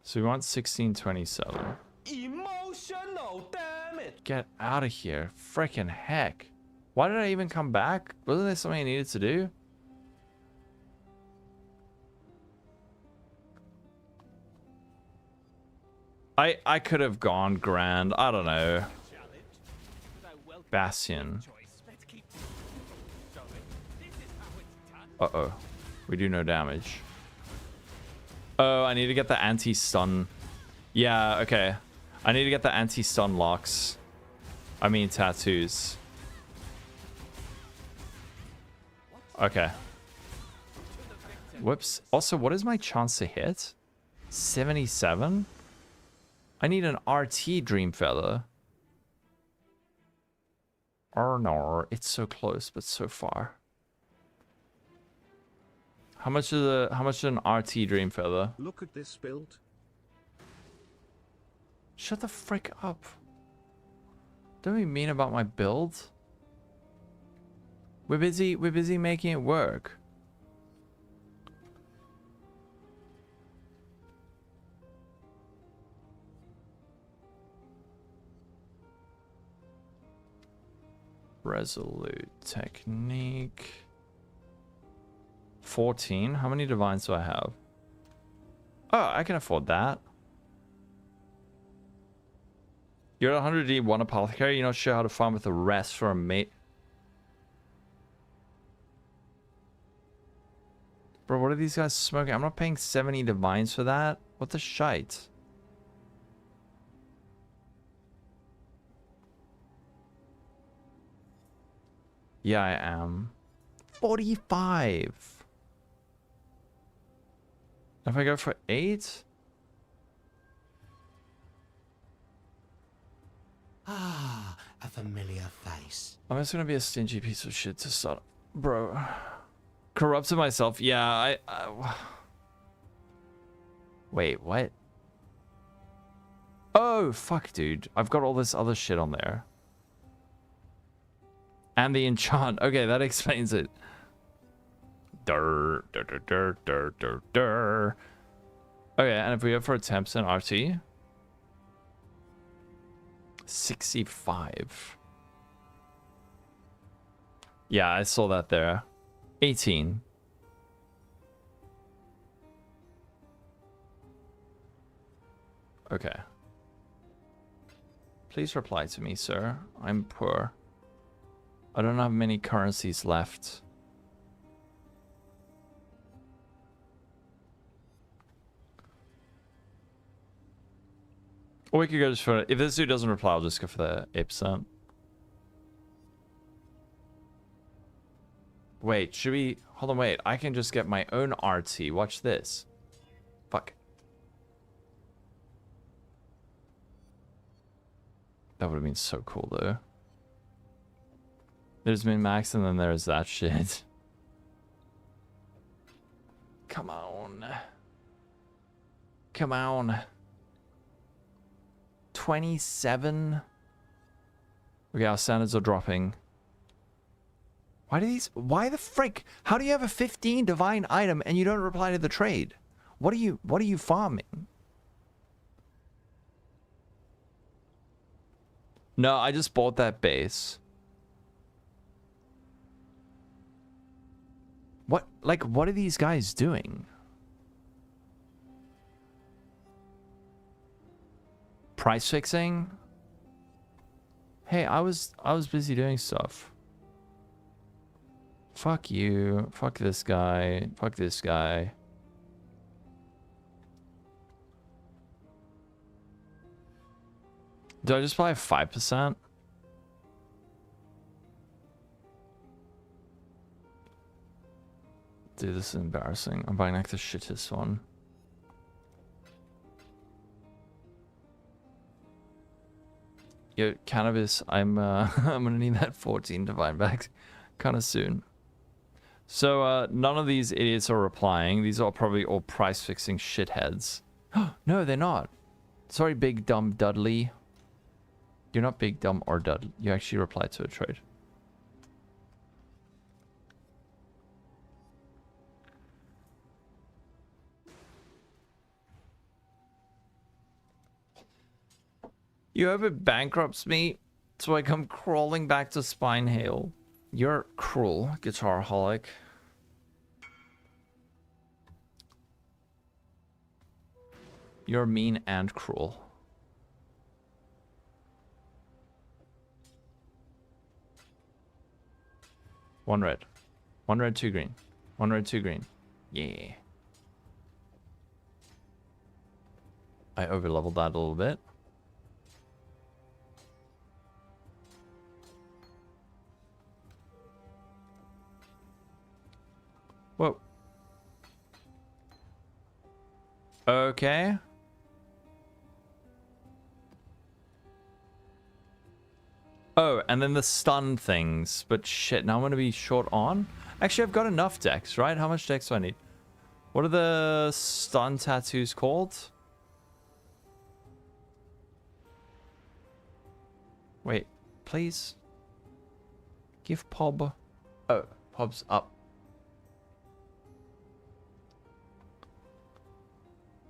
Speaker 1: So we want 1627.
Speaker 12: Emotional damage.
Speaker 1: Get out of here. Freaking heck. Why did I even come back? Wasn't there something I needed to do? I could have gone grand. I don't know. Bastion. Uh-oh. We do no damage. Oh, I need to get the anti-stun. Yeah, okay. I need to get the anti-stun locks. I mean tattoos. Okay. Whoops. Also, what is my chance to hit? 77? I need an RT Dream Feather. Oh no, it's so close, but so far. How much is an RT Dream Feather?
Speaker 2: Look at this build.
Speaker 1: Shut the frick up. Don't be mean about my build. We're busy making it work. Resolute technique. 14. How many divines do I have? Oh, I can afford that. You're at 100D, one apothecary. You're not sure how to farm with the rest for a mate. Bro, what are these guys smoking? I'm not paying 70 divines for that. What the shite? Yeah, I am. 45. If I go for 8?
Speaker 6: Ah, a familiar face.
Speaker 1: I'm just gonna be a stingy piece of shit to start. Bro. Corrupted myself. Yeah, I Wait, what? Oh, fuck, dude. I've got all this other shit on there. And the enchant. Okay, that explains it. Okay, and if we go for a 10% RT? 65. Yeah, I saw that there. 18. Okay. Please reply to me, sir. I'm poor. I don't have many currencies left. Or we could go just for... If this dude doesn't reply, I'll just go for the 8%. Wait, should we... Hold on, wait. I can just get my own RT. Watch this. Fuck. That would have been so cool, though. There's min-max, and then there's that shit. Come on. Come on. 27? Okay, our standards are dropping. Why the frick? How do you have a 15 divine item and you don't reply to the trade? What are you farming? No, I just bought that base. What are these guys doing? Price fixing? Hey, I was busy doing stuff. Fuck you. Fuck this guy. Fuck this guy. Do I just buy 5%? Dude, this is embarrassing. I'm buying like the shittest one. Yo, cannabis, I'm gonna need that 14 divine back kind of soon. So none of these idiots are replying. These are probably all price fixing shitheads. No, they're not. Sorry, big dumb Dudley. You're not big dumb or Dudley. You actually replied to a trade. You hope it bankrupts me so I come crawling back to Spine Hail. You're cruel, Guitar Holic. You're mean and cruel. One red. One red, two green. One red, two green. Yeah. I overleveled that a little bit. Whoa. Okay. Oh, and then the stun things. But shit, now I'm going to be short on. Actually, I've got enough decks, right? How much decks do I need? What are the stun tattoos called? Wait, please. Give Pob. Oh, Pob's up.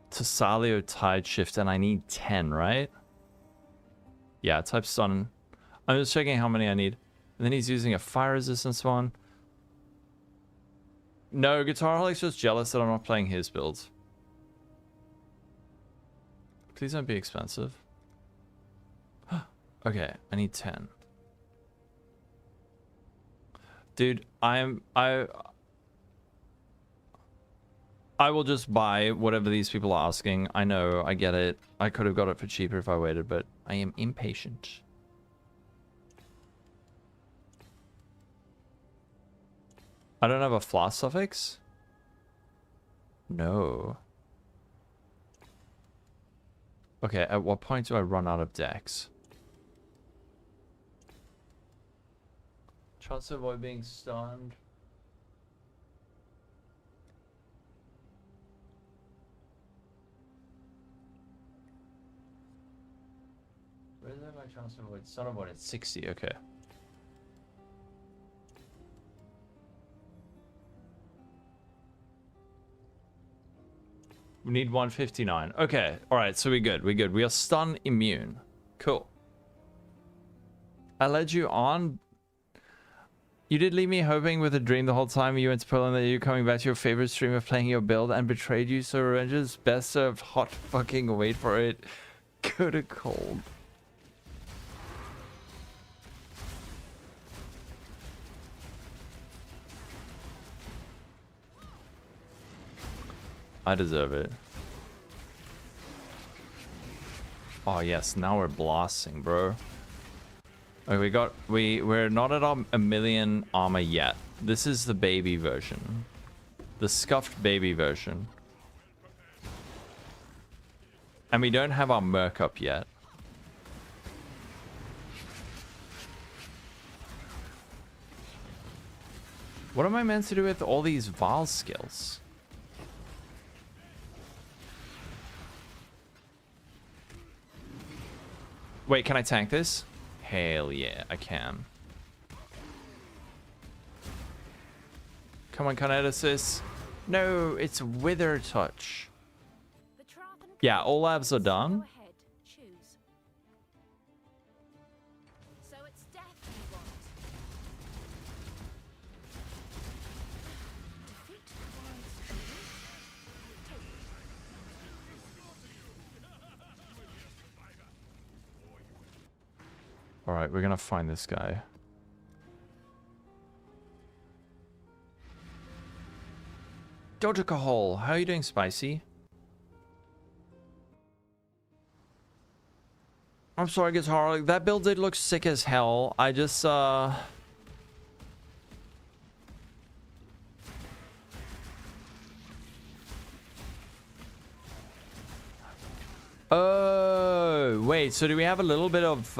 Speaker 1: Tesalio Tide Shift, and I need 10, right? Yeah, type stun. I'm just checking how many I need. And then he's using a fire resistance one. No, Guitar Holic's just jealous that I'm not playing his builds. Please don't be expensive. Okay, I need 10. Dude, I will just buy whatever these people are asking. I know, I get it. I could have got it for cheaper if I waited, but I am impatient. I don't have a floss suffix? No. Okay, at what point do I run out of decks? Chance to avoid being stunned. Where's my chance to avoid stun avoid at 60? Okay. We need 159. Okay. All right. So we're good. We're good. We are stun immune. Cool. I led you on. You did leave me hoping with a dream the whole time you went to Poland that you coming back to your favorite stream of playing your build and betrayed you. So revenge is best served hot fucking wait for it. Go to cold. I deserve it. Oh yes, now we're blasting, bro. Okay, we're not at a million armor yet. This is the baby version. The scuffed baby version. And we don't have our merc up yet. What am I meant to do with all these Val skills? Wait, can I tank this? Hell yeah, I can. Come on, Kineticus. No, it's Wither Touch. Yeah, all labs are done. Alright, we're gonna find this guy. Lolcohol, how are you doing, Spicy? I'm sorry, Guitar. That build did look sick as hell. I just, Oh, wait, so do we have a little bit of,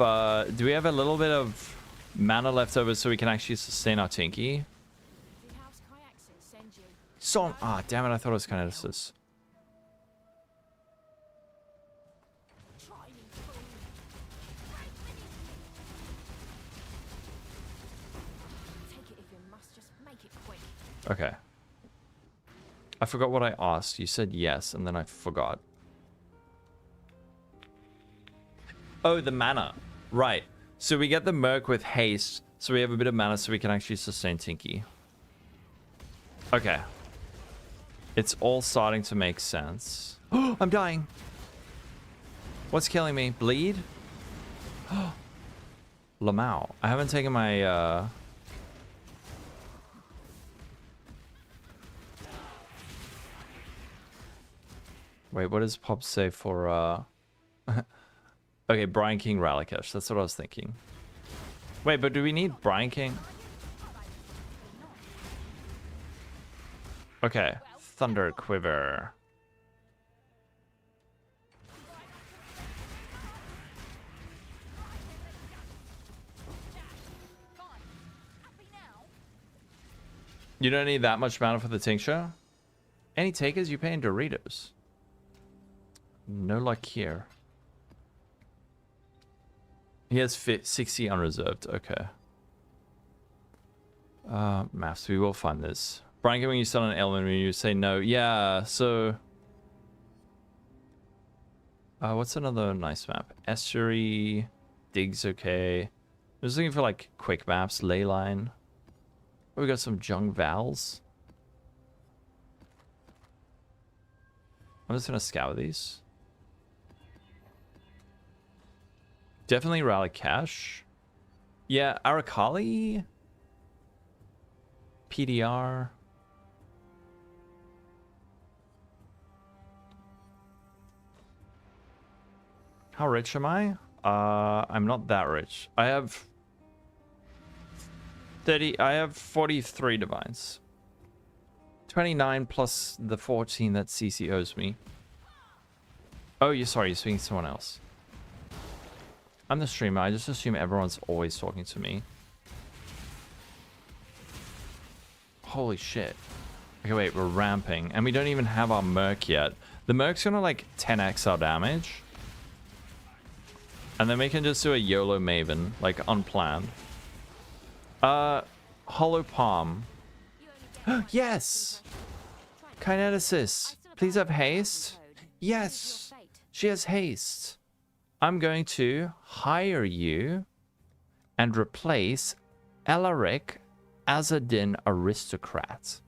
Speaker 1: mana left over so we can actually sustain our Tinky? Song. Ah, damn it, I thought it was Kineticus. Okay. I forgot what I asked. You said yes, and then I forgot. Oh, the mana. Right. So we get the Merc with haste, so we have a bit of mana so we can actually sustain Tinky. Okay. It's all starting to make sense. Oh, I'm dying. What's killing me? Bleed? Lamau. I haven't taken my Wait, what does Pop say for Okay, Brian King Rallycash. That's what I was thinking. Wait, but do we need Brian King? Okay. Thunder Quiver. You don't need that much mana for the tincture? Any takers you pay in Doritos? No luck here. He has 60 unreserved. Okay. Maths, we will find this. Brian, when you start an element, when you say no. Yeah, so... what's another nice map? Estuary. Dig's okay. I was looking for, like, quick maps. Leyline. Oh, we got some Jung Vals. I'm just gonna scour these. Definitely Rally Cash. Yeah, Arakali. PDR. How rich am I? I'm not that rich. I have 30. I have 43 divines. 29 plus the 14 that CC owes me. Oh, you're sorry. You're speaking to someone else. I'm the streamer. I just assume everyone's always talking to me. Holy shit. Okay, wait. We're ramping. And we don't even have our Merc yet. The Merc's gonna, like, 10x our damage. And then we can just do a YOLO Maven, like, unplanned. Hollow Palm. Yes! Kineticist. Please have haste. Yes! She has haste. I'm going to hire you and replace Elaric Azadin Aristocrat.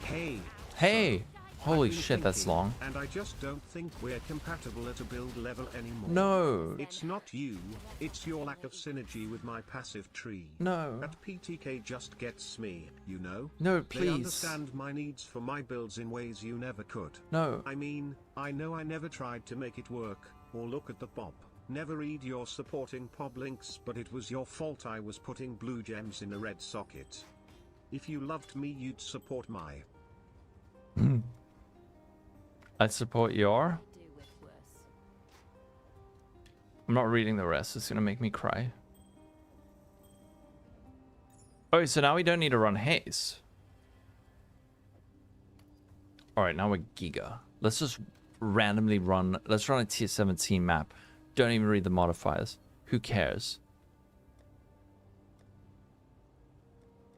Speaker 2: Hey.
Speaker 1: Hey! Holy
Speaker 2: I've been
Speaker 1: shit, that's
Speaker 2: thinking,
Speaker 1: long.
Speaker 2: And I just don't think we're compatible at a build level anymore.
Speaker 1: No.
Speaker 2: It's not you, it's your lack of synergy with my passive tree.
Speaker 1: No.
Speaker 2: That PTK just gets me, you know?
Speaker 1: No,
Speaker 2: They
Speaker 1: please.
Speaker 2: understand my needs for my builds in ways you never could.
Speaker 1: No.
Speaker 2: I mean, I know I never tried to make it work, or look at the pop. Never read your supporting pop links, but it was your fault I was putting blue gems in a red socket. If you loved me, you'd support my...
Speaker 1: I support your... I'm not reading the rest. It's going to make me cry. Oh, so now we don't need to run haze. Alright, now we're Giga. Let's just randomly run... Let's run a tier 17 map. Don't even read the modifiers. Who cares?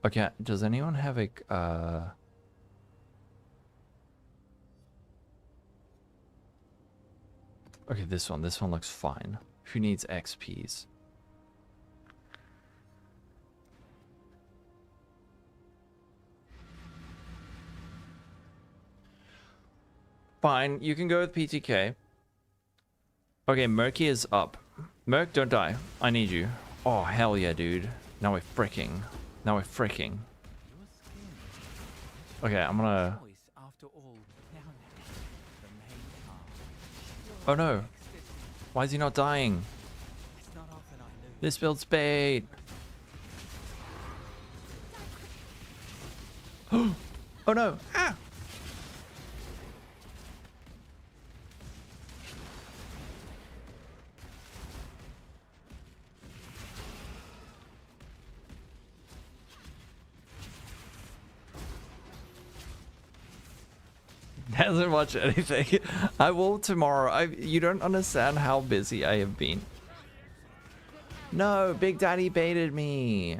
Speaker 1: Okay, does anyone have a... Okay, this one looks fine. Who needs XPs? Fine, you can go with PTK. Okay, Murky is up. Merc, don't die. I need you. Oh, hell yeah, dude. Now we're fricking. Now we're fricking. Okay, I'm gonna... Oh no. Why is he not dying? This build's bait. Oh no. Ah! Hasn't watched anything. I will tomorrow. You don't understand how busy I have been. No, Big Daddy baited me.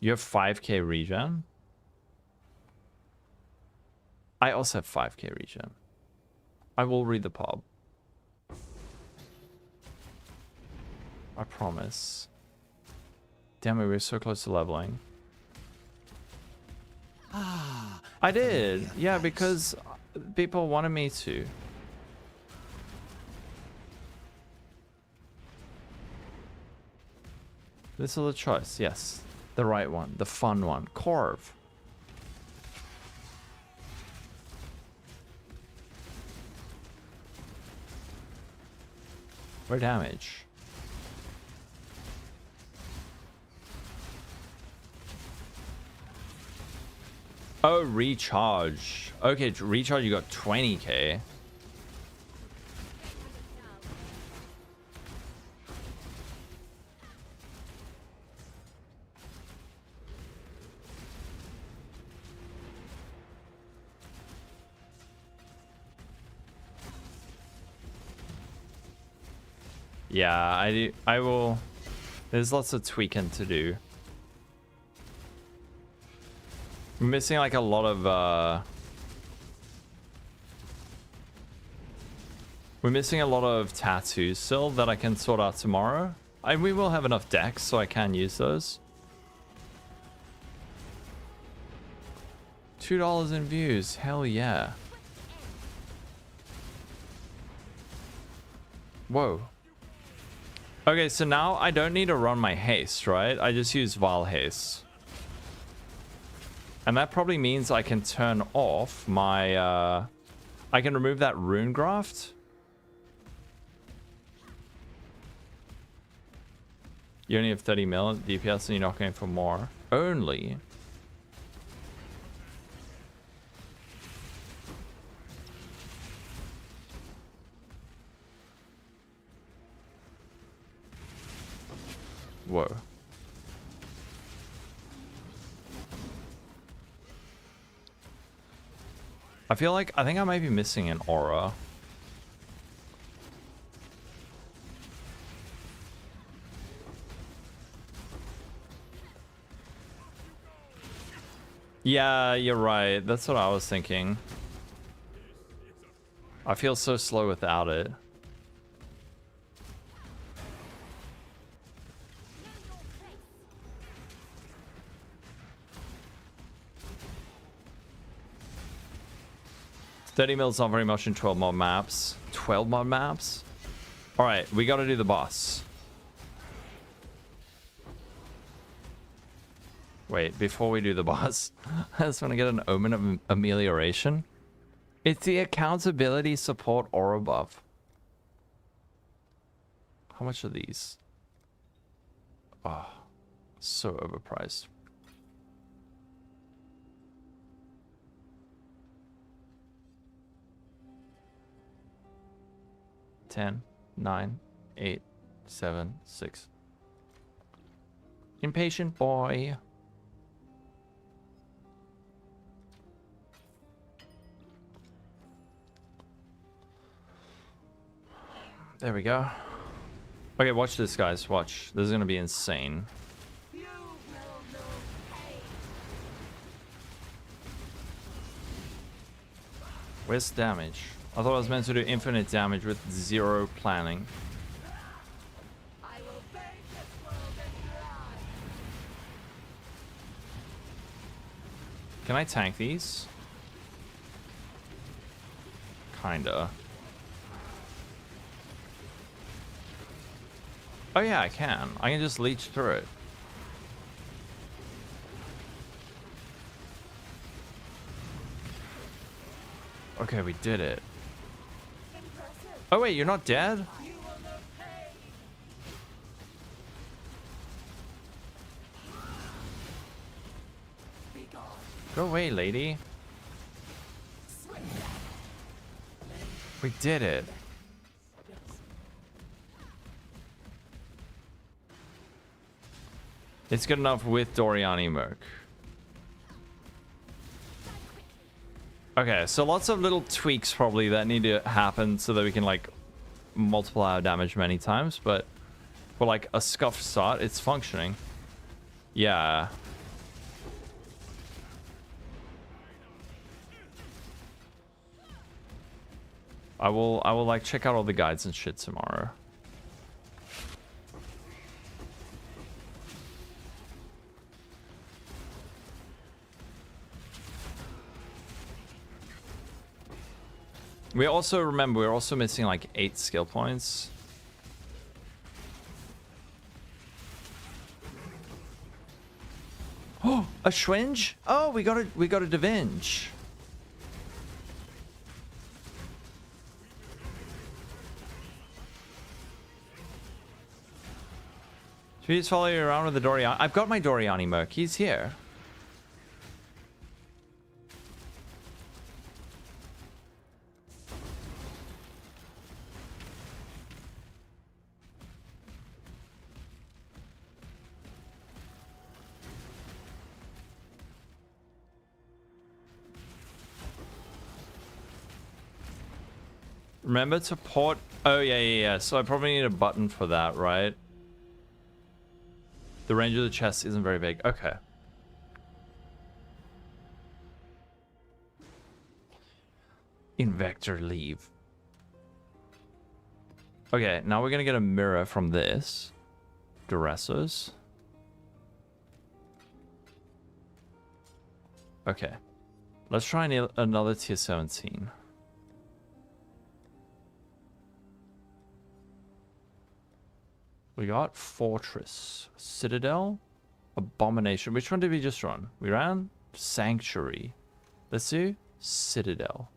Speaker 1: You have 5k regen? I also have 5k regen. I will read the pub. I promise. Damn it, we're so close to leveling. I did. Yeah, because people wanted me to. This is the choice. Yes. The right one. The fun one. Corv. Where damage? Oh, recharge. Okay, recharge, you got 20k. Yeah, I will. There's lots of tweaking to do. I'm missing like a lot of we're missing a lot of tattoos still that I can sort out tomorrow. We will have enough decks so I can use those. $2 in views, hell yeah. Whoa. Okay, so now I don't need to run my haste, right? I just use Vile Haste. And that probably means I can turn off my, I can remove that rune graft. You only have 30 mil DPS and you're not going for more. Only. Whoa. I feel like, I think I might be missing an aura. Yeah, you're right. That's what I was thinking. I feel so slow without it. $30 mil's not very much in 12 mod maps. 12 mod maps? Alright, we gotta do the boss. Wait, before we do the boss, I just want to get an Omen of Amelioration. It's the accountability support aura buff. How much are these? Oh, so overpriced. Ten, 9, 8, 7, 6. Impatient boy. There we go. Okay, watch this, guys. Watch. This is gonna be insane. Where's damage? I thought I was meant to do infinite damage with 0 planning. Can I tank these? Kinda. Oh yeah, I can. I can just leech through it. Okay, we did it. Oh wait, you're not dead? Go away, lady. We did it. It's good enough with Doriani Merc. Okay, so lots of little tweaks probably that need to happen so that we can like multiply our damage many times, but for like a scuffed start, it's functioning. Yeah. I will like check out all the guides and shit tomorrow. We also, remember, we're also missing like 8 skill points. Oh, a Schwinge? Oh, we got a Devenge. Should we just follow you around with the Doriani? I've got my Doriani Merc. He's here. Remember to port. Oh, yeah. So I probably need a button for that, right? The range of the chest isn't very big. Okay. Invector leave. Okay, now we're gonna get a mirror from this. Duressos. Okay. Let's try another tier 17. We got Fortress, Citadel, Abomination. Which one did we just run? We ran Sanctuary. Let's do Citadel.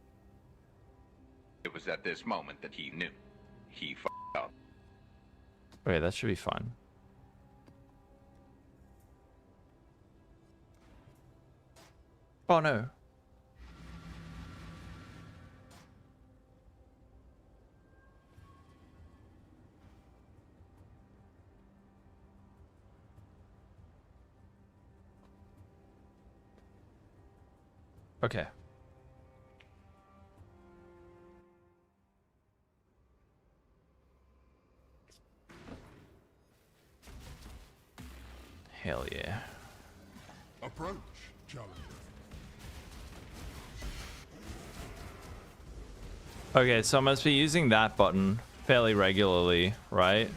Speaker 13: It was at this moment that he knew. He f***ed up.
Speaker 1: Okay, that should be fun. Oh no. Okay. Hell yeah.
Speaker 6: Approach, challenger.
Speaker 1: Okay, so I must be using that button fairly regularly, right?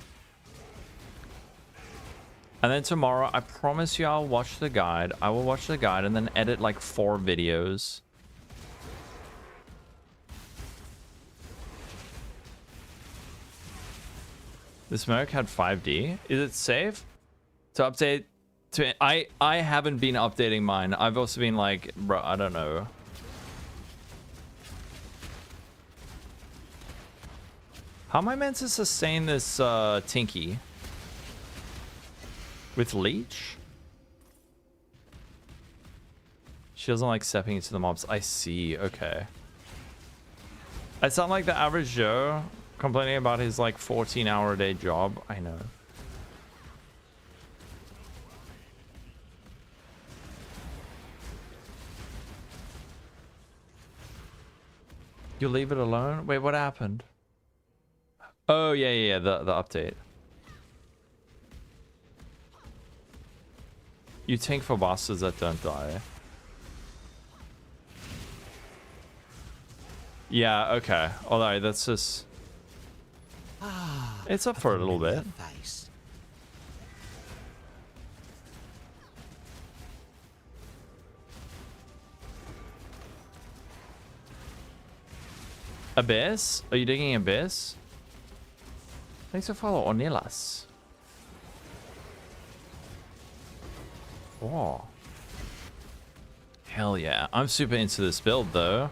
Speaker 1: And then tomorrow, I promise you I'll watch the guide. I will watch the guide and then edit like 4 videos. This Merc had 5D. Is it safe to update? I haven't been updating mine. I've also been like, bro, I don't know. How am I meant to sustain this Tinky? With Leech? She doesn't like stepping into the mobs. I see. Okay. I sound like the average Joe complaining about his like 14-hour-a-day job. I know. You leave it alone? Wait, what happened? Oh, yeah, the update. You tank for bosses that don't die. Yeah, okay. Alright, that's just... It's up for a little bit. Abyss? Are you digging Abyss? Thanks for follow Ornelas. Oh. Hell yeah. I'm super into this build though.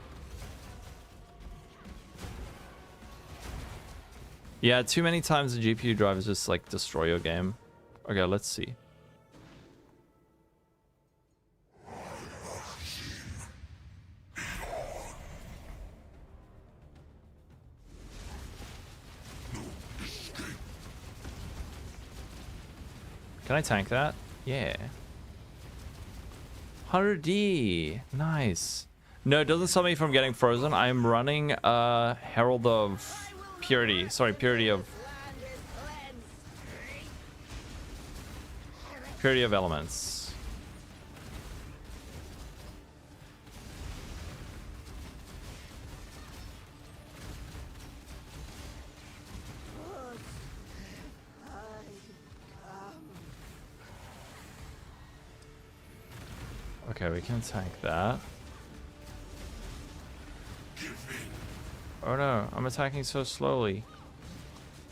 Speaker 1: Yeah, too many times the GPU drivers just like destroy your game. Okay, let's see. Can I tank that? Yeah. 100D. Nice. No, it doesn't stop me from getting frozen. I'm running Herald of Purity. Sorry, Purity of Elements. Okay, we can tank that. Oh no, I'm attacking so slowly.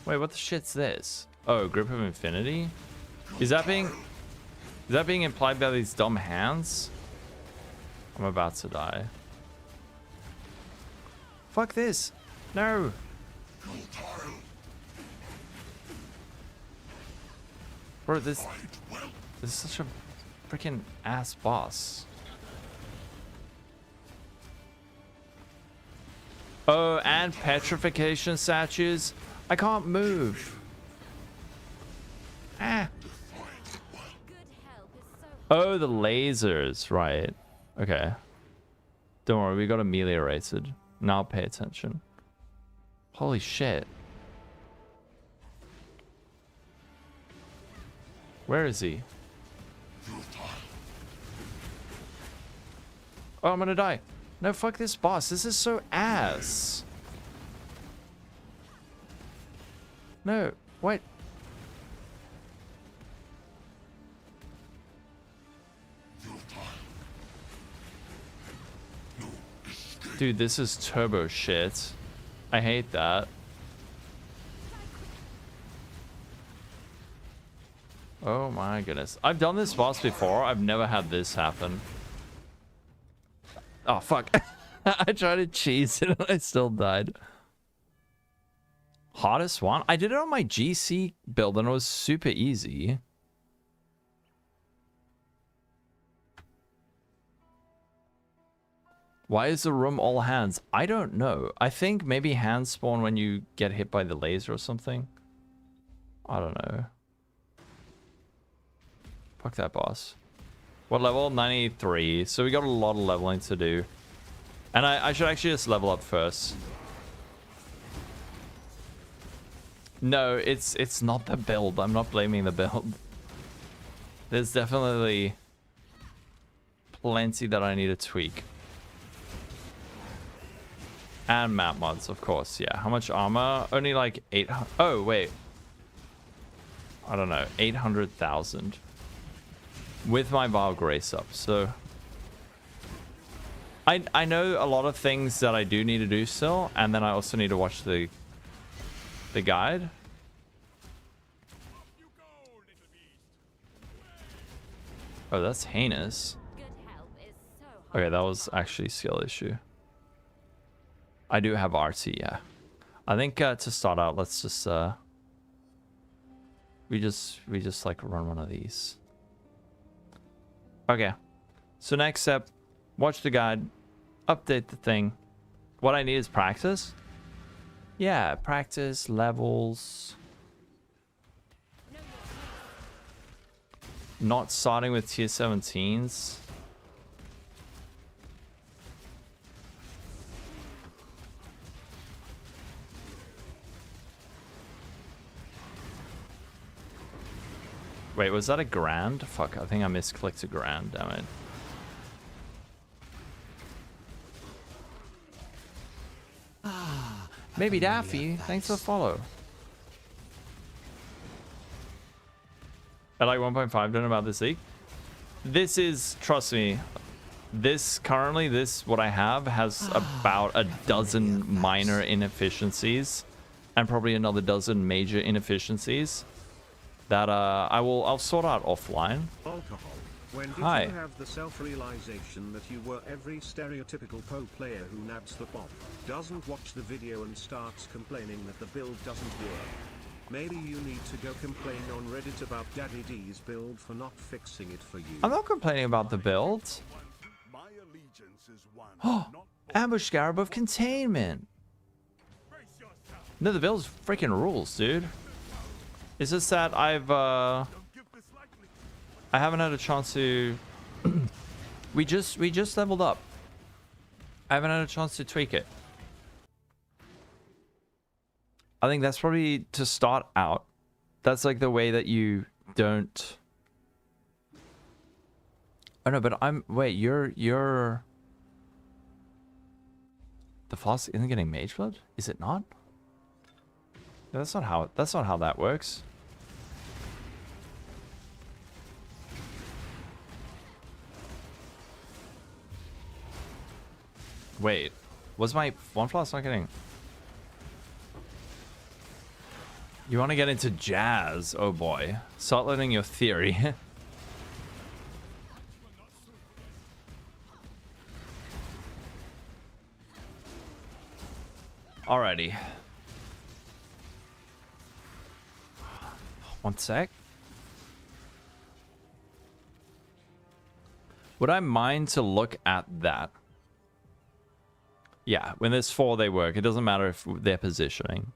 Speaker 1: Wait, what the shit's this? Oh, Grip of Infinity? Is that being implied by these dumb hands? I'm about to die. Fuck this. No. Bro, this is such a freaking ass boss. Oh, and petrification statues. I can't move. Ah. Oh, the lasers, right. Okay. Don't worry, we got ameliorated. Now pay attention. Holy shit. Where is he? Oh, I'm gonna die. No, fuck this boss. This is so ass. No, what? Dude, this is turbo shit. I hate that. Oh my goodness. I've done this boss before. I've never had this happen. Oh, fuck. I tried to cheese it and I still died. Hardest one? I did it on my GC build and it was super easy. Why is the room all hands? I don't know. I think maybe hands spawn when you get hit by the laser or something. I don't know. Fuck that boss. What level? 93. So we got a lot of leveling to do. And I should actually just level up first. No, it's not the build. I'm not blaming the build. There's definitely plenty that I need to tweak. And map mods, of course. Yeah. How much armor? Only like 800. Oh, wait. I don't know. 800,000. With my Vile Grace up. So I know a lot of things that I do need to do still. And then I also need to watch the guide. Oh, that's heinous. Okay, that was actually a skill issue. I do have RT, yeah. I think to start out, let's just we just like run one of these. Okay. So next step, watch the guide, update the thing. What I need is practice. Yeah, practice levels. Not starting with tier 17s. Wait, was that a grand? Fuck, I think I misclicked a grand, damn it. Maybe Daffy, thanks for the follow. I like 1.5, don't know about this league. This is, trust me, what I have has about a dozen minor inefficiencies and probably another dozen major inefficiencies that I'll sort out offline.
Speaker 2: Lolcohol, when did
Speaker 1: Hi.
Speaker 2: you have the self-realization that you were every stereotypical PoE player who nabs the bomb, doesn't watch the video and starts complaining that the build doesn't work? Maybe you need to go complain on Reddit about Daddy D's build for not fixing it for you.
Speaker 1: I'm not complaining about the build. Oh, ambush scarab of containment. No, the build's freaking rules, dude. It's just that I haven't had a chance to. we just leveled up. I haven't had a chance to tweak it. I think that's probably to start out. That's like the way that you don't. Oh no, but wait, you're. The flask isn't getting mage blood? Is it not? No, that's not how that works. Wait, was my one floss not getting? You want to get into jazz? Oh boy, start learning your theory. Alrighty. One sec. Would I mind to look at that? Yeah, when there's 4, they work. It doesn't matter if they're positioning.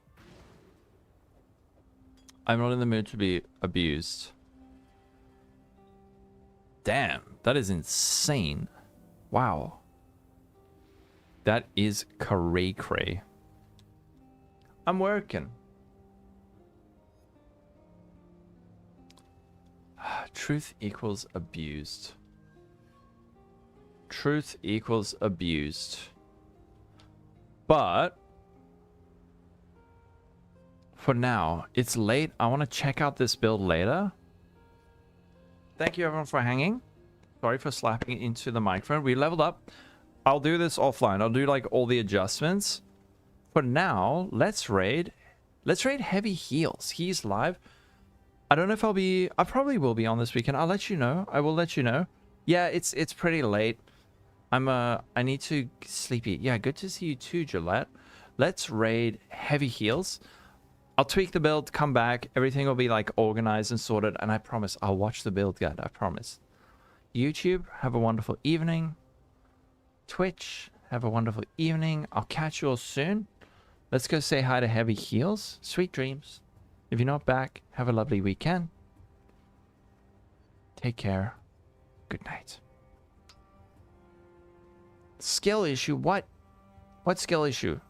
Speaker 1: I'm not in the mood to be abused. Damn, that is insane. Wow. That is cray-cray. I'm working. Truth equals abused. Truth equals abused. But for now, it's late. I want to check out this build later. Thank you everyone for hanging. Sorry for slapping it into the microphone. We leveled up. I'll do this offline. I'll do like all the adjustments. For now, let's raid. Let's raid Heavy Heals. He's live. I don't know if I'll be... I probably will be on this weekend. I'll let you know. I will let you know. Yeah, it's pretty late. I need to sleepy. Yeah, good to see you too, Gillette. Let's raid Heavy Heals. I'll tweak the build, come back. Everything will be like organized and sorted. And I promise I'll watch the build guide. I promise. YouTube, have a wonderful evening. Twitch, have a wonderful evening. I'll catch you all soon. Let's go say hi to Heavy Heals. Sweet dreams. If you're not back, have a lovely weekend. Take care. Good night. Skill issue? What? What skill issue?